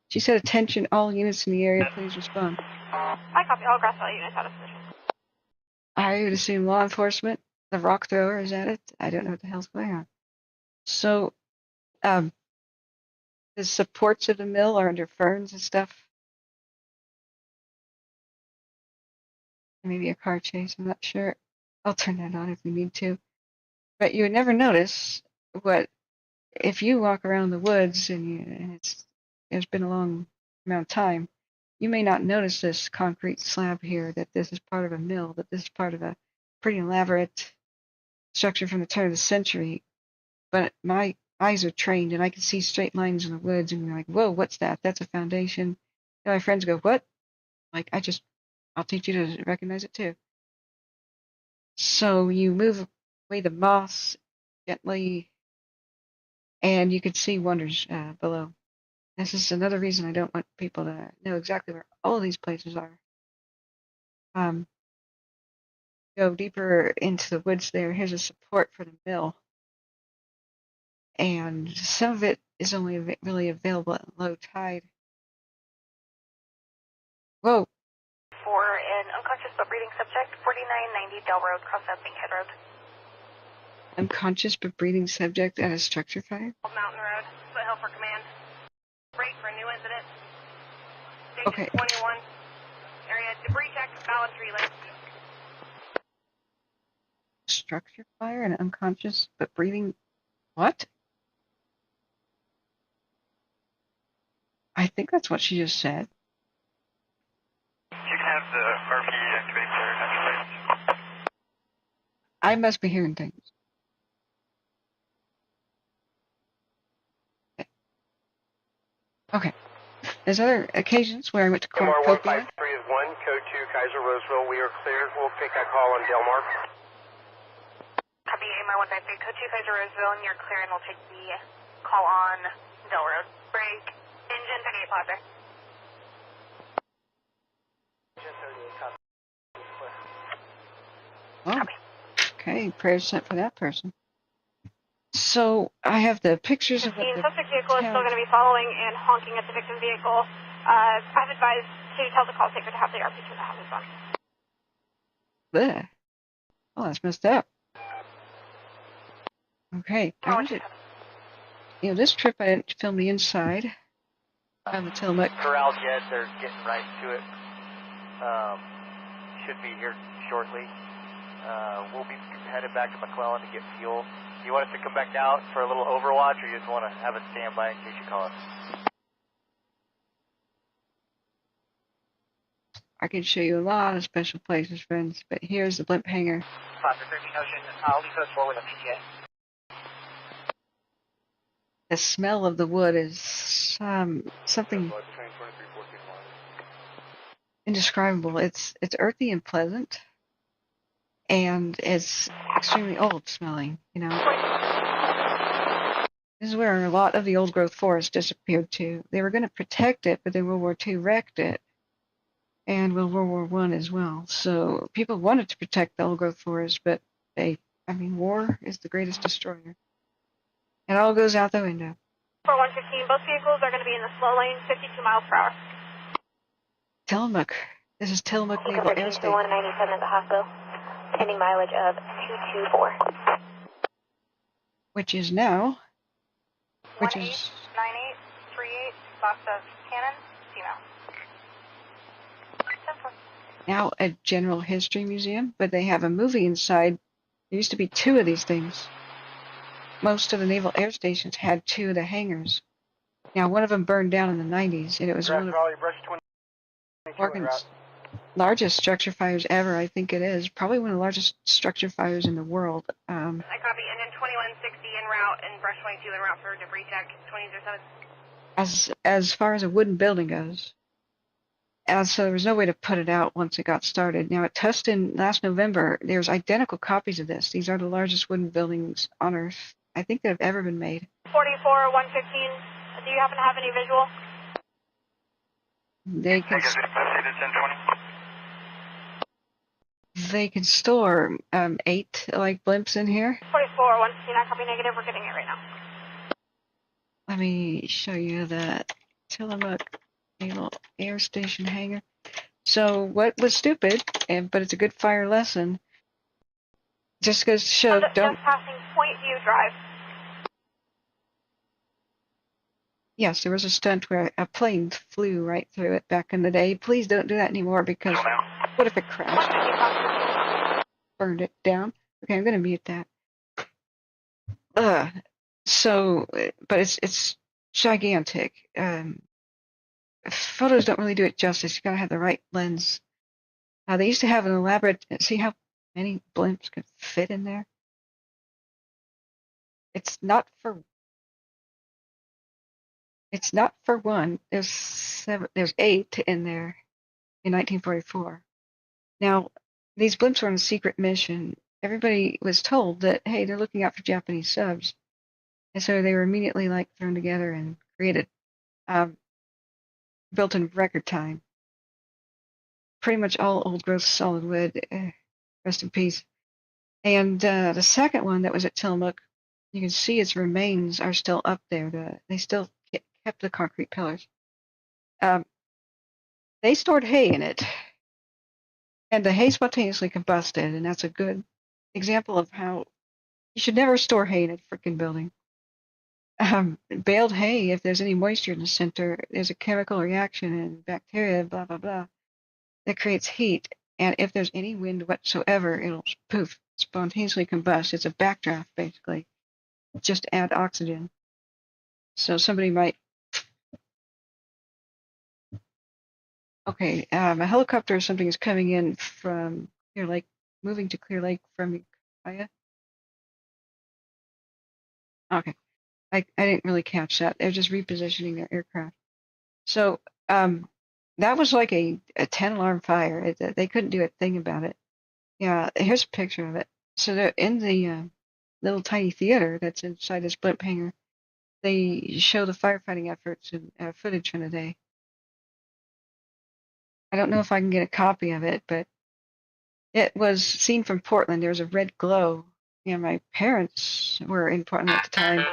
She said, "Attention, all units in the area, please respond." I copy. All grass valley units out of position. I would assume law enforcement. The rock thrower is at it. I don't know what the hell's going on. So, the supports of the mill are under ferns and stuff. Maybe a car chase, I'm not sure. I'll turn that on if we need to. But you would never notice if you walk around the woods and it's been a long amount of time, you may not notice this concrete slab here, that this is part of a mill, that this is part of a pretty elaborate structure from the turn of the century. But my eyes are trained, and I can see straight lines in the woods, and you're like, whoa, what's that? That's a foundation. And my friends go, what? Like, I'll teach you to recognize it too. So you move away the moss gently, and you can see wonders below. This is another reason I don't want people to know exactly where all of these places are. Go deeper into the woods there. Here's a support for the mill. And some of it is only really available at low tide. Whoa. For an unconscious but breathing subject, 4990 Del Road, cross up Bankhead Road. Unconscious but breathing subject at a structure fire? Mountain Road, Foothill for command. Break for a new incident. Station Okay. 21. Area debris check, balance relay. Structure fire and unconscious but breathing. What? I think that's what she just said. You can have the RP activate there. I must be hearing things. Okay. There's other occasions where I went to Cornucopia. MR 153 is 1, code 2, Kaiser Roseville. We are clear. We'll take that call on Delmar. Copy, AMR 153, code 2, Kaiser Roseville, and you're clear, and we'll take the call on Del Road. Break. Engine 38 Plaza. Oh, okay. Prayers sent for that person. So I have the pictures of what the suspect vehicle is still going to be following and honking at the victim vehicle. I've advised to tell the call taker to have the RP turn the hazards on. Bleh. Oh, that's messed up. Okay. This trip I didn't film the inside of the Tillamook. Corral jets are getting right to it. Should be here shortly. We'll be headed back to McClellan to get fuel. You want us to come back out for a little overwatch, or you just want to have a standby in case you call us? I can show you a lot of special places, friends, but here's the blimp hangar. Plaza 13 Ocean, I'll leave us forward with a PTA. the smell of the wood is something indescribable. It's earthy and pleasant, and it's extremely old smelling. This is where a lot of the old growth forest disappeared to. They were going to protect it, but then World War II wrecked it, and World War I as well. So people wanted to protect the old growth forest, but war is the greatest destroyer. It all goes out the window. For 115, both vehicles are going to be in the slow lane, 52 miles per hour. Tillamook. This is Tillamook Naval Air Station. 197 at the hospital. Pending mileage of 224. Which is now. 189838, lots of cannon, female. Now a general history museum, but they have a movie inside. There used to be 2 of these things. Most of the naval air stations had 2 of the hangars. Now one of them burned down in the 90s, and it was one of Oregon's largest structure fires ever. I think it is probably one of the largest structure fires in the world. I copy, and then 2160 en route and brush 22 en route for debris check 2007. As far as a wooden building goes. So there was no way to put it out once it got started. Now at Tustin last November, there's identical copies of this. These are the largest wooden buildings on Earth, I think, that have ever been made. 44, 115, do you happen to have any visual? They can store 8 like blimps in here. 44, 115, I copy negative, we're getting it right now. Let me show you the Tillamook Naval Air Station hangar. So what was stupid, but it's a good fire lesson, just goes to show, don't... Just passing Point View Drive. Yes, there was a stunt where a plane flew right through it back in the day. Please don't do that anymore, because what if it crashed? Burned it down? Okay, I'm going to mute that. But it's gigantic. Photos don't really do it justice. You got to have the right lens. They used to have an elaborate... See how many blimps could fit in there? It's not for one. There's 8 in there in 1944. Now, these blimps were on a secret mission. Everybody was told that, hey, they're looking out for Japanese subs. And so they were immediately thrown together and created, built in record time. Pretty much all old growth solid wood. Rest in peace. And the second one that was at Tillamook, you can see its remains are still up there. They still kept the concrete pillars. They stored hay in it, and the hay spontaneously combusted, and that's a good example of how you should never store hay in a freaking building. Baled hay, if there's any moisture in the center, there's a chemical reaction and bacteria, blah, blah, blah, that creates heat, and if there's any wind whatsoever, it'll poof, spontaneously combust. It's a backdraft, basically. Just add oxygen. So somebody might... Okay, a helicopter or something is coming in from Clear Lake, moving to Clear Lake from Ukiah. Okay, I didn't really catch that. They're just repositioning their aircraft. So that was like a 10-alarm fire. They couldn't do a thing about it. Yeah, here's a picture of it. So they're in the little tiny theater that's inside this blimp hangar. They show the firefighting efforts and footage from the day. I don't know if I can get a copy of it, but it was seen from Portland. There was a red glow. My parents were in Portland at the time,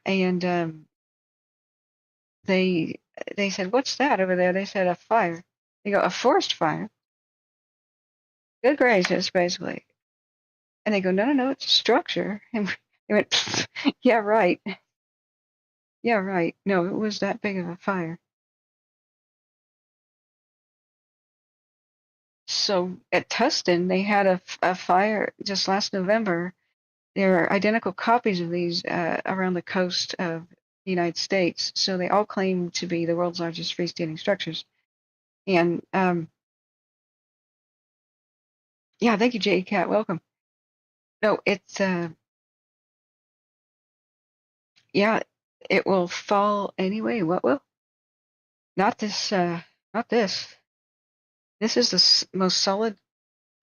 and they said, "What's that over there?" They said, "A fire." They go, "A forest fire?" Good gracious, basically. And they go, no, it's a structure. And they went, yeah, right. Yeah, right. No, it was that big of a fire. So at Tustin, they had a fire just last November. There are identical copies of these around the coast of the United States. So they all claim to be the world's largest freestanding structures. And yeah, thank you, J. Cat. Welcome. No, it's yeah, it will fall anyway. What will? Not this. Not this. This is the most solid,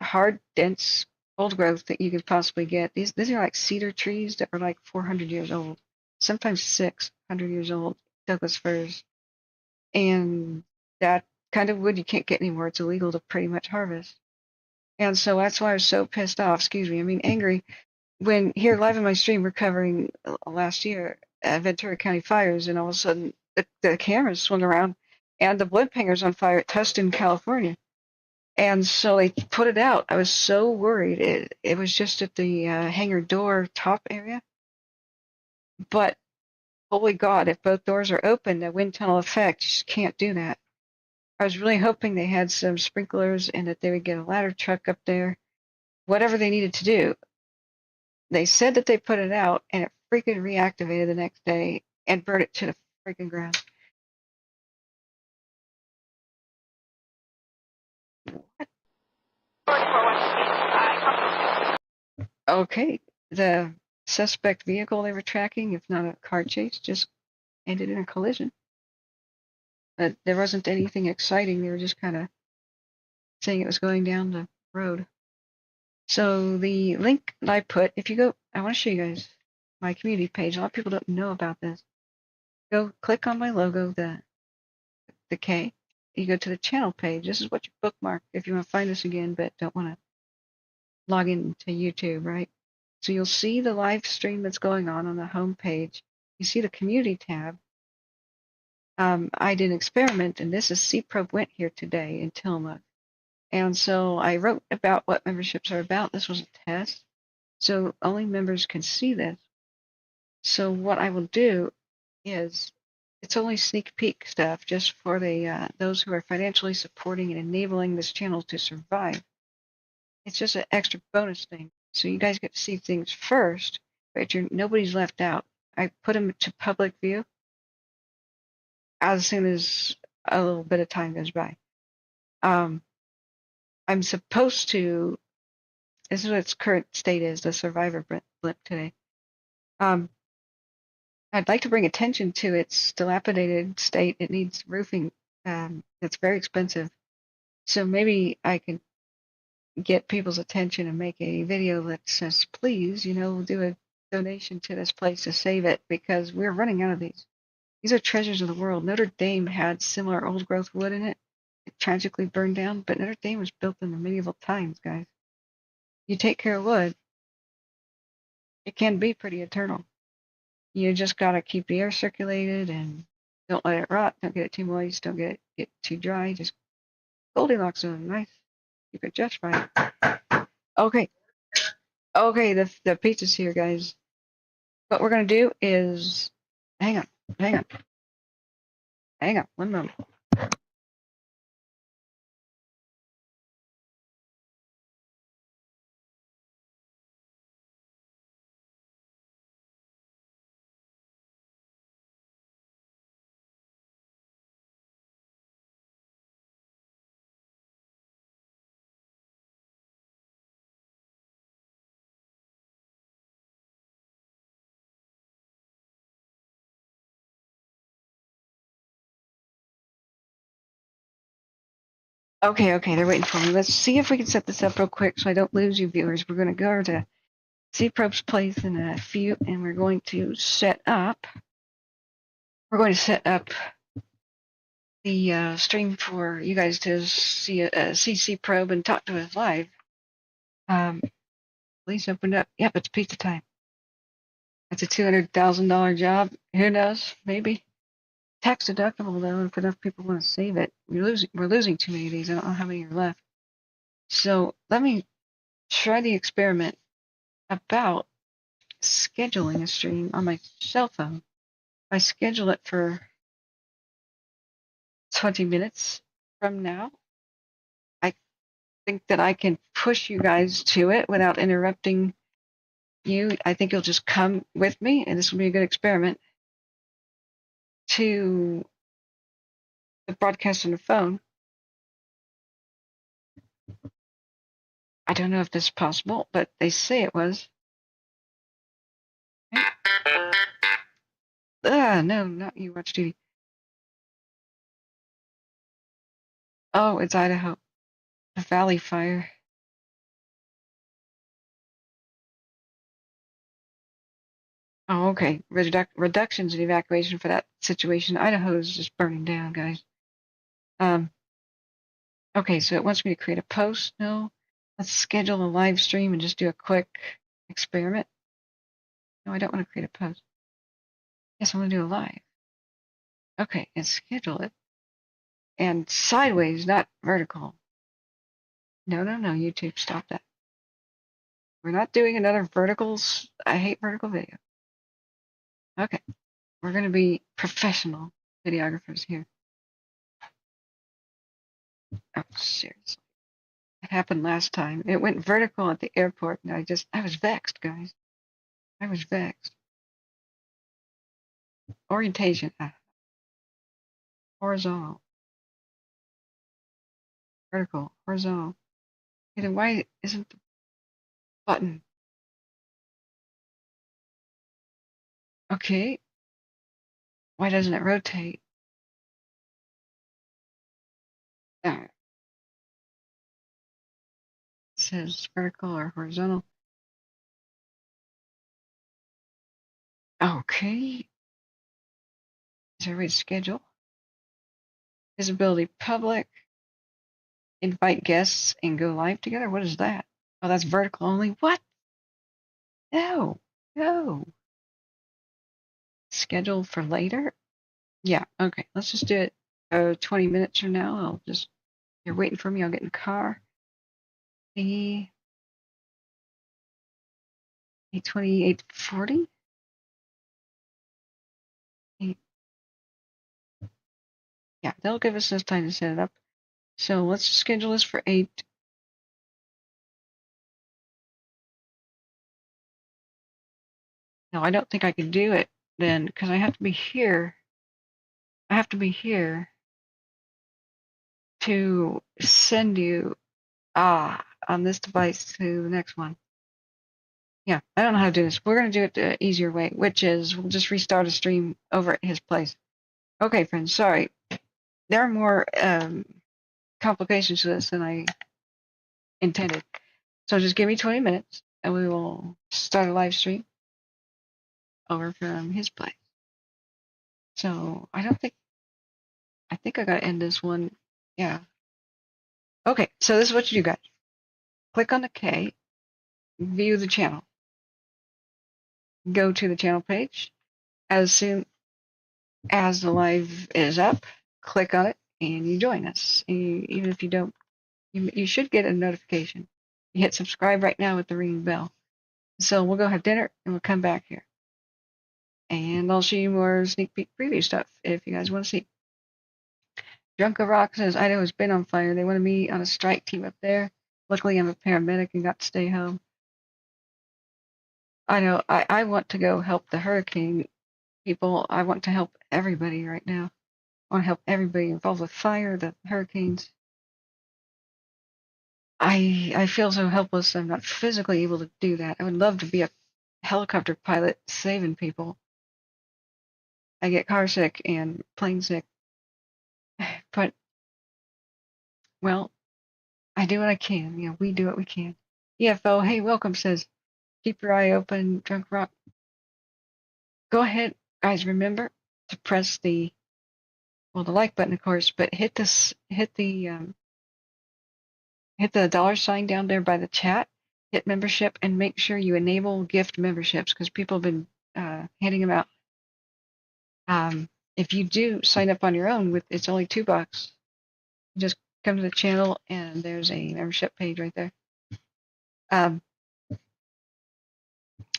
hard, dense old growth that you could possibly get. These are like cedar trees that are like 400 years old, sometimes 600 years old. Douglas firs, and that kind of wood you can't get anymore. It's illegal to pretty much harvest. And so that's why I was so pissed off. Excuse me. I mean angry when here live in my stream we're covering last year Ventura County fires, and all of a sudden the cameras swung around and the blimp hanger's on fire at Tustin, California. And so they put it out. I was so worried. It was just at the hangar door top area. But holy God, if both doors are open, the wind tunnel effect, you just can't do that. I was really hoping they had some sprinklers and that they would get a ladder truck up there, whatever they needed to do. They said that they put it out, and it freaking reactivated the next day and burned it to the freaking ground. Okay, the suspect vehicle they were tracking, if not a car chase, just ended in a collision. But there wasn't anything exciting. They were just kind of saying it was going down the road. So the link that I put, if you go, I want to show you guys my community page. A lot of people don't know about this. Go click on my logo, the K. You go to the channel page. This is what you bookmark if you want to find us again, but don't want to log into YouTube, right? So you'll see the live stream that's going on the home page. You see the community tab. I did an experiment, and this is C-Probe went here today in Tillamook. And so I wrote about what memberships are about. This was a test. So only members can see this. So what I will do is, it's only sneak peek stuff just for the those who are financially supporting and enabling this channel to survive. It's just an extra bonus thing. So you guys get to see things first, but nobody's left out. I put them to public view as soon as a little bit of time goes by. I'm supposed to, this is what its current state is, the survivor blip today. I'd like to bring attention to its dilapidated state. It needs roofing. It's very expensive. So maybe I can get people's attention and make a video that says, please, do a donation to this place to save it, because we're running out of these. These are treasures of the world. Notre Dame had similar old growth wood in it. It tragically burned down, but Notre Dame was built in the medieval times, guys. You take care of wood, it can be pretty eternal. You just gotta keep the air circulated and don't let it rot. Don't get it too moist. Don't get it too dry. Just Goldilocks zone. Nice. Keep it just right. Okay. Okay, the pizza's here, guys. What we're gonna do is, hang on, one moment. Okay, they're waiting for me. Let's see if we can set this up real quick so I don't lose you viewers. We're gonna go to C-Probe's place in a few, and we're going to set up the stream for you guys to see C-Probe and talk to us live. Please open up. Yep, it's pizza time. That's a $200,000 job. Who knows? Maybe. Tax deductible though, if enough people want to save it. We're losing too many of these. I don't know how many are left. So let me try the experiment about scheduling a stream on my cell phone. I schedule it for 20 minutes from now. I think that I can push you guys to it without interrupting you. I think you'll just come with me, and this will be a good experiment, to the broadcast on the phone. I don't know if this is possible, but they say it was. No, not you, watch duty. Oh, it's Idaho. The Valley Fire. Oh, okay. Reductions in evacuation for that situation. Idaho is just burning down, guys. Okay, so it wants me to create a post. No, let's schedule a live stream and just do a quick experiment. No, I don't want to create a post. Yes, I want to do a live. Okay, and schedule it. And sideways, not vertical. No, YouTube, stop that. We're not doing another verticals. I hate vertical video. Okay, we're going to be professional videographers here. Oh, seriously. It happened last time. It went vertical at the airport, and I was vexed, guys. I was vexed. Orientation. Horizontal. Vertical. Horizontal. Okay, then why isn't the button? Okay. Why doesn't it rotate? It says vertical or horizontal. Okay. Is there a way to schedule? Visibility public. Invite guests and go live together. What is that? Oh, that's vertical only. What? No. Schedule for later? Yeah. Okay. Let's just do it 20 minutes from now. You're waiting for me. I'll get in the car. The 8:20, 8:40. Yeah, they'll give us enough time to set it up. So let's schedule this for 8. No, I don't think I can do it then because I have to be here. I have to be here to send you on this device to the next one. Yeah, I don't know how to do this. We're going to do it the easier way, which is we'll just restart a stream over at his place. Okay, friends, sorry. There are more complications to this than I intended. So just give me 20 minutes and we will start a live stream over from his place. So I think I got to end this one. Yeah. Okay, so this is what you do, guys. Click on the K, view the channel. Go to the channel page. As soon as the live is up, click on it and you join us. Even if you don't, you should get a notification. You hit subscribe right now with the ringing bell. So we'll go have dinner and we'll come back here. And I'll show you more sneak peek preview stuff if you guys want to see. Drunka Rock says, Idaho has been on fire. They wanted me on a strike team up there. Luckily, I'm a paramedic and got to stay home. I know I want to go help the hurricane people. I want to help everybody right now. I want to help everybody involved with fire, the hurricanes. I feel so helpless. I'm not physically able to do that. I would love to be a helicopter pilot saving people. I get car sick and plane sick. But, well, I do what I can. You know, we do what we can. EFO, hey, welcome, says, keep your eye open, Drunk Rock. Go ahead, guys, remember to press the like button, of course, but hit the $sign down there by the chat, hit membership, and make sure you enable gift memberships because people have been handing them out. If you do sign up on your own, it's only $2. Just come to the channel and there's a membership page right there.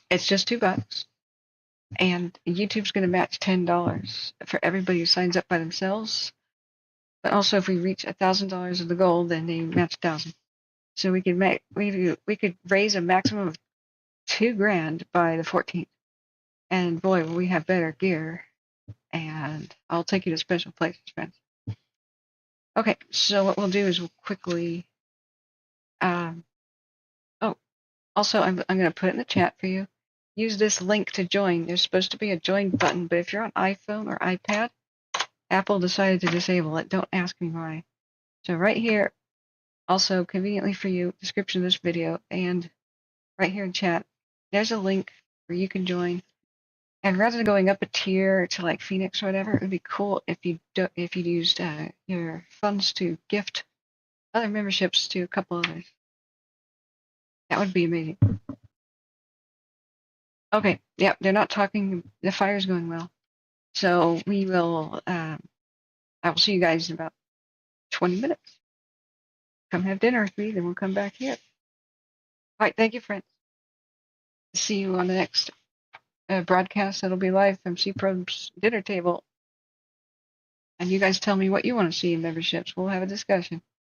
It's just $2, and YouTube's going to match $10 for everybody who signs up by themselves. But also, if we reach $1,000 of the goal, then they match 1,000. So we could raise a maximum of $2,000 by the 14th. And boy, will we have better gear. And I'll take you to special places, friends. Okay, so what we'll do is we'll quickly. Also, I'm going to put it in the chat for you. use this link to join. There's supposed to be a join button, but if you're on iPhone or iPad, Apple decided to disable it. Don't ask me why. So right here, also conveniently for you, description of this video, and right here in chat, there's a link where you can join. And rather than going up a tier to like Phoenix or whatever, it would be cool if you used your funds to gift other memberships to a couple others. That would be amazing. Okay, yep, they're not talking. The fire's going well. So we will, I will see you guys in about 20 minutes. Come have dinner with me, then we'll come back here. All right, thank you, friends. See you on the next broadcast. That'll be live from C-Pro's dinner table. And you guys tell me what you want to see in memberships. We'll have a discussion.